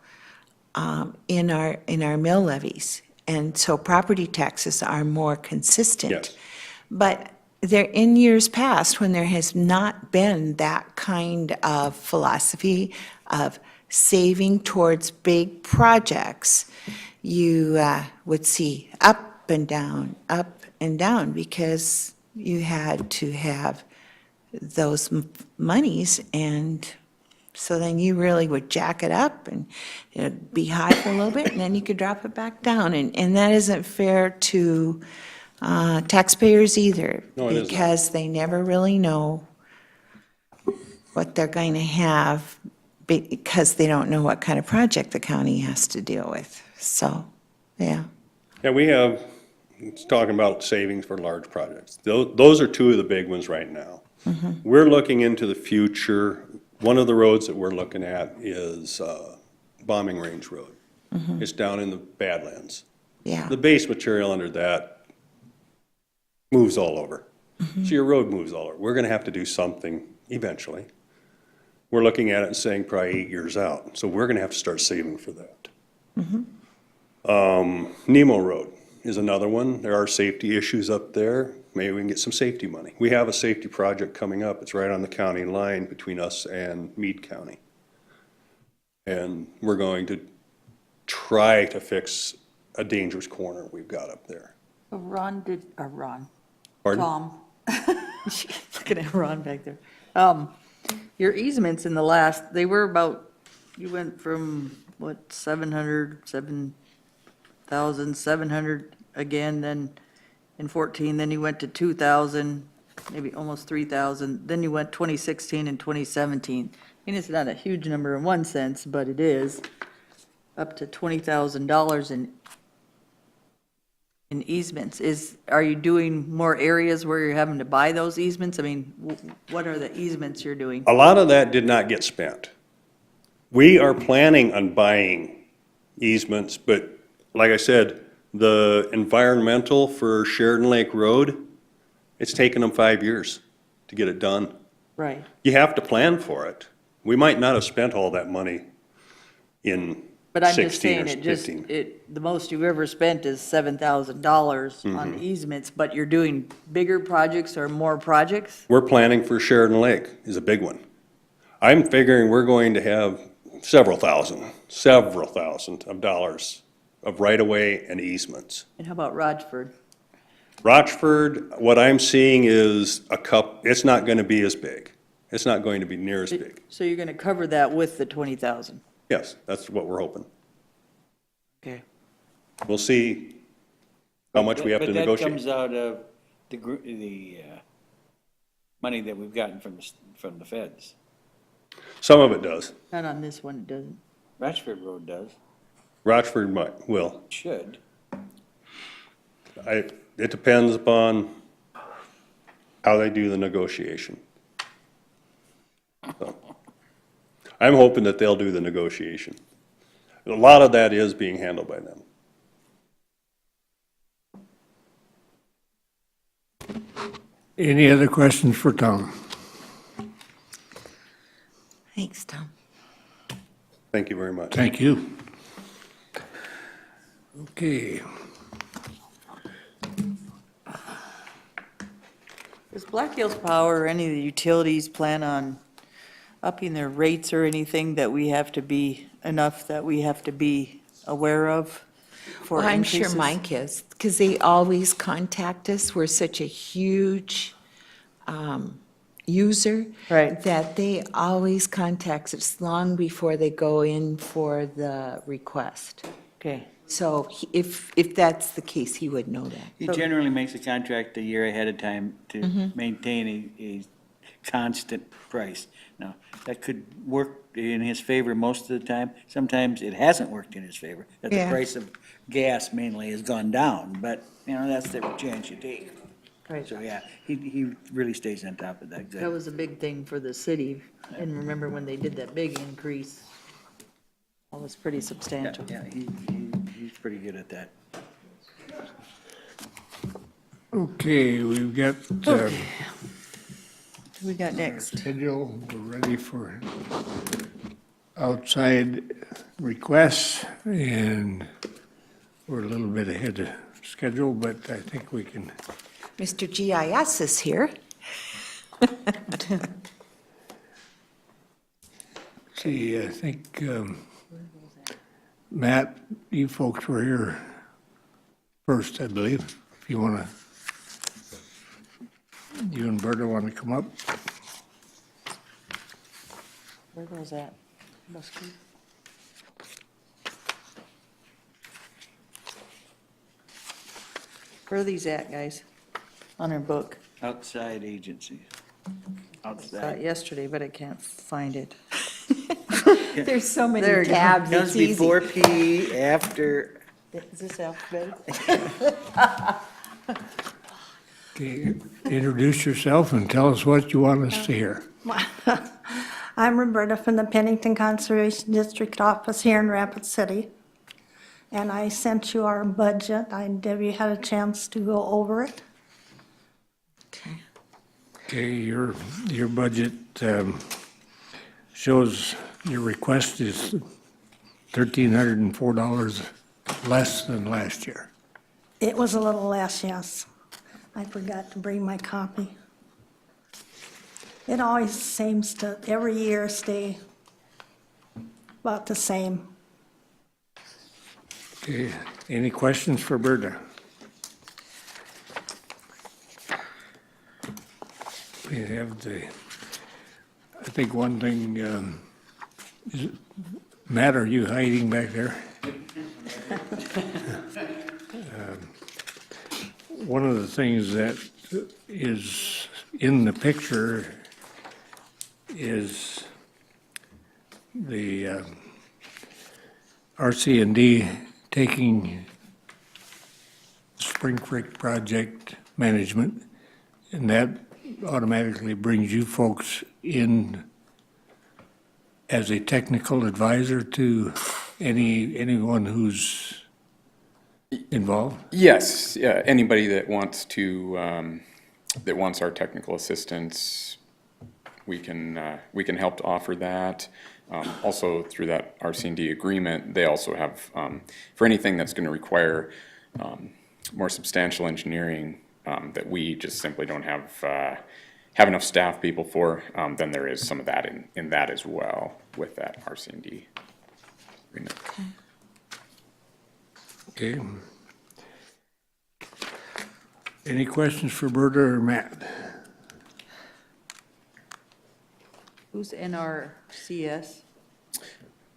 in our mill levies. And so property taxes are more consistent. Yes. But there, in years past, when there has not been that kind of philosophy of saving towards big projects, you would see up and down, because you had to have those monies, and so then you really would jack it up, and it'd be high for a little bit, and then you could drop it back down, and that isn't fair to taxpayers either. No, it isn't. Because they never really know what they're going to have, because they don't know what kind of project the county has to deal with. So, yeah. Yeah, we have, it's talking about savings for large projects. Those are two of the big ones right now. We're looking into the future. One of the roads that we're looking at is Bombing Range Road. It's down in the Badlands. Yeah. The base material under that moves all over. So your road moves all over. We're gonna have to do something eventually. We're looking at it and saying probably 8 years out. So we're gonna have to start saving for that. Nemo Road is another one. There are safety issues up there. Maybe we can get some safety money. We have a safety project coming up. It's right on the county line between us and Meade County. And we're going to try to fix a dangerous corner we've got up there. Ron, Pardon? Tom. Looking at Ron back there. Your easements in the last, they were about, you went from, what, 7,700 again, then in 14, then you went to 2,000, maybe almost 3,000, then you went 2016 and 2017. I mean, it's not a huge number in one sense, but it is up to $20,000 in easements. Are you doing more areas where you're having to buy those easements? I mean, what are the easements you're doing? A lot of that did not get spent. We are planning on buying easements, but like I said, the environmental for Sheridan Lake Road, it's taken them 5 years to get it done. Right. You have to plan for it. We might not have spent all that money in But I'm just 16 or saying, it just, 15. the most you've ever spent is $7,000 on easements, but you're doing bigger projects or more projects? We're planning for Sheridan Lake is a big one. I'm figuring we're going to have several thousand of dollars of right-of-way and easements. And how about Rochford? Rochford, what I'm seeing is it's not gonna be as big. It's not going to be near as big. So you're gonna cover that with the 20,000? Yes, that's what we're hoping. Okay. We'll see how much we have to But that negotiate. comes out of the money that we've gotten from the feds. Some of it does. Not on this one, it doesn't. Ratchford Road does, Rochford will. should. It depends upon how they do the negotiation. So, I'm hoping that they'll do the negotiation. A lot of that is being handled by them. Any other questions for Tom? Thanks, Tom. Thank you very much. Thank you. Okay. Does Black Hills Power or any of the utilities plan on upping their rates or anything that we have to be, enough that we have to be aware of for Well, I'm sure increases? Mike is, because they always contact us. We're such a huge user. Right. That they always contact us long before they go in for the request. Okay, So if that's the case, he would know that. He generally makes a contract a year ahead of time to maintain a constant price. Now, that could work in his favor most of the time. Sometimes it hasn't worked in his favor, that the Yeah. price of gas mainly has gone down, but, that's the chance you take. right. So, yeah, he really stays on top of that. Good. That was a big thing for the city, and remember when they did that big increase? That was pretty Yeah, substantial. yeah, he's pretty good at that. Okay, we've got Who we got our next? schedule, we're ready for outside requests, and we're a little bit ahead of schedule, but I think we can. Mr. GIS is here. See, I think, Matt, you folks were here first, I believe. If you want to, you and Berta want to come up? Where was that? Muskie? Where are these at, guys? On our book. Outside agencies. Saw it Outside. yesterday, but I can't find it. There's so There many you go. tabs, Comes it's easy. before P, after. Is this alphabetical? Okay, introduce yourself and tell us what you want us to hear. I'm Roberta from the Pennington Conservation District office here in Rapid City. And I sent you our budget. Have you had a chance to go over it? Okay. Okay, your budget shows your request is $1,304 less than last year. It was a little less, yes. I forgot to bring my copy. It always seems to, every year, stay about the same. Okay, any questions for Berta? We have I think one thing, is, Matt, are you hiding back there? One of the things that is in the picture is the RC&D taking Spring Creek project management, and that automatically brings you folks in as a technical advisor to anyone who's involved? Yes, yeah, anybody that wants to, that wants our technical assistance, we can help to offer that. Also, through that RC&D agreement, they also have, for anything that's going to require more substantial engineering that we just simply don't have enough staff people for, then there is some of that in that as well with that RC&D agreement. Okay. Any questions for Berta or Matt? Who's NRCS?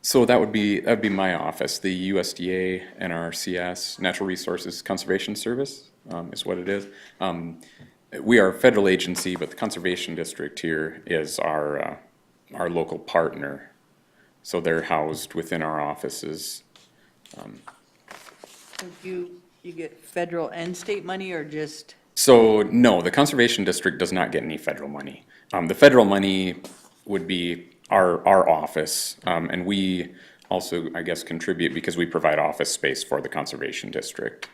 So that'd be my office, the USDA NRCS, Natural Resources Conservation Service, is what it is. We are a federal agency, but the Conservation District here is our local partner. So they're housed within our offices. So you get federal and state money, or just? So no, the Conservation District does not get any federal money. The federal money would be our office, and we also, I guess, contribute because we provide office space for the Conservation District.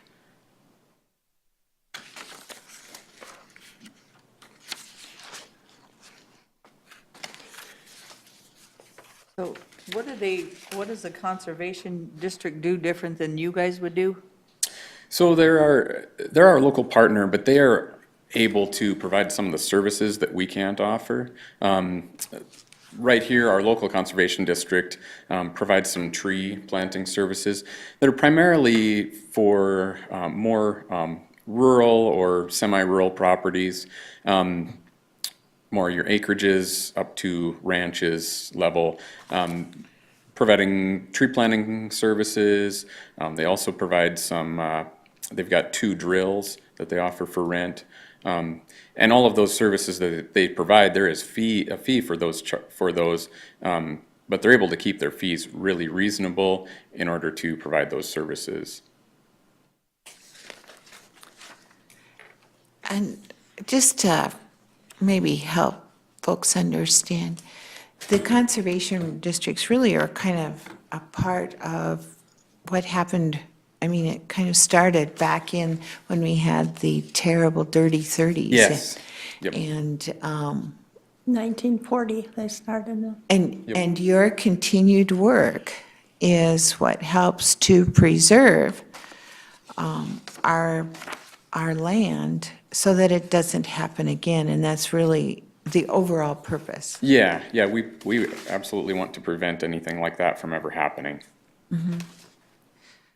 So what does the Conservation District do different than you guys would do? So they're our local partner, but they are able to provide some of the services that we can't offer. right here, our local conservation district provides some tree planting services that are primarily for more rural or semi-rural properties, more your acreages up to ranches level, providing tree planting services. They also provide some, they've got 2 drills that they offer for rent. And all of those services that they provide, there is a fee for those, but they're able to keep their fees really reasonable in order to provide those services. And just to maybe help folks understand, the conservation districts really are kind of a part of what happened. I mean, it kind of started back in when we had the terrible dirty 30s. Yes. Yep. And, 1940, they started it. and your continued work is what helps to preserve our land so that it doesn't happen again, and that's really the overall purpose. Yeah, we absolutely want to prevent anything like that from ever happening.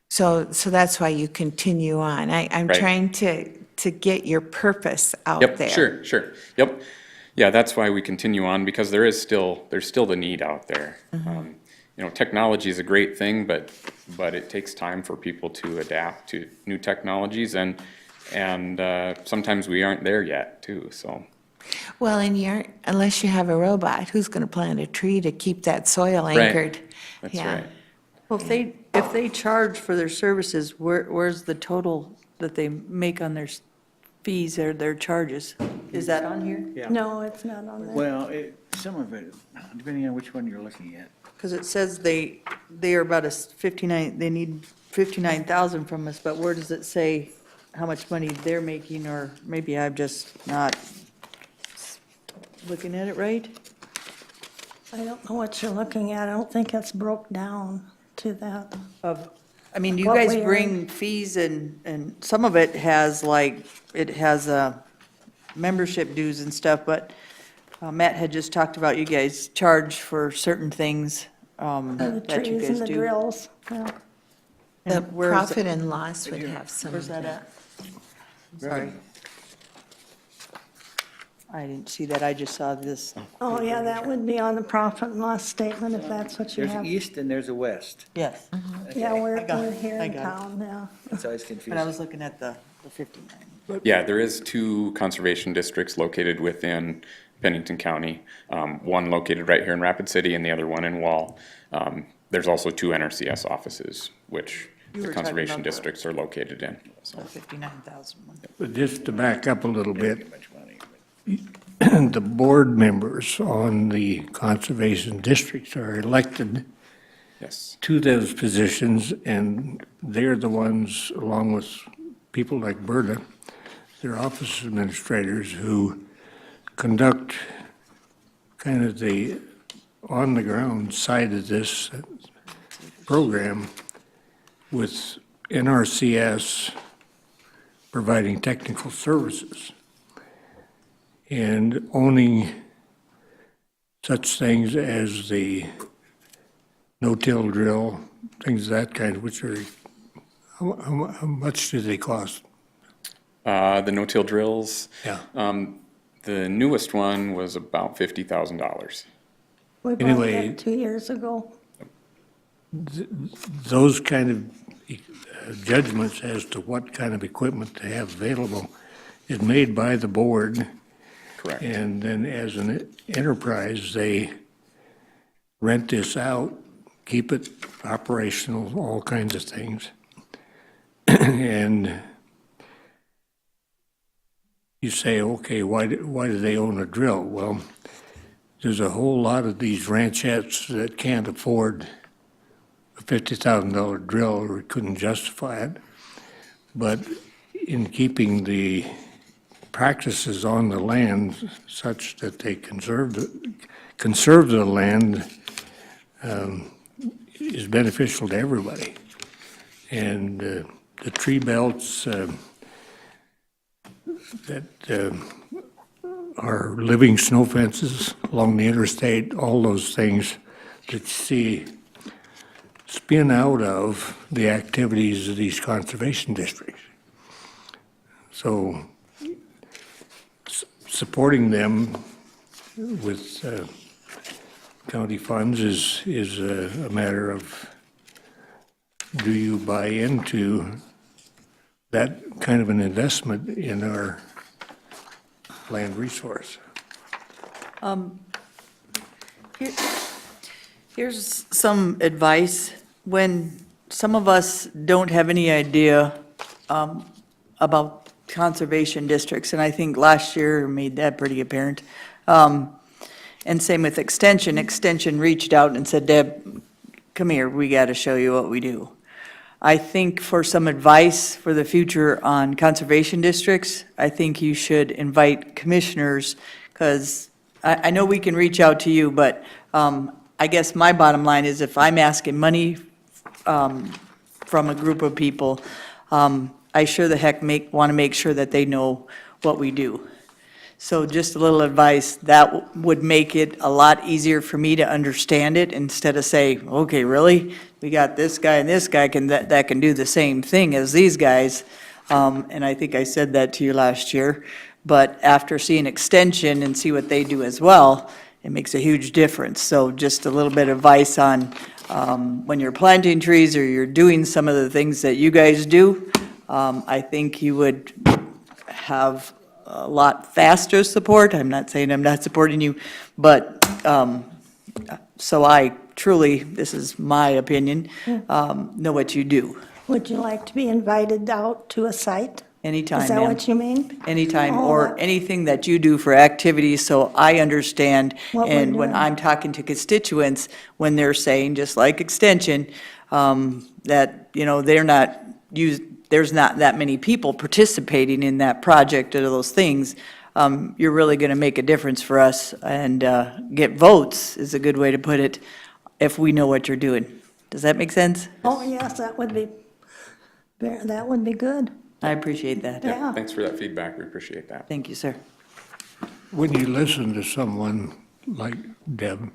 So that's why you continue on. I'm Right. trying to get your purpose out there. Yep, sure, yep. Yeah, that's why we continue on, because there's still the need out there. Technology is a great thing, but it takes time for people to adapt to new technologies, and sometimes we aren't there yet, too, so. Well, and unless you have a robot, who's going to plant a tree to keep that soil anchored? That's Yeah. right. Well, if they charge for their services, where's the total that they make on their fees or their charges? Is that on here? Yeah. No, it's not on there. Well, some of it, depending on which one you're looking at. Because it says they are about they need 59,000 from us, but where does it say how much money they're making? Or maybe I'm just not looking at it right? I don't know what you're looking at. I don't think it's broke down to that. I mean, you What guys we are- bring fees and some of it has membership dues and stuff, but Matt had just talked about you guys charge for certain things The that you trees guys and the do. drills, yeah. The And where's profit and loss would have some Where's of that that. at? Sorry. I didn't see that, I just saw this. Oh, yeah, that would be on the profit and loss statement if that's what you There's have. east and there's a west. Yes, Yeah, we're I got it. here I in got it. town, yeah. That's always but I confusing. was looking at the 59. Yeah, there is 2 conservation districts located within Pennington County, one located right here in Rapid City and the other one in Wall. There's also 2 NRCS offices, which You the were talking conservation about the- districts are located in. So. The 59,000 one. But just to back up a little bit, Much money. the board members on the conservation districts are elected Yes. to those positions, and they're the ones, along with people like Berta, they're office administrators who conduct kind of the on-the-ground side of this program with NRCS providing technical services and owning such things as the no-till drill, things of that kind, which are, how much do they cost? The no-till drills, Yeah. the newest one was about $50,000. We bought Anyway- that 2 years ago. Those kind of judgments as to what kind of equipment to have available is made by the board. Correct. And then as an enterprise, they rent this out, keep it operational, all kinds of things. And you say, okay, why do they own a drill? Well, there's a whole lot of these ranchettes that can't afford a $50,000 drill or couldn't justify it. But in keeping the practices on the land such that they conserve the land is beneficial to everybody. And the tree belts that our living snow fences along the interstate, all those things that you see spin out of the activities of these conservation districts. So supporting them with county funds is a matter of, do you buy into that kind of an investment in our land resource? Here's some advice. When some of us don't have any idea about conservation districts, and I think last year made that pretty apparent, and same with Extension. Extension reached out and said, Deb, come here, we got to show you what we do. I think for some advice for the future on conservation districts, I think you should invite commissioners, because I know we can reach out to you, but I guess my bottom line is if I'm asking money from a group of people, I sure the heck want to make sure that they know what we do. So just a little advice, that would make it a lot easier for me to understand it, instead of say, okay, really? We got this guy and this guy that can do the same thing as these guys. And I think I said that to you last year. But after seeing Extension and see what they do as well, it makes a huge difference. So just a little bit of advice on when you're planting trees or you're doing some of the things that you guys do, I think you would have a lot faster support. I'm not saying I'm not supporting you, but so I truly, this is my opinion, know what you do. Would you like to be invited out to a site? Anytime, Is that ma'am. what you mean? Anytime, Oh, or that- anything that you do for activities, so I understand. What we're And when doing. I'm talking to constituents, when they're saying, just like Extension, that, you know, there's not that many people participating in that project or those things, you're really going to make a difference for us, and get votes is a good way to put it, if we know what you're doing. Does that make sense? Oh, yes, that would be good. I appreciate that. Yeah. Thanks for that feedback, we appreciate that. Thank you, sir. When you listen to someone like Deb,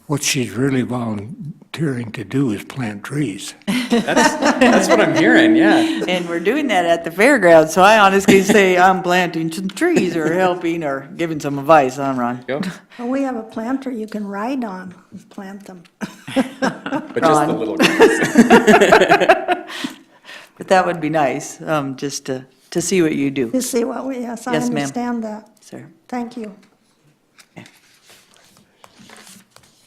what she's really volunteering to do is plant trees. That's what I'm hearing, yeah. And we're doing that at the fairgrounds, so I honestly say I'm planting some trees or helping or giving some advice, huh, Ron? Yep. Well, we have a planter you can ride on, and plant them. But just the Ron. little guys. But that would be nice, just to see what you do, You see what we, yes, I Yes, ma'am. understand that. sir. Thank you.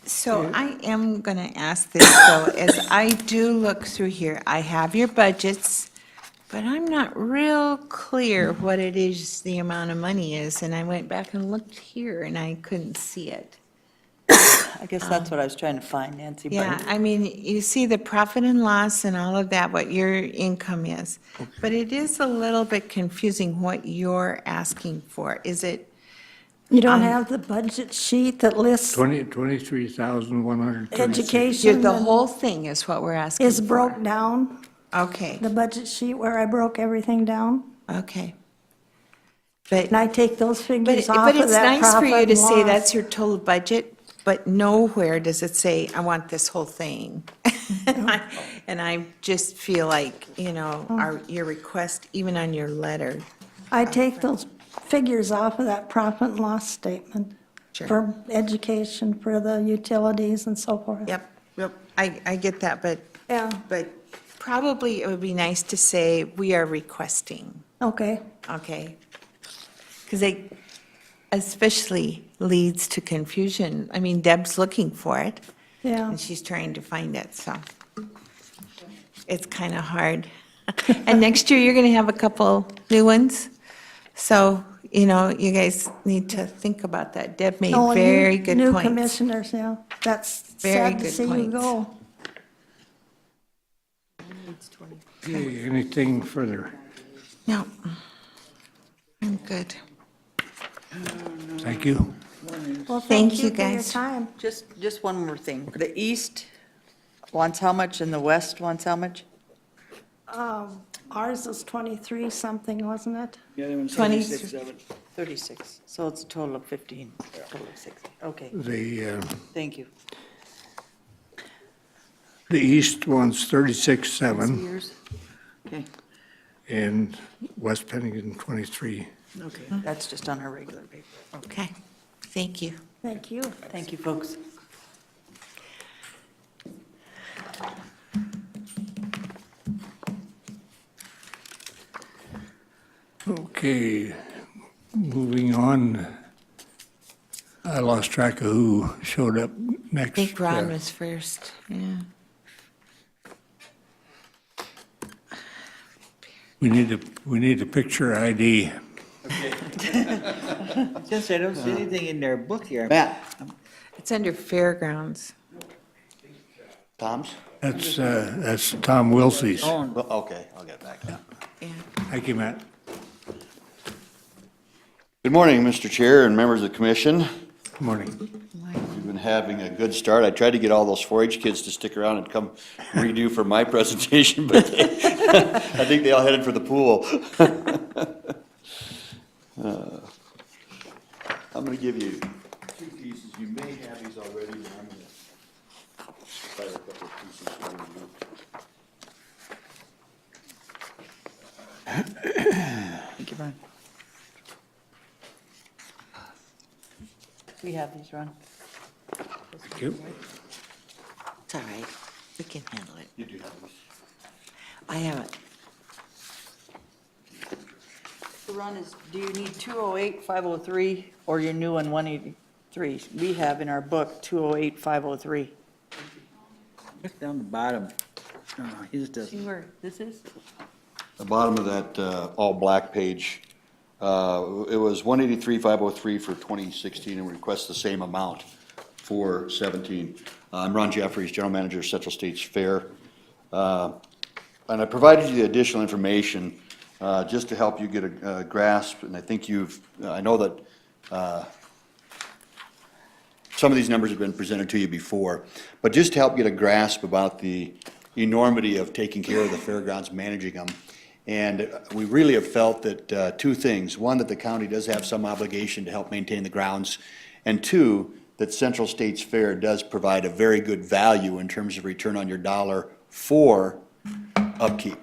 So I am going to ask this, though, as I do look through here, I have your budgets, but I'm not real clear what it is, the amount of money is, and I went back and looked here, and I couldn't see it. I guess that's what I was trying to find, Nancy. but- Yeah, I mean, you see the profit and loss and all of that, what your income is, but it is a little bit confusing what you're asking for. Is it, You don't have the budget sheet that lists 23,126. education the and whole thing is what we're asking is for? broke down, Okay, the budget sheet where I broke everything down? okay. But And I take those figures off But of it's that nice for profit you and to say loss. that's your total budget, but nowhere does it say, I want this whole thing. And I just feel like, your request, even on your letter. I take those figures off of that profit and loss statement Sure. for education, for the utilities and so forth. Yep, I get that, Yeah, but probably it would be nice to say, we are requesting, okay. okay? Because they especially leads to confusion. I mean, Deb's looking for it. Yeah. And she's trying to find it, so it's kind of hard. And next year, you're going to have a couple new ones. So, you guys need to think about that. Deb made Oh, and very good New points. commissioners, yeah. That's Very sad to good see you points. go. Okay, anything further? No, I'm good. Thank you. Well, Thank thank you, you for your guys. time. Just one more thing. The east wants how much and the west wants how much? Ours was 23 something, wasn't it? The other one's 20. 76, 7. 36, so it's a total of 15, total of 60, okay, thank you. The east one's 36.7 Yours? Okay, and West Pennington 23. okay, that's just on our regular paper. Okay, thank you. Thank you. Thank you, folks. Okay, moving on. I lost track of who showed up next. I think Ron was first, yeah. We need a picture ID. Since I don't see anything in their book here. Matt, It's under fairgrounds. Tom's? That's Tom Wilsey's. Oh, Well, okay, I'll get back. Yeah. Thank you, Matt. Good morning, Mr. Chair and members of the commission. Good morning. We've been having a good start. I tried to get all those 4-H kids to stick around and come redo for my presentation, but I think they all headed for the pool. I'm going to give you 2 pieces. You may have these already, but I'm going to try a couple of pieces for you. Thank you, Ron. We have these, Ron. Thank you. It's all right, we can handle it. You do have these. I haven't. The Ron is, do you need 208, 503, or your new one, 183? We have in our book 208, 503. Just down the bottom. His See doesn't. where this is? The bottom of that all-black page, it was 183,503 for 2016, and we request the same amount for 17. I'm Ron Jeffries, General Manager of Central States Fair. And I provided you the additional information just to help you get a grasp, and I think I know that some of these numbers have been presented to you before, but just to help get a grasp about the enormity of taking care of the fairgrounds, managing them. And we really have felt that 2 things. 1, that the county does have some obligation to help maintain the grounds, and 2, that Central States Fair does provide a very good value in terms of return on your dollar for upkeep.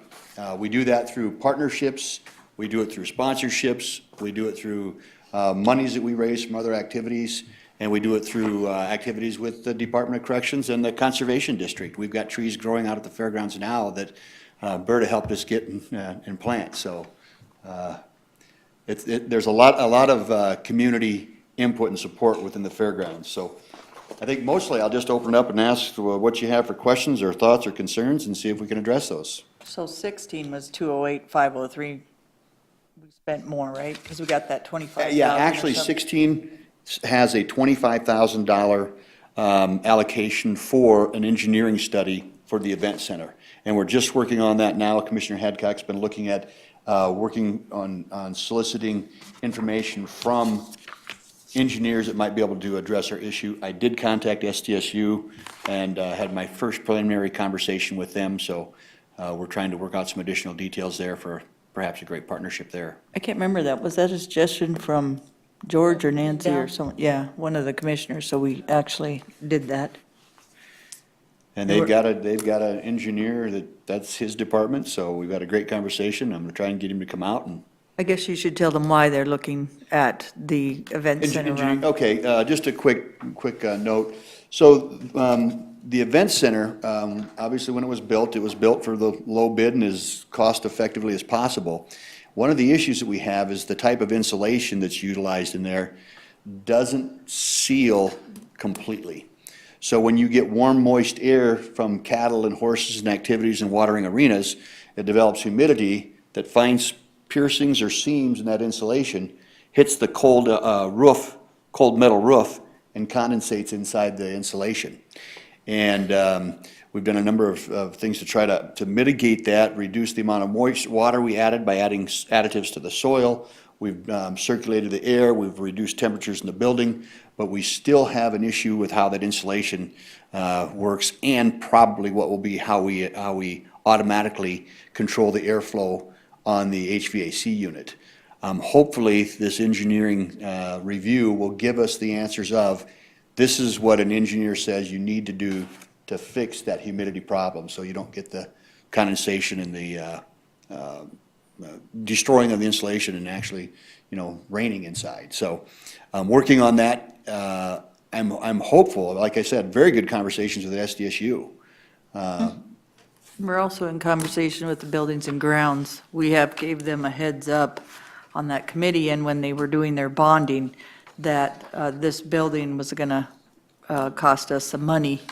We do that through partnerships, we do it through sponsorships, we do it through monies that we raise from other activities, and we do it through activities with the Department of Corrections and the Conservation District. We've got trees growing out at the fairgrounds now that Berta helped us get and plant, so there's a lot of community input and support within the fairgrounds. So I think mostly I'll just open it up and ask what you have for questions or thoughts or concerns and see if we can address those. So 16 was 208, 503. We spent more, right? Because we got that 25,000. Yeah, or actually, something. 16 has a $25,000 allocation for an engineering study for the event center. And we're just working on that now. Commissioner Hadcock's been looking at, working on soliciting information from engineers that might be able to address our issue. I did contact SDSU and had my first preliminary conversation with them, so we're trying to work out some additional details there for perhaps a great partnership there. I can't remember that. Was that a suggestion from George or Nancy or someone? Yeah, one of the commissioners, so we actually did that. And they've got an engineer that's his department, so we've had a great conversation. I'm gonna try and get him to come out and. I guess you should tell them why they're looking at the event center. Ron. Okay, just a quick note. So, the event center, obviously when it was built for the low bid and as cost effectively as possible. One of the issues that we have is the type of insulation that's utilized in there doesn't seal completely. So when you get warm, moist air from cattle and horses and activities in watering arenas, it develops humidity that finds piercings or seams in that insulation, hits the cold metal roof, and condensates inside the insulation. And we've done a number of things to try to mitigate that, reduce the amount of moist water we added by adding additives to the soil. We've circulated the air, we've reduced temperatures in the building, but we still have an issue with how that insulation works, and probably what will be how we automatically control the airflow on the HVAC unit. Hopefully, this engineering review will give us the answers of, this is what an engineer says you need to do to fix that humidity problem, so you don't get the condensation and the destroying of the insulation and actually, raining inside. So, working on that, I'm hopeful. Like I said, very good conversations with SDSU. We're also in conversation with the Buildings and Grounds. We have gave them a heads up on that committee, and when they were doing their bonding, that this building was gonna cost us some money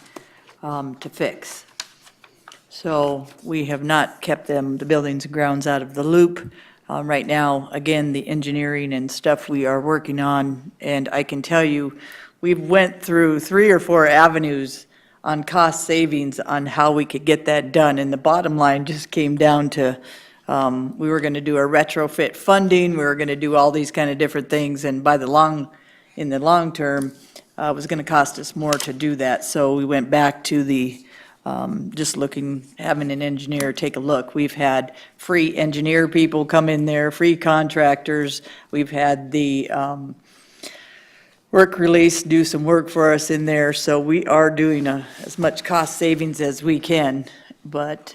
to fix. So we have not kept them, the Buildings and Grounds, out of the loop. Right now, again, the engineering and stuff we are working on, and I can tell you, we've went through 3 or 4 avenues on cost savings on how we could get that done, and the bottom line just came down to, we were gonna do a retrofit funding, we were gonna do all these kind of different things, and in the long term, it was gonna cost us more to do that, so we went back to the, just looking, having an engineer take a look. We've had free engineer people come in there, free contractors, we've had the, work release do some work for us in there, so we are doing as much cost savings as we can, but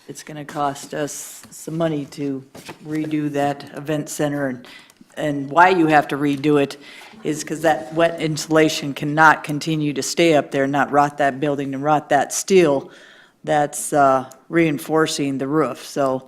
it's going to cost us some money to redo that event center, and why you have to redo it is because that wet insulation cannot continue to stay up there, not rot that building and rot that steel that's reinforcing the roof. So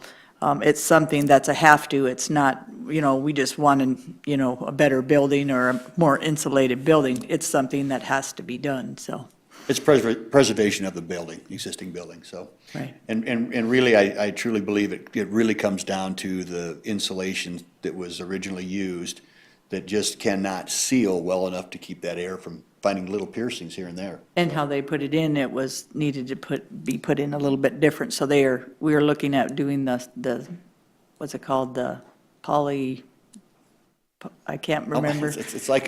it's something that's a have to. It's not, we just want a better building or a more insulated building. It's something that has to be done, so. It's preservation of the building, existing building, so. Right. And really, I truly believe it really comes down to the insulation that was originally used that just cannot seal well enough to keep that air from finding little piercings here and there. And how they put it in, it was needed to be put in a little bit different. So we are looking at doing the, what's it called, the I can't remember. It's like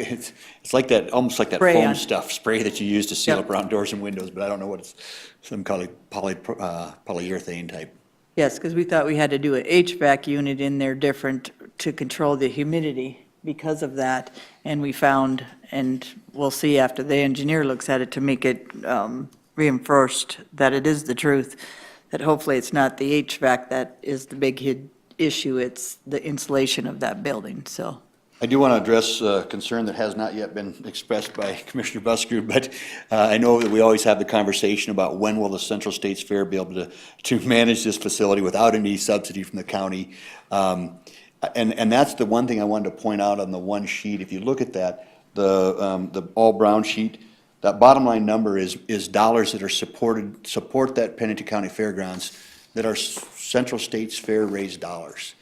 that, almost like that Spray foam on. spray that you use to seal Yep. up around doors and windows, but I don't know what it's, some kind of polyurethane type. Yes, because we thought we had to do an HVAC unit in there different to control the humidity because of that. And we found, and we'll see after the engineer looks at it to make it reinforced that it is the truth, that hopefully it's not the HVAC that is the big issue, it's the insulation of that building, so. I do want to address a concern that has not yet been expressed by Commissioner Busker, but I know that we always have the conversation about when will the Central States Fair be able to manage this facility without any subsidy from the county. And that's the one thing I wanted to point out on the one sheet. If you look at that, the all-brown sheet, that bottom line number is dollars that are support that Pennington County Fairgrounds that are Central States Fair raised dollars.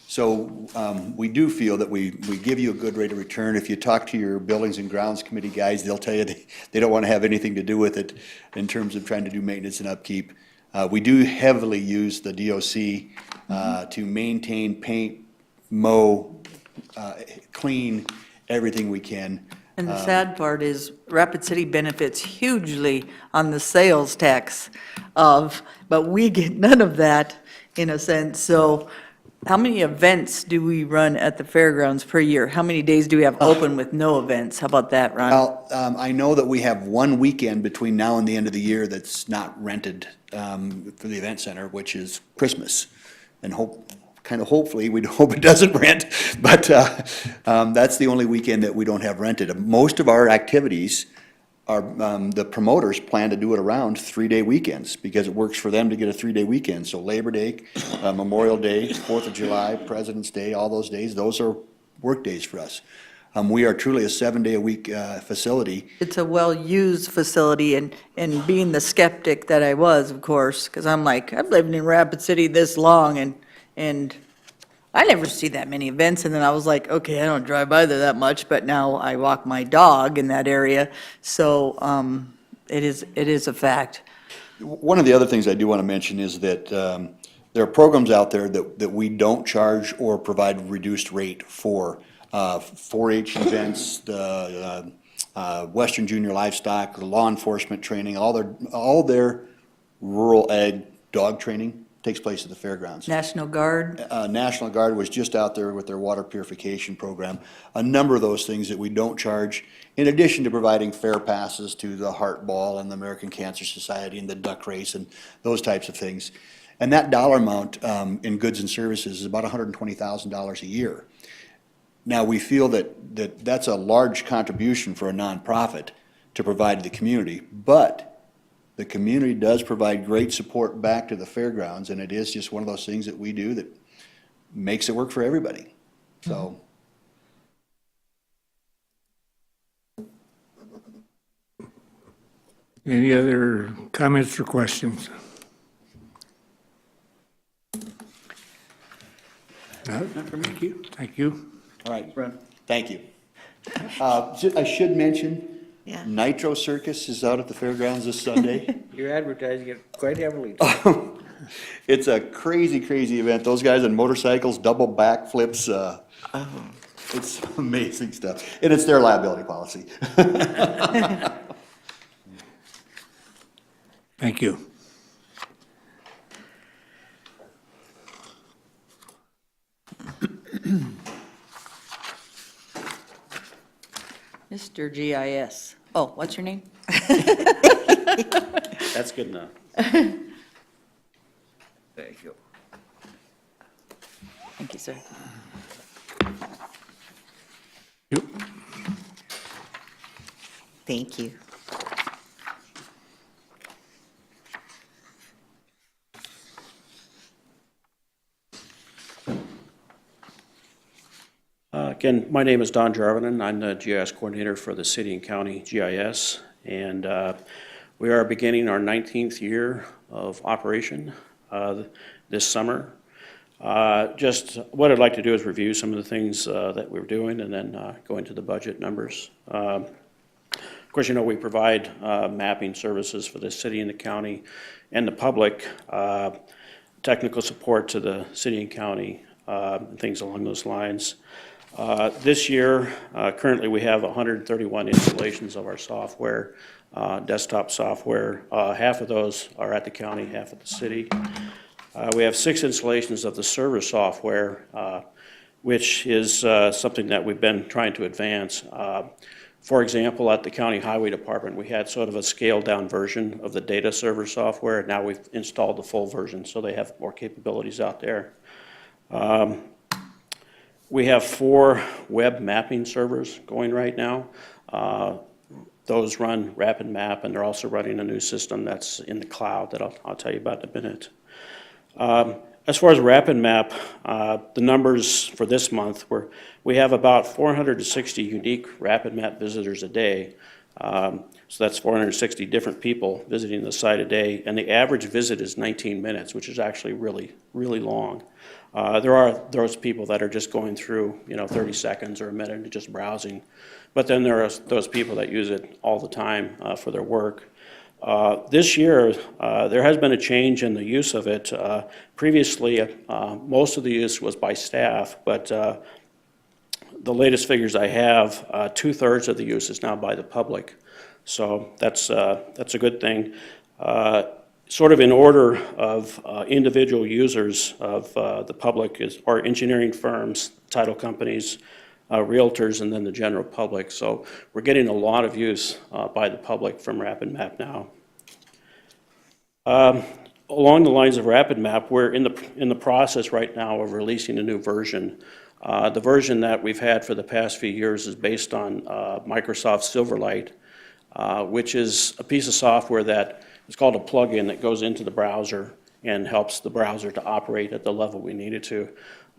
So we do feel that we give you a good rate of return. If you talk to your Buildings and Grounds Committee guys, they'll tell you they don't want to have anything to do with it in terms of trying to do maintenance and upkeep. We do heavily use the DOC to maintain, paint, mow, clean everything we can. And the sad part is Rapid City benefits hugely on the sales tax but we get none of that in a sense. So how many events do we run at the fairgrounds per year? How many days do we have open with no events? How about that, Ron? Well, I know that we have one weekend between now and the end of the year that's not rented for the event center, which is Christmas. And hopefully, we hope it doesn't rent, but that's the only weekend that we don't have rented. Most of our activities are, the promoters plan to do it around 3-day weekends because it works for them to get a 3-day weekend. So Labor Day, Memorial Day, 4th of July, President's Day, all those days, those are work days for us. We are truly a 7-day-a-week facility. It's a well-used facility, and being the skeptic that I was, of course, because I'm like, I've lived in Rapid City this long, and I never see that many events, and then I was like, okay, I don't drive by there that much, but now I walk my dog in that area, so it is a fact. One of the other things I do want to mention is that there are programs out there that we don't charge or provide reduced rate for. 4-H events, the Western Junior Livestock, law enforcement training, all their rural ag dog training takes place at the fairgrounds. National Guard, National Guard was just out there with their water purification program. A number of those things that we don't charge, in addition to providing fair passes to the Heart Ball and the American Cancer Society and the duck race and those types of things. And that dollar amount in goods and services is about $120,000 a year. Now, we feel that that's a large contribution for a nonprofit to provide to the community, but the community does provide great support back to the fairgrounds, and it is just one of those things that we do that makes it work for everybody. So. Any other comments or questions? No? Thank you. Thank you. All right, thank you. I should mention, Yeah. Nitro Circus is out at the fairgrounds this Sunday. You're advertising it quite heavily. It's a crazy, crazy event. Those guys on motorcycles, double backflips, it's amazing stuff. And it's their liability policy. Thank you. Mr. GIS. Oh, what's your name? That's good enough. Thank you. Thank you, sir. Yep. Thank you. Again, my name is Don Jarvinen. I'm the GIS coordinator for the city and county GIS, and we are beginning our 19th year of operation this summer. Just what I'd like to do is review some of the things that we're doing and then go into the budget numbers. Of course, you know, we provide mapping services for the city and the county and the public, technical support to the city and county, and things along those lines. This year, currently we have 131 installations of our software, desktop software. Half of those are at the county, half at the city. We have 6 installations of the server software, which is something that we've been trying to advance. For example, at the County Highway Department, we had sort of a scaled-down version of the data server software. Now we've installed the full version, so they have more capabilities out there. We have 4 web mapping servers going right now. Those run RapidMap, and they're also running a new system that's in the cloud that I'll tell you about in a minute. As far as RapidMap, the numbers for this month we have about 460 unique RapidMap visitors a day. So that's 460 different people visiting the site a day, and the average visit is 19 minutes, which is actually really, really long. There are those people that are just going through, 30 seconds or a minute and just browsing. But then there are those people that use it all the time for their work. This year, there has been a change in the use of it. Previously, most of the use was by staff, but the latest figures I have, 2/3 of the use is now by the public. So that's a good thing. Sort of in order of individual users of the public are engineering firms, title companies, realtors, and then the general public. So we're getting a lot of use by the public from RapidMap now. Along the lines of RapidMap, we're in the process right now of releasing a new version. The version that we've had for the past few years is based on Microsoft Silverlight, which is a piece of software that is called a plugin that goes into the browser and helps the browser to operate at the level we need it to.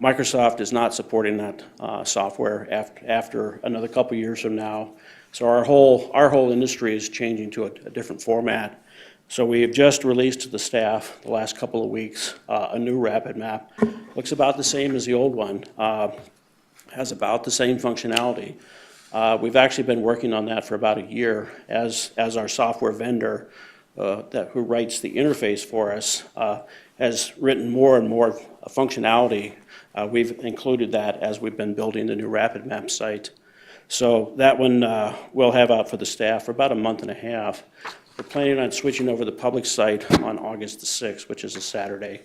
Microsoft is not supporting that software after another couple years from now. So our whole industry is changing to a different format. So we have just released to the staff the last couple of weeks a new RapidMap. Looks about the same as the old one, has about the same functionality. We've actually been working on that for about a year as our software vendor who writes the interface for us has written more and more functionality. We've included that as we've been building the new RapidMap site. So that one we'll have out for the staff for about a month and a half. We're planning on switching over the public site on August the 6th, which is a Saturday.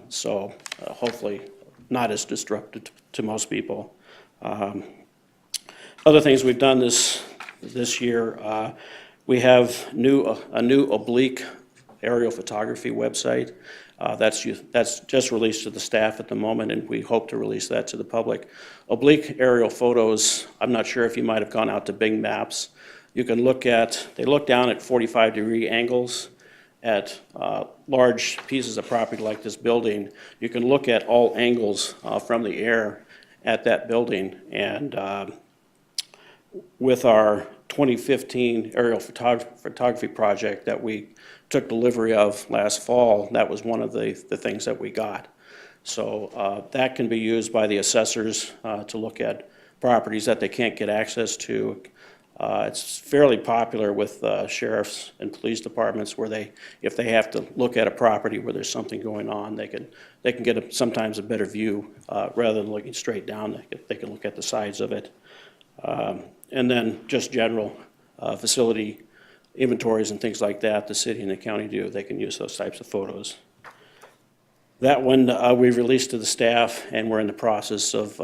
So hopefully not as disruptive to most people. Other things we've done this year, we have a new oblique aerial photography website. That's just released to the staff at the moment, and we hope to release that to the public. Oblique aerial photos, I'm not sure if you might have gone out to Bing Maps. You can they look down at 45-degree angles at large pieces of property like this building. You can look at all angles from the air at that building, and with our 2015 aerial photography project that we took delivery of last fall, that was one of the things that we got. So that can be used by the assessors to look at properties that they can't get access to. It's fairly popular with sheriffs and police departments where if they have to look at a property where there's something going on, they can get sometimes a better view rather than looking straight down. They can look at the sides of it. And then just general facility inventories and things like that, the city and the county do, they can use those types of photos. That one we've released to the staff, and we're in the process of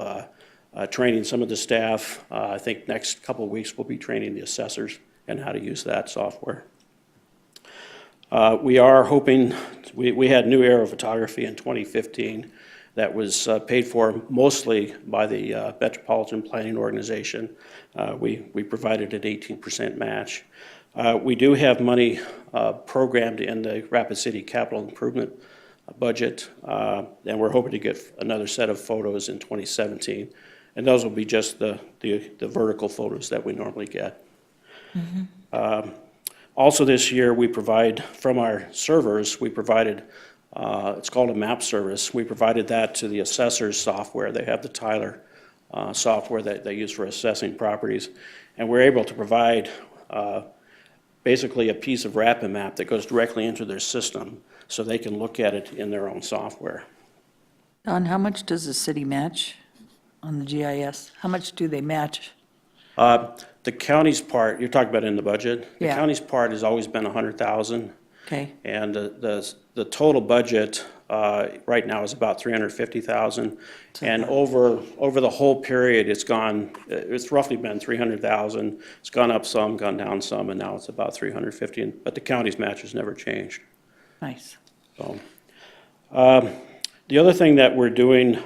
training some of the staff. I think next couple of weeks we'll be training the assessors and how to use that software. We are hoping, we had new aerial photography in 2015 that was paid for mostly by the Metropolitan Planning Organization. We provided an 18% match. We do have money programmed in the Rapid City Capital Improvement budget, and we're hoping to get another set of photos in 2017. And those will be just the vertical photos that we normally get. Also this year, we provide, from our servers, we provided, it's called a map service. We provided that to the assessors software. They have the Tyler software that they use for assessing properties. And we're able to provide basically a piece of rapid map that goes directly into their system so they can look at it in their own software. Don, how much does the city match on the GIS? How much do they match? The county's part, you're talking about in the budget? Yeah. The county's part has always been 100,000. Okay. And the total budget right now is about 350,000. And over the whole period, it's roughly been 300,000. It's gone up some, gone down some, and now it's about 350. But the county's match has never changed. Nice. So, the other thing that we're doing,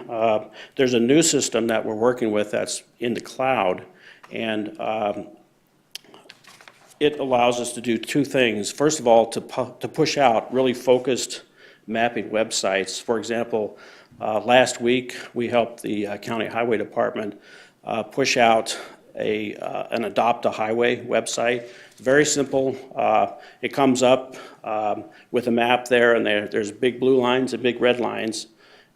there's a new system that we're working with that's in the cloud, and it allows us to do two things. First of all, to push out really focused mapping websites. For example, last week we helped the County Highway Department push out an Adopt a Highway website. It's very simple. It comes up with a map there, and there's big blue lines and big red lines.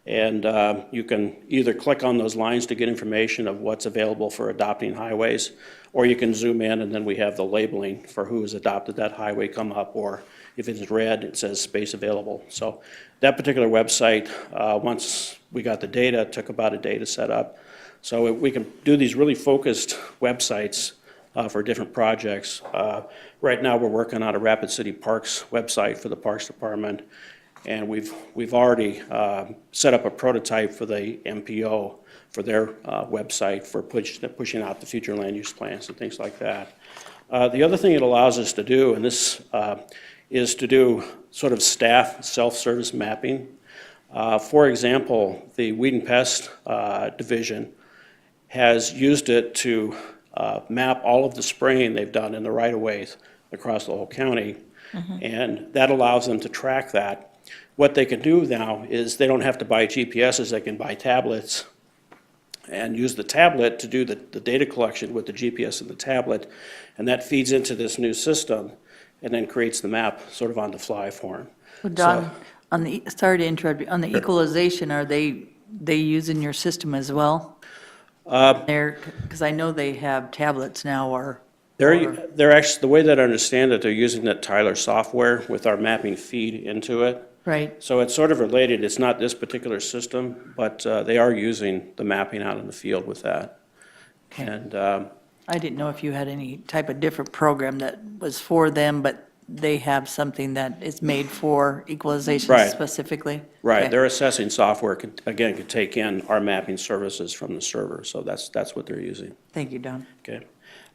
And you can either click on those lines to get information of what's available for adopting highways, or you can zoom in and then we have the labeling for who has adopted that highway come up, or if it's red, it says space available. So that particular website, once we got the data, it took about a day to set up. So we can do these really focused websites for different projects. Right now we're working on a Rapid City Parks website for the Parks Department. And we've already set up a prototype for the MPO for their website for pushing out the future land use plans and things like that. The other thing it allows us to do, and this is to do sort of staff self-service mapping. For example, the Weed and Pest Division has used it to map all of the spraying they've done in the right-of-ways across the whole county. And that allows them to track that. What they can do now is they don't have to buy GPSs, they can buy tablets and use the tablet to do the data collection with the GPS and the tablet, and that feeds into this new system and then creates the map sort of on the fly for them. Well, Don, sorry to interrupt you, on the equalization, are they using your system as well? Because I know they have tablets now or. They're actually, the way that I understand it, they're using that Tyler software with our mapping feed into it. Right. So it's sort of related. It's not this particular system, but they are using the mapping out in the field with that. Okay. And I didn't know if you had any type of different program that was for them, but they have something that is made for equalization Right. specifically? Right, Okay. their assessing software could take in our mapping services from the server, so that's what they're using. Thank you, Don. Okay.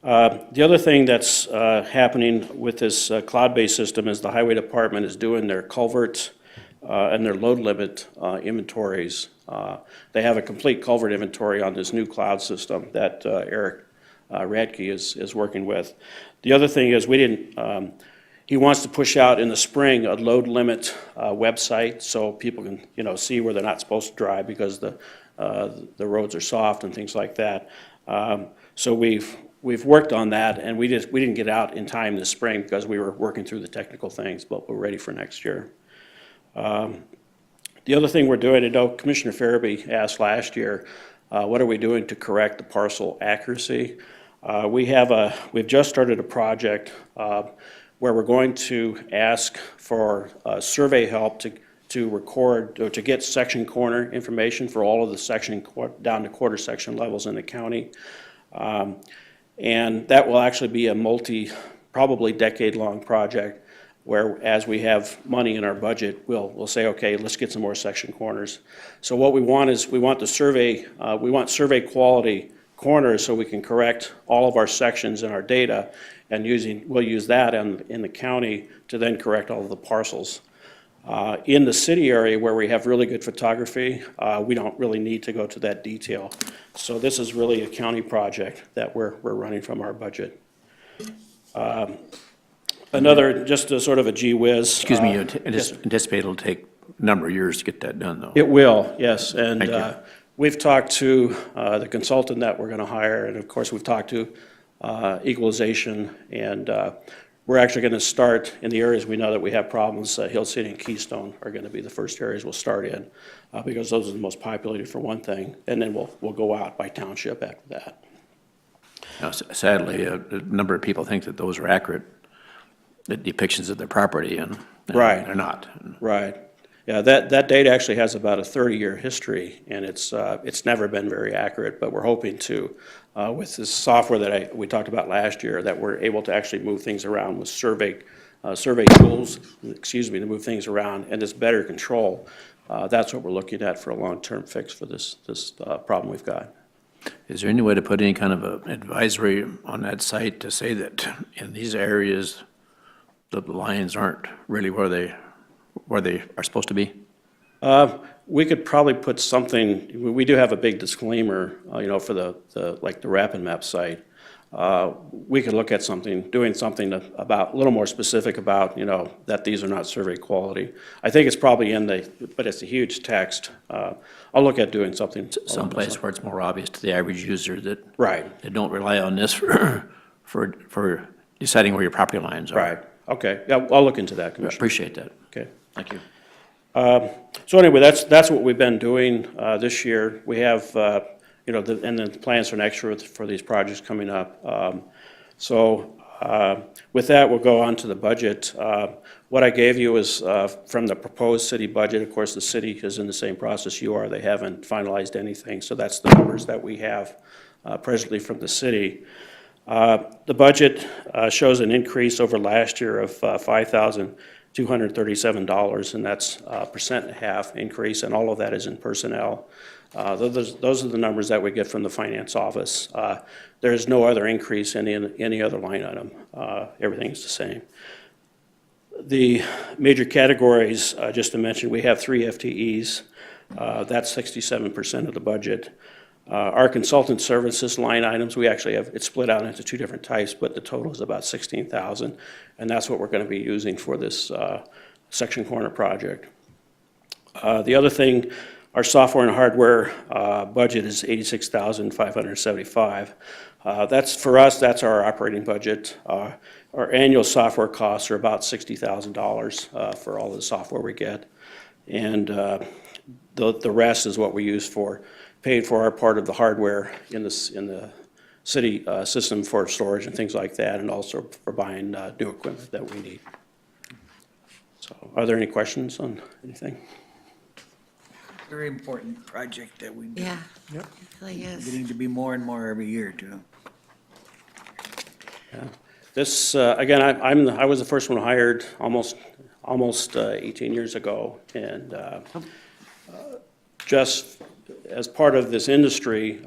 The other thing that's happening with this cloud-based system is the highway department is doing their culverts and their load limit inventories. They have a complete culvert inventory on this new cloud system that Eric Radke is working with. The other thing is he wants to push out in the spring a load limit website so people can, see where they're not supposed to drive because the roads are soft and things like that. So we've worked on that, and we didn't get out in time this spring because we were working through the technical things, but we're ready for next year. The other thing we're doing, I know Commissioner Farabee asked last year, what are we doing to correct the parcel accuracy? We've just started a project where we're going to ask for survey help to record or to get section corner information for all of the section down to quarter section levels in the county. And that will actually be a probably decade-long project where as we have money in our budget, we'll say, okay, let's get some more section corners. So what we want is we want survey quality corners so we can correct all of our sections in our data, and we'll use that in the county to then correct all of the parcels. In the city area where we have really good photography, we don't really need to go to that detail. So this is really a county project that we're running from our budget. Just a sort of a gee whiz. Excuse me, you anticipate it'll take a number of years to get that done, though? It will, yes. And Thank you. we've talked to the consultant that we're going to hire, and of course, we've talked to Equalization, and we're actually going to start in the areas we know that we have problems. Hill City and Keystone are going to be the first areas we'll start in, because those are the most populated for one thing, and then we'll go out by township after that. Now, sadly, a number of people think that those are accurate, the depictions of their property, and Right. they're not. Right. Yeah, that data actually has about a 30-year history, and it's never been very accurate, but we're hoping to, with this software that we talked about last year, that we're able to actually move things around with survey tools, to move things around, and this better control. That's what we're looking at for a long-term fix for this problem we've got. Is there any way to put any kind of an advisory on that site to say that in these areas, the lines aren't really where they are supposed to be? We could probably put something, we do have a big disclaimer, for the Rapid Map site. We could look at doing something about, a little more specific about, that these are not survey quality. I think it's probably but it's a huge text. I'll look at doing something. Someplace where it's more obvious to the average user that Right. they don't rely on this for deciding where your property lines are. Right, okay, yeah, I'll look into that, Commissioner. Appreciate that. Okay. Thank you. So anyway, that's what we've been doing this year. We have, and then the plans for next year for these projects coming up. With that, we'll go on to the budget. What I gave you is from the proposed city budget. Of course, the city is in the same process you are. They haven't finalized anything, so that's the numbers that we have presently from the city. The budget shows an increase over last year of $5,237, and that's a 1.5% increase, and all of that is in personnel. Those are the numbers that we get from the finance office. There is no other increase in any other line item. Everything is the same. The major categories, just to mention, we have 3 FTEs. That's 67% of the budget. Our consultant services line items, we actually have it split out into 2 different types, but the total is about $16,000, and that's what we're going to be using for this section corner project. The other thing, our software and hardware budget is $86,575. For us, that's our operating budget. Our annual software costs are about $60,000 for all the software we get, and the rest is what we use for paying for our part of the hardware in the city system for storage and things like that, and also for buying new equipment that we need. So, are there any questions on anything? Very important project that we do. Yeah, it really is. Getting to be more and more every year, too. Yeah. This, again, I was the first one hired almost 18 years ago, and just as part of this industry,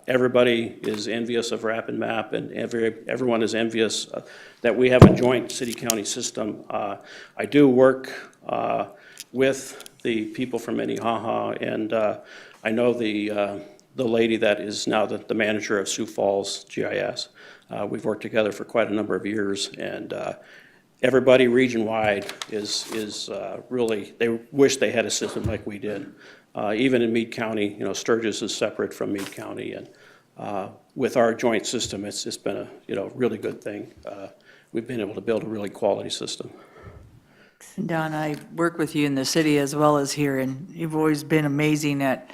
everybody is envious of Rapid Map, and everyone is envious that we have a joint city-county system. I do work with the people from Minnehaha, and I know the lady that is now the manager of Sioux Falls GIS. We've worked together for quite a number of years, and everybody region-wide is really, they wish they had a system like we did. Even in Meade County, you know, Sturgis is separate from Meade County, and with our joint system, it's been a, you know, really good thing. We've been able to build a really quality system. Don, I work with you in the city as well as here, and you've always been amazing at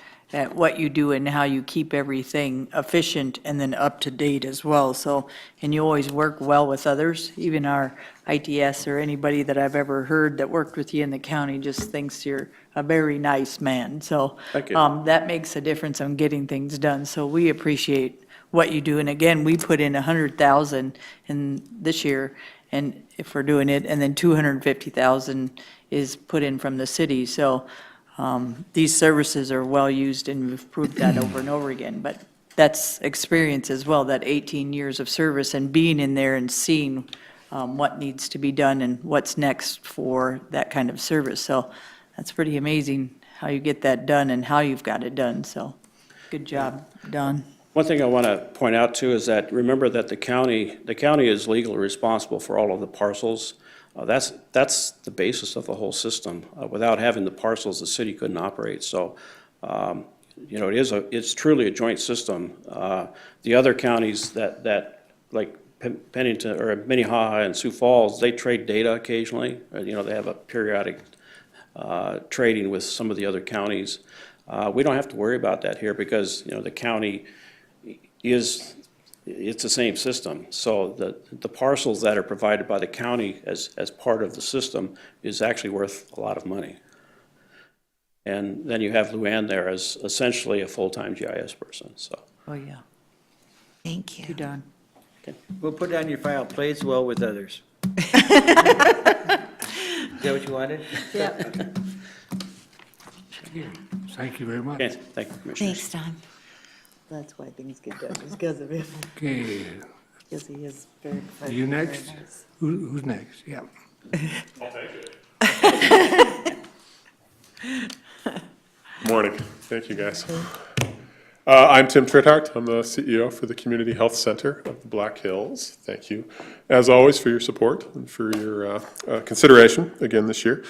what you do and how you keep everything efficient and then up to date as well. So, and you always work well with others, even our ITS or anybody that I've ever heard that worked with you in the county just thinks you're a very nice man. So Thank you. that makes a difference on getting things done. So we appreciate what you do. And again, we put in 100,000 in this year, and if we're doing it, and then 250,000 is put in from the city. So these services are well used, and we've proved that over and over again. But that's experience as well, that 18 years of service and being in there and seeing what needs to be done and what's next for that kind of service. So that's pretty amazing how you get that done and how you've got it done. So good job, Don. One thing I want to point out too is that, remember that the county is legally responsible for all of the parcels. That's the basis of the whole system. Without having the parcels, the city couldn't operate. So, you know, it's truly a joint system. The other counties that like Pennington or Minnehaha and Sioux Falls, they trade data occasionally. You know, they have a periodic trading with some of the other counties. We don't have to worry about that here because, you know, the county it's the same system. So the parcels that are provided by the county as part of the system is actually worth a lot of money. And then you have Luann there as essentially a full-time GIS person, so. Oh, yeah. Thank you. You, Don. Okay. We'll put down your file, plays well with others. Is that what you wanted? Yeah. Thank you very much. Okay, thank you, Commissioner. Thanks, Don. That's why things get done, is because of him. Okay, Because he is very professional. you very next? nice. Who's next? Yeah. Morning. Thank you, guys. I'm Tim Trithart. I'm the CEO for the Community Health Center of the Black Hills. Thank you, as always, for your support and for your consideration again this year.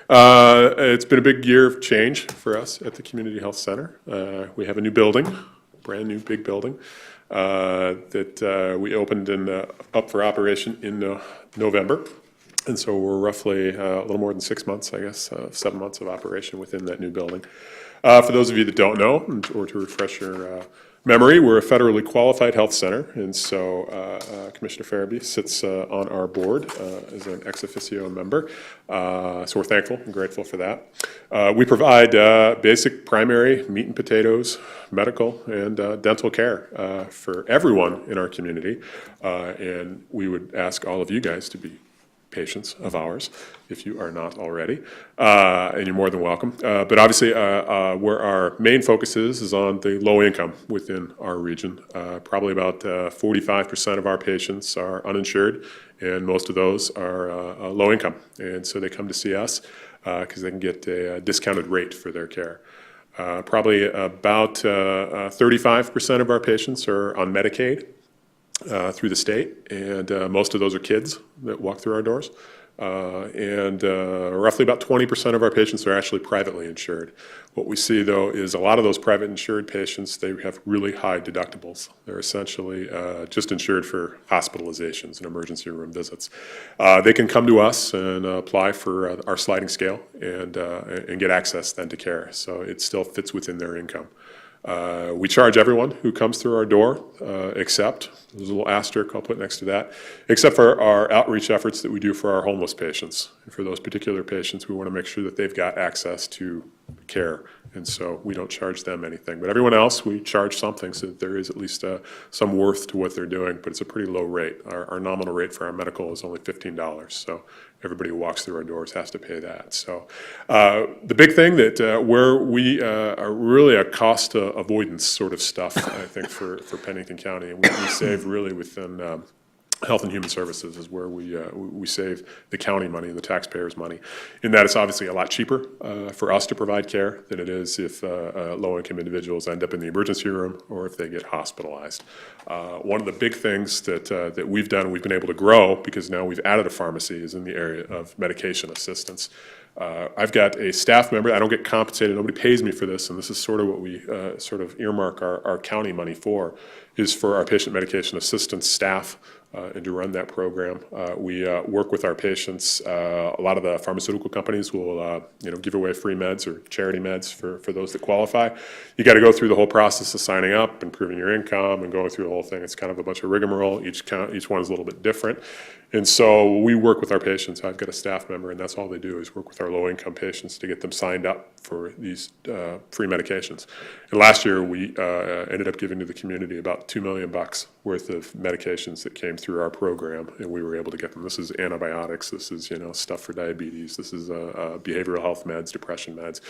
It's been a big year of change for us at the Community Health Center. We have a new building, brand new big building, that we opened up for operation in November. And so we're roughly a little more than 6 months, I guess, 7 months of operation within that new building. For those of you that don't know, or to refresh your memory, we're a federally qualified health center, and so Commissioner Farabee sits on our board as an ex officio member. So we're thankful and grateful for that. We provide basic primary meat and potatoes, medical and dental care for everyone in our community, and we would ask all of you guys to be patients of ours, if you are not already, and you're more than welcome. But obviously, where our main focus is on the low income within our region. Probably about 45% of our patients are uninsured, and most of those are low income. And so they come to see us because they can get a discounted rate for their care. Probably about 35% of our patients are on Medicaid through the state, and most of those are kids that walk through our doors. And roughly about 20% of our patients are actually privately insured. What we see, though, is a lot of those private insured patients, they have really high deductibles. They're essentially just insured for hospitalizations and emergency room visits. They can come to us and apply for our sliding scale and get access then to care. So it still fits within their income. We charge everyone who comes through our door, except, there's a little asterisk I'll put next to that, except for our outreach efforts that we do for our homeless patients. And for those particular patients, we want to make sure that they've got access to care. And so we don't charge them anything. But everyone else, we charge something so that there is at least some worth to what they're doing. But it's a pretty low rate. Our nominal rate for our medical is only $15. So everybody who walks through our doors has to pay that. So the big thing that where we are really a cost avoidance sort of stuff, I think, for Pennington County. And we save really within Health and Human Services is where we save the county money, the taxpayers' money. In that it's obviously a lot cheaper for us to provide care than it is if low-income individuals end up in the emergency room or if they get hospitalized. One of the big things that we've done, we've been able to grow because now we've added a pharmacy, is in the area of medication assistance. I've got a staff member, I don't get compensated, nobody pays me for this, and this is sort of what we sort of earmark our county money for, is for our patient medication assistance staff and to run that program. We work with our patients. A lot of the pharmaceutical companies will give away free meds or charity meds for those that qualify. You got to go through the whole process of signing up and proving your income and going through the whole thing. It's kind of a bunch of rigmarole. Each one is a little bit different. And so we work with our patients. I've got a staff member, and that's all they do is work with our low-income patients to get them signed up for these free medications. And last year, we ended up giving to the community about $2 million worth of medications that came through our program, and we were able to get them. This is antibiotics. This is stuff for diabetes. This is behavioral health meds, depression meds,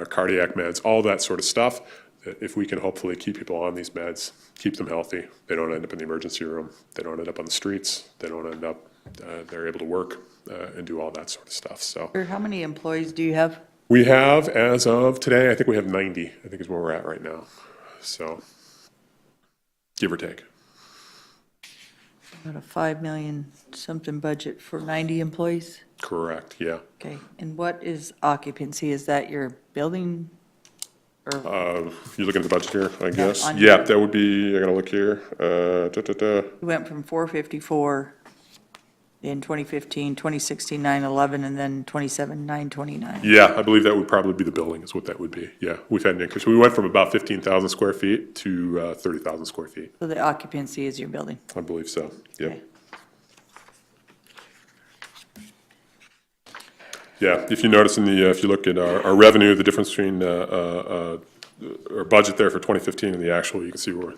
cardiac meds, all that sort of stuff. If we can hopefully keep people on these meds, keep them healthy, they don't end up in the emergency room, they don't end up on the streets, they don't end up, they're able to work and do all that sort of stuff. So How many employees do you have? we have, as of today, I think we have 90, I think is where we're at right now. So give or take. About a 5 million something budget for 90 employees? Correct, yeah. Okay, and what is occupancy? Is that your building? Or You're looking at the budget here, I guess? on Yeah, your- that would be, I gotta look here. we went from 454 in 2015, 2016, 911, and then 27, 929. Yeah, I believe that would probably be the building is what that would be. Yeah, we've had an increase. We went from about 15,000 square feet to 30,000 square feet. So the occupancy is your building? I believe so, yep. Okay. Yeah, if you notice if you look at our revenue, the difference between our budget there for 2015 and the actual, you can see where,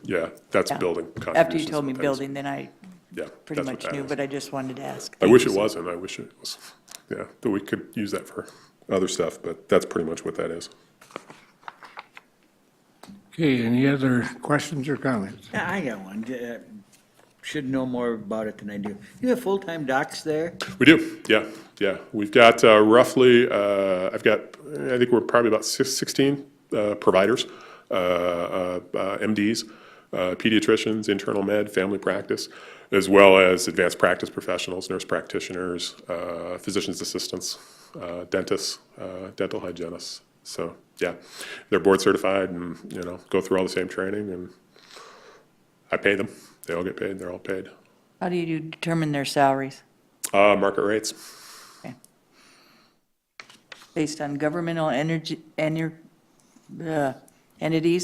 that's Yeah. building After you contributions. told me what that is. building, then I Yeah, pretty that's what much that knew, is. but I just wanted to ask. I wish it wasn't. I wish it was, that we could use that for other stuff, but that's pretty much what that is. Okay, any other questions or comments? Yeah, I got one. Should know more about it than I do. You have full-time docs there? We do, yeah. We've got roughly, I think we're probably about 16 providers, MDs, pediatricians, internal med, family practice, as well as advanced practice professionals, nurse practitioners, physician's assistants, dentists, dental hygienists. So, yeah, they're board certified and, go through all the same training, and I pay them. They all get paid, they're all paid. How do you determine their salaries? Market rates. Based on governmental entities,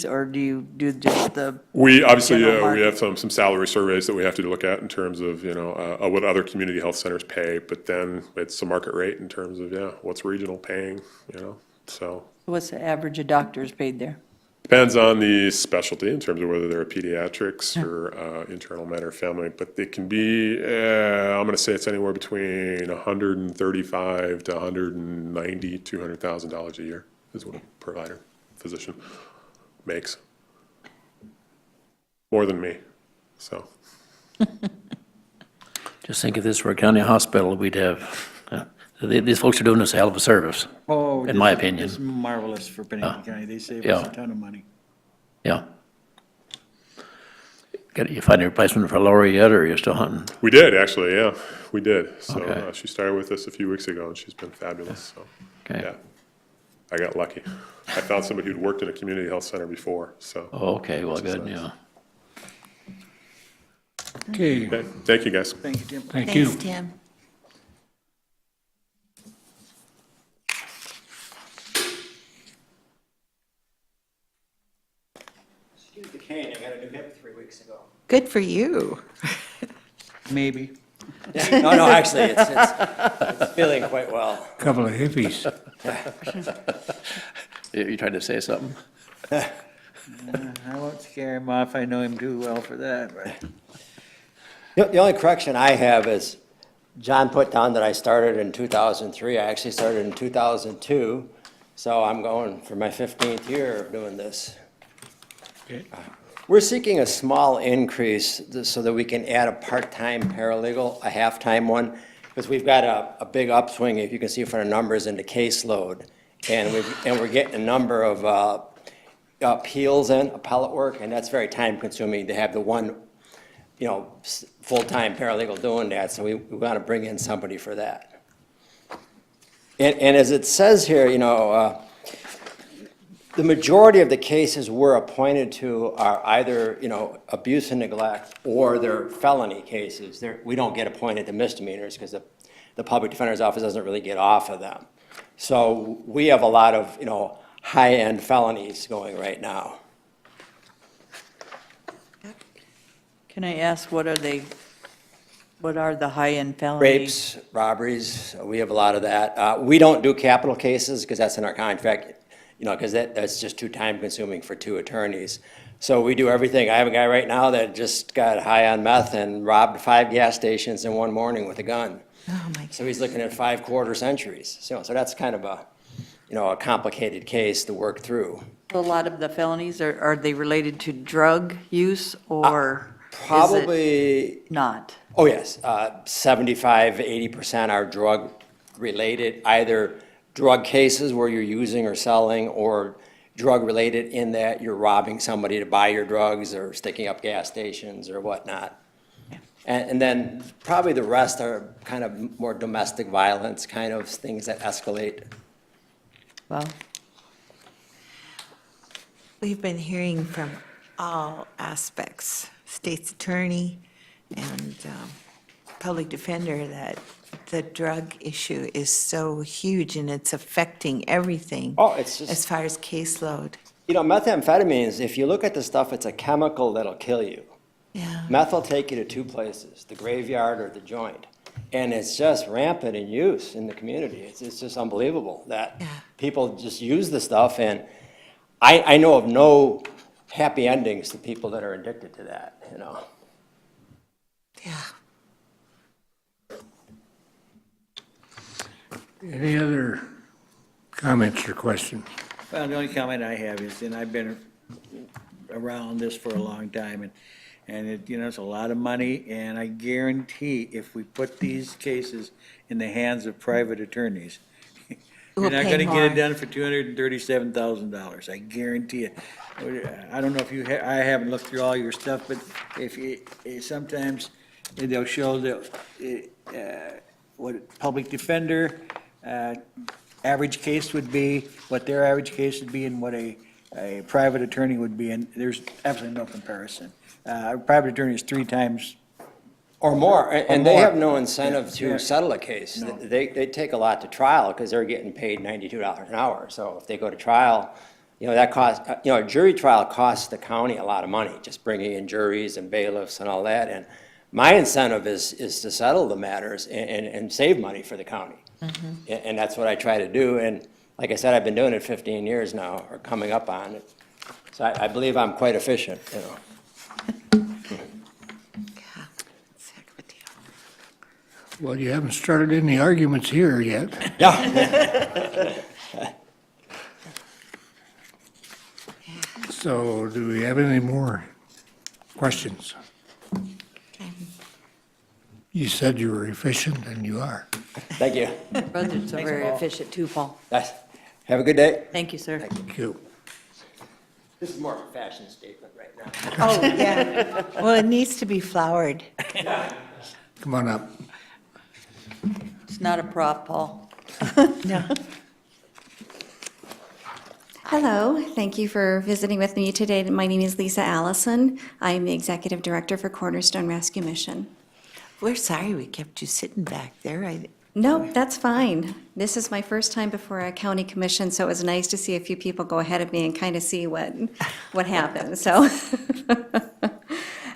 or do you do just the? We obviously, general we market? have some salary surveys that we have to look at in terms of, what other community health centers pay, but then it's a market rate in terms of, what's regional paying, so. What's the average of doctors paid there? Depends on the specialty in terms of whether they're pediatrics or internal med or family, but it can be, I'm gonna say it's anywhere between $135,000 to $190,000, $200,000 a year is what a provider, physician makes. More than me, so. Just think if this were a county hospital, we'd have, these folks are doing us a hell of a service, Oh, in my opinion. It's marvelous for Pennington County. They save us Yeah. a ton of money. Yeah. You find a replacement for Lori yet, or you're still hunting? We did, actually, yeah, we did. So Okay. she started with us a few weeks ago, and she's been fabulous, so, Okay. yeah. I got lucky. I found somebody who'd worked in a community health center before, so. Oh, okay, well, Which is good, nice. yeah. Okay, Okay, thank you, guys. Thank you, Tim. thank you. Thanks, Tim. Excuse the cane, I got a new hip 3 weeks ago. Good for you. Maybe. No, actually, it's feeling quite well. Couple of hippies. You tried to say something? I won't scare him off, I know him too well for that, but. The only correction I have is, John put down that I started in 2003. I actually started in 2002, so I'm going for my 15th year of doing this. Okay. We're seeking a small increase so that we can add a part-time paralegal, a half-time one, because we've got a big upswing, if you can see from the numbers, in the caseload. And we're getting a number of appeals in, appellate work, and that's very time-consuming to have the one, full-time paralegal doing that, so we want to bring in somebody for that. And as it says here, the majority of the cases we're appointed to are either, abuse and neglect, or they're felony cases. We don't get appointed to misdemeanors because the public defender's office doesn't really get off of them. So we have a lot of, high-end felonies going right now. Can I ask, what are the high-end felonies? Rapes, robberies, we have a lot of that. We don't do capital cases because that's in our contract, because that's just too time-consuming for 2 attorneys. So we do everything. I have a guy right now that just got high on meth and robbed 5 gas stations in one morning with a gun. Oh, my God. So he's looking at 5 quarter centuries. So that's kind of a complicated case to work through. A lot of the felonies, are they related to drug use, or Probably is it not? Oh, yes. 75, 80% are drug-related, either drug cases where you're using or selling, or drug-related in that you're robbing somebody to buy your drugs or sticking up gas stations or whatnot. And then probably the rest are kind of more domestic violence, kind of things that escalate. Well, We've been hearing from all aspects, state's attorney and public defender, that the drug issue is so huge and it's affecting everything. Oh, it's just, as far as caseload. methamphetamines, if you look at the stuff, it's a chemical that'll kill you. Yeah. Meth will take you to 2 places, the graveyard or the joint. And it's just rampant in use in the community. It's just unbelievable that people just use the stuff. And I know of no happy endings to people that are addicted to that, Yeah. Any other comments or questions? Well, the only comment I have is, and I've been around this for a long time, and it's a lot of money, and I guarantee if we put these cases in the hands of private attorneys, you're not gonna get it done for $237,000, I guarantee it. I don't know if I haven't looked through all your stuff, but sometimes they'll show that, what public defender, average case would be, what their average case would be, and what a private attorney would be, and there's absolutely no comparison. A private attorney is 3 times. or more. And they more. have no incentive to Yeah. settle a case. No. They take a lot to trial because they're getting paid $92 an hour. So if they go to trial, that costs, a jury trial costs the county a lot of money, just bringing in juries and bailiffs and all that. And my incentive is to settle the matters and save money for the county. And that's what I try to do. And like I said, I've been doing it 15 years now, or coming up on it. So I believe I'm quite efficient, Well, you haven't started any arguments here yet. Yeah. So do we have any more questions? You said you were efficient, and you are. Thank you. Budgets are very efficient too, Paul. Nice. Have a good day. Thank you, sir. Thank you. This is more of a fashion statement right now. Oh, yeah. Well, it needs to be flowered. Come on up. It's not a prop, Paul. No. Hello, thank you for visiting with me today. My name is Lisa Allison. I'm the Executive Director for Cornerstone Rescue Mission. We're sorry we kept you sitting back there. No, that's fine. This is my first time before a county commission, so it was nice to see a few people go ahead of me and kind of see what happened, so.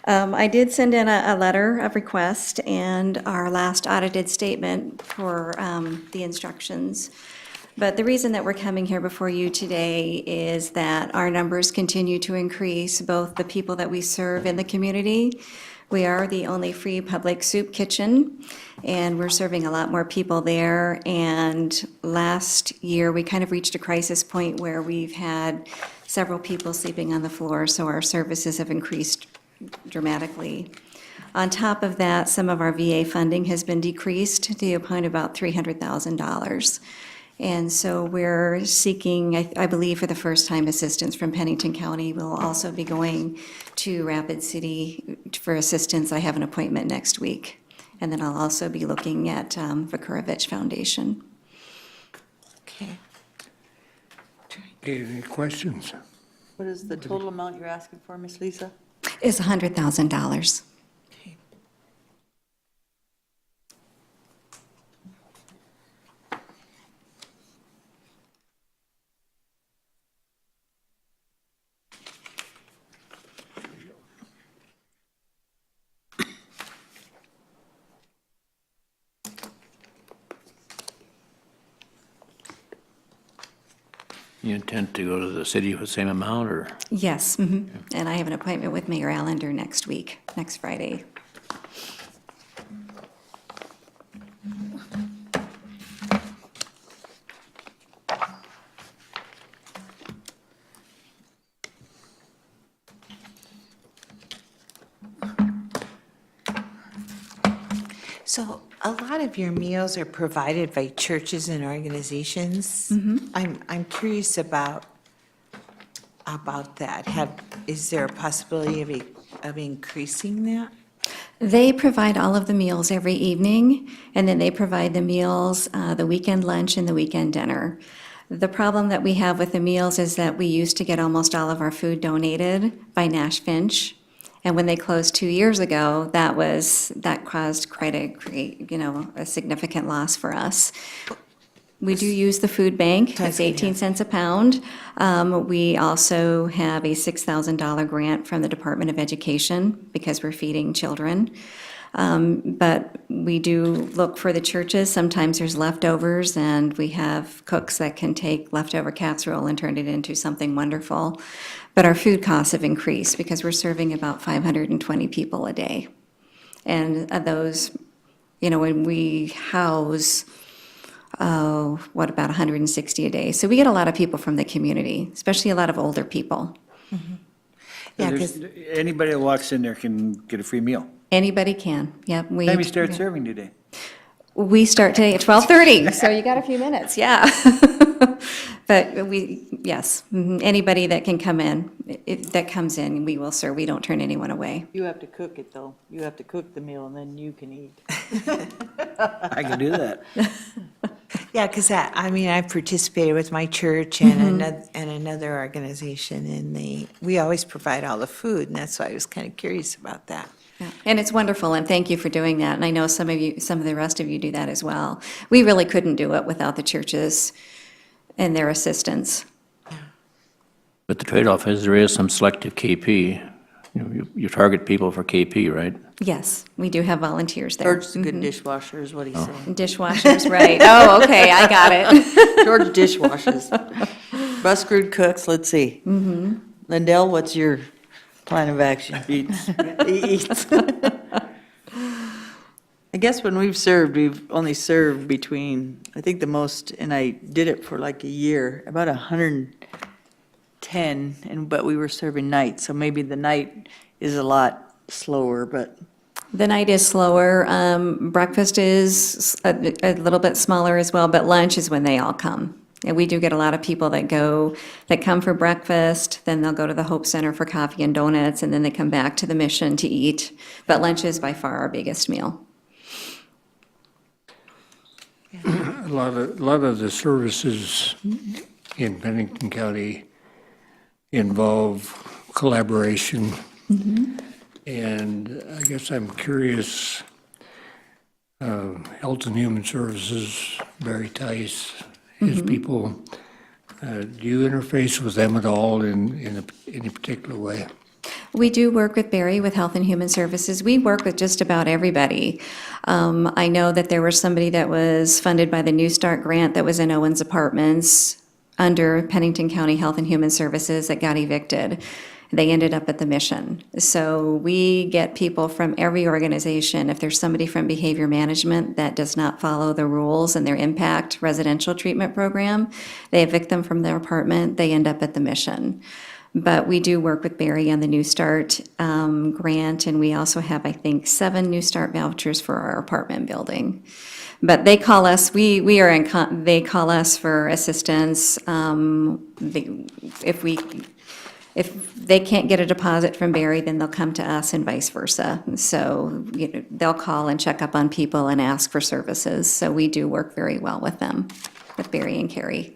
I did send in a letter of request and our last audited statement for the instructions. But the reason that we're coming here before you today is that our numbers continue to increase, both the people that we serve in the community. We are the only free public soup kitchen, and we're serving a lot more people there. And last year, we kind of reached a crisis point where we've had several people sleeping on the floor, so our services have increased dramatically. On top of that, some of our VA funding has been decreased to the point of about $300,000. And so we're seeking, I believe for the first time, assistance from Pennington County. We'll also be going to Rapid City for assistance. I have an appointment next week. And then I'll also be looking at Vakurovich Foundation. Okay. Any questions? What is the total amount you're asking for, Miss Lisa? It's $100,000. You intend to go to the city with the same amount, or? Yes, and I have an appointment with Mayor Allender next week, next Friday. So a lot of your meals are provided by churches and organizations. I'm curious about that. Is there a possibility of increasing that? They provide all of the meals every evening, and then they provide the meals, the weekend lunch and the weekend dinner. The problem that we have with the meals is that we used to get almost all of our food donated by Nash Finch. And when they closed 2 years ago, that caused quite a significant loss for us. We do use the food bank. It's 18 cents a pound. We also have a $6,000 grant from the Department of Education because we're feeding children. But we do look for the churches. Sometimes there's leftovers, and we have cooks that can take leftover casserole and turn it into something wonderful. But our food costs have increased because we're serving about 520 people a day. And of those, when we house, about 160 a day. So we get a lot of people from the community, especially a lot of older people. Yeah, There's- 'cause- Anybody that walks in there can get a free meal. Anybody can, yep. What time you start serving today? We start today at 12:30, so you got a few minutes, yeah. But yes, anybody that can come in, that comes in, we will serve. We don't turn anyone away. You have to cook it, though. You have to cook the meal, and then you can eat. I can do that. Yeah, because I've participated with my church and another organization, and we always provide all the food, and that's why I was kind of curious about that. Yeah. And it's wonderful, and thank you for doing that. And I know some of the rest of you do that as well. We really couldn't do it without the churches and their assistance. But the trade-off is there is some selective KP. You target people for KP, right? Yes, we do have volunteers there. George's a good dishwasher, is what he's saying. Dishwashers, right. Oh, okay, I got it. George dishwashes. Buskerud cooks, let's see. Lindell, what's your plan of action? Eats. He eats. I guess when we've only served between, I think the most, and I did it for like a year, about 110, but we were serving nights, so maybe the night is a lot slower, but. The night is slower. Breakfast is a little bit smaller as well, but lunch is when they all come. And we do get a lot of people that come for breakfast, then they'll go to the Hope Center for coffee and donuts, and then they come back to the Mission to eat. But lunch is by far our biggest meal. A lot of the services in Pennington County involve collaboration. And I guess I'm curious, Health and Human Services, Barry Tice, his people, do you interface with them at all in any particular way? We do work with Barry with Health and Human Services. We work with just about everybody. I know that there was somebody that was funded by the New Start grant that was in Owens Apartments under Pennington County Health and Human Services that got evicted. They ended up at the Mission. So we get people from every organization. If there's somebody from behavior management that does not follow the rules in their impact residential treatment program, they evict them from their apartment, they end up at the Mission. But we do work with Barry on the New Start grant, and we also have, I think, 7 New Start vouchers for our apartment building. But they call us, they call us for assistance. If they can't get a deposit from Barry, then they'll come to us and vice versa. So, they'll call and check up on people and ask for services. So we do work very well with them, with Barry and Carrie.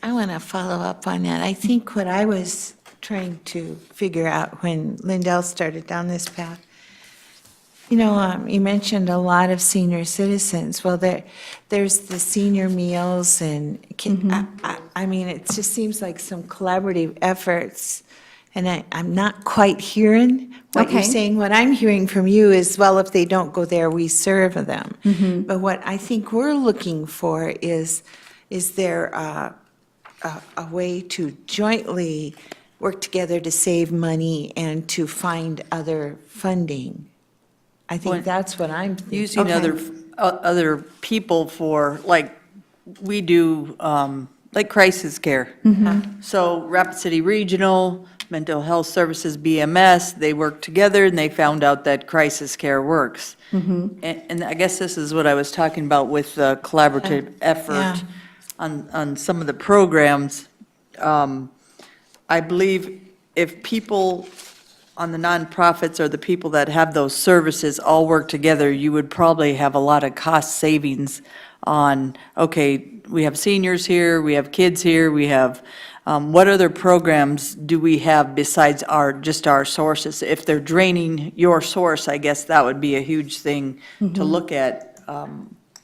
I want to follow up on that. I think what I was trying to figure out when Lindell started down this path, you mentioned a lot of senior citizens. Well, there's the senior meals and, I mean, it just seems like some collaborative efforts. And I'm not quite hearing what you're Okay. saying. What I'm hearing from you is, well, if they don't go there, we serve them. But what I think we're looking for is there a way to jointly work together to save money and to find other funding? I think that's what I'm thinking. Using other people for, like, we do, like crisis care. So Rapid City Regional, Mental Health Services, BMS, they work together and they found out that crisis care works. And I guess this is what I was talking about with the collaborative effort on some of the programs. I believe if people on the nonprofits or the people that have those services all work together, you would probably have a lot of cost savings on, okay, we have seniors here, we have kids here, we have, what other programs do we have besides just our sources? If they're draining your source, I guess that would be a huge thing to look at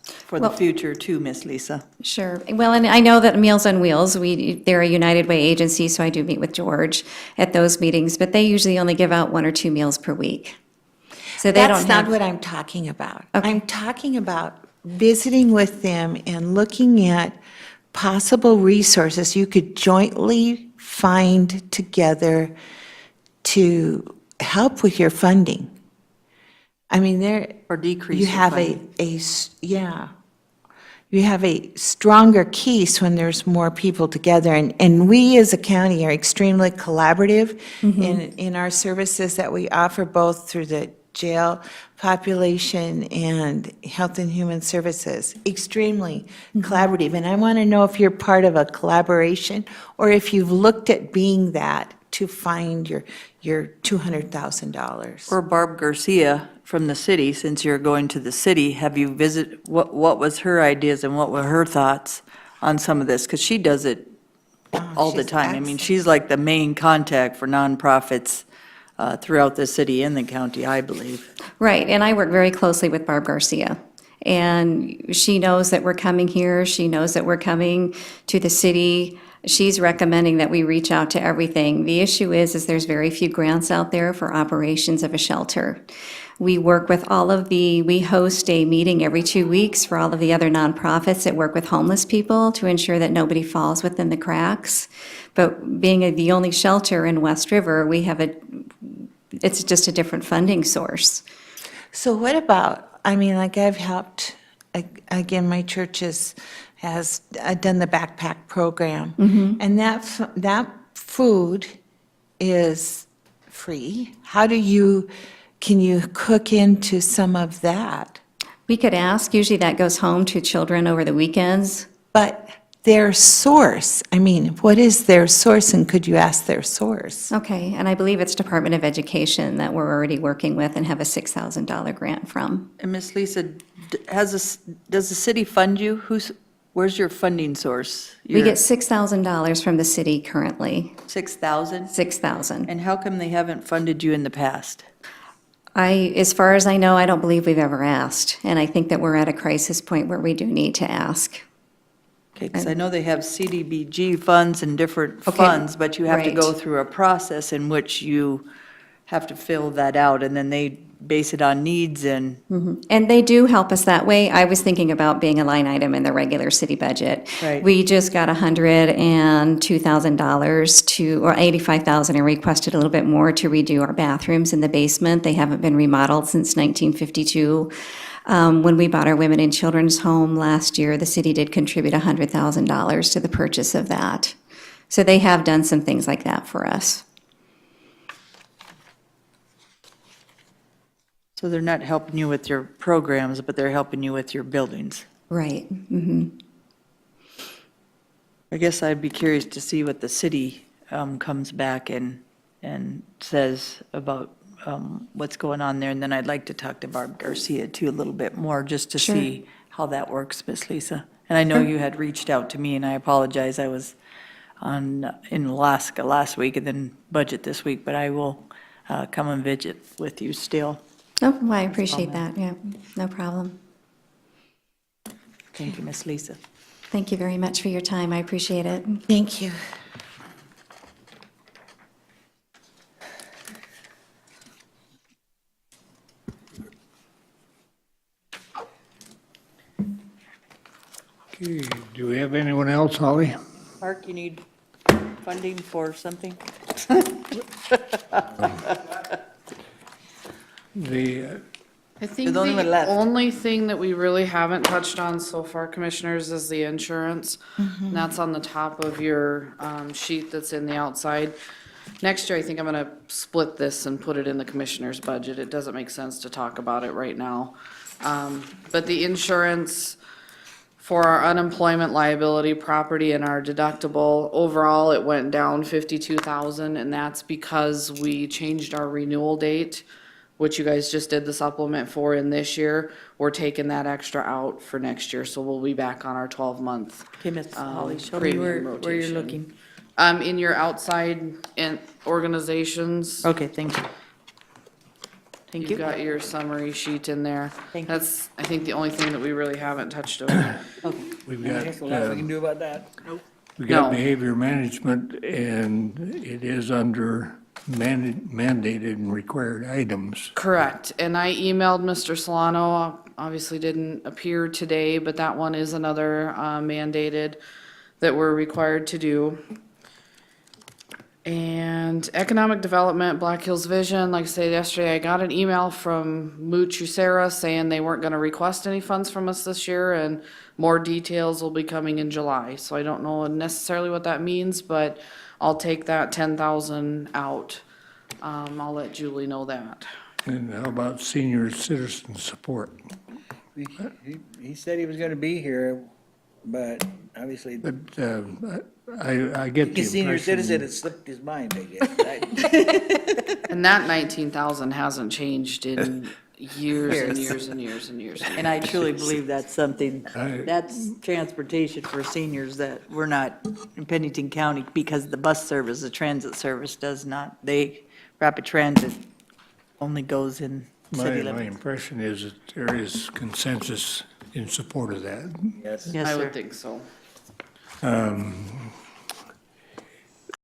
for the future too, Miss Lisa. Sure. Well, and I know that Meals on Wheels, they're a United Way agency, so I do meet with George at those meetings, but they usually only give out 1 or 2 meals per week. So they don't That's not have, what I'm talking about. I'm talking about visiting with them and looking at possible resources you could jointly find together to help with your funding. I mean, Or decrease you your have funding. you have a stronger case when there's more people together. And we as a county are extremely collaborative in our services that we offer, both through the jail population and Health and Human Services. Extremely collaborative. And I want to know if you're part of a collaboration or if you've looked at being that to find your $200,000. Or Barb Garcia from the city, since you're going to the city, have you what was her ideas and what were her thoughts on some of this? Because she does it all the she's time. I mean, she's like the main contact for nonprofits throughout the city and the county, I believe. right, and I work very closely with Barb Garcia. And she knows that we're coming here, she knows that we're coming to the city. She's recommending that we reach out to everything. The issue is there's very few grants out there for operations of a shelter. We work with we host a meeting every 2 weeks for all of the other nonprofits that work with homeless people to ensure that nobody falls within the cracks. But being the only shelter in West River, it's just a different funding source. So what about, I mean, like I've helped, again, my church has done the backpack program. And that food is free. Can you cook into some of that? We could ask, usually that goes home to children over the weekends. But their source, I mean, what is their source, and could you ask their source? Okay, and I believe it's Department of Education that we're already working with and have a $6,000 grant from. And Miss Lisa, does the city fund you? Where's your funding source? We get $6,000 from the city currently. 6,000? 6,000. And how come they haven't funded you in the past? As far as I know, I don't believe we've ever asked, and I think that we're at a crisis point where we do need to ask. Okay, because I know they have CDBG funds and different Okay, funds, but you have to go right. through a process in which you have to fill that out, and then they base it on needs and, And they do help us that way. I was thinking about being a line item in the regular city budget. Right. We just got $102,000 or $85,000 and requested a little bit more to redo our bathrooms in the basement. They haven't been remodeled since 1952. When we bought our women and children's home last year, the city did contribute $100,000 to the purchase of that. So they have done some things like that for us. so they're not helping you with your programs, but they're helping you with your buildings. Right. Mm-hmm. I guess I'd be curious to see what the city comes back and says about what's going on there. And then I'd like to talk to Barb Garcia too a little bit more, just to Sure. see how that works, Miss Lisa. And I know you had reached out to me, and I apologize, I was in Alaska last week and then budget this week, but I will come and visit with you still. Oh, well, I appreciate that. Yeah, no problem. Thank you, Miss Lisa. Thank you very much for your time. I appreciate it. Thank you. Okay, do we have anyone else, Holly? Mark, you need funding for something? I think You're the only one the left. only thing that we really haven't touched on so far, commissioners, is the insurance. And that's on the top of your sheet that's in the outside. Next year, I think I'm gonna split this and put it in the commissioner's budget. It doesn't make sense to talk about it right now. But the insurance for our unemployment liability, property, and our deductible, overall, it went down 52,000, and that's because we changed our renewal date, which you guys just did the supplement for in this year. We're taking that extra out for next year, so we'll be back on our 12-month. Okay, Miss Holly, show me premium where you're rotation. looking. In your outside organizations. Okay, thank you. Thank you. You've got your summary sheet in there. Thank you. That's, I think, the only thing that we really haven't touched on. We've There's got, nothing we can do about that. we got No. behavior management, and it is under mandated and required items. Correct, and I emailed Mr. Solano, obviously didn't appear today, but that one is another mandated that we're required to do. And economic development, Black Hills Vision, like I said yesterday, I got an email from Mooch Usera saying they weren't gonna request any funds from us this year, and more details will be coming in July. So I don't know necessarily what that means, but I'll take that 10,000 out. I'll let Julie know that. And how about senior citizen support? He said he was gonna be here, but obviously, But I get the the senior citizen, impression, it slipped his mind, I guess. And that 19,000 hasn't changed in years and years and years and years. And I truly believe that's something, I- that's transportation for seniors that we're not in Pennington County, because the bus service, the transit service does not, Rapid Transit only goes in city my limits. impression is that there is consensus in support of that. Yes. Yes, I sir. would think so.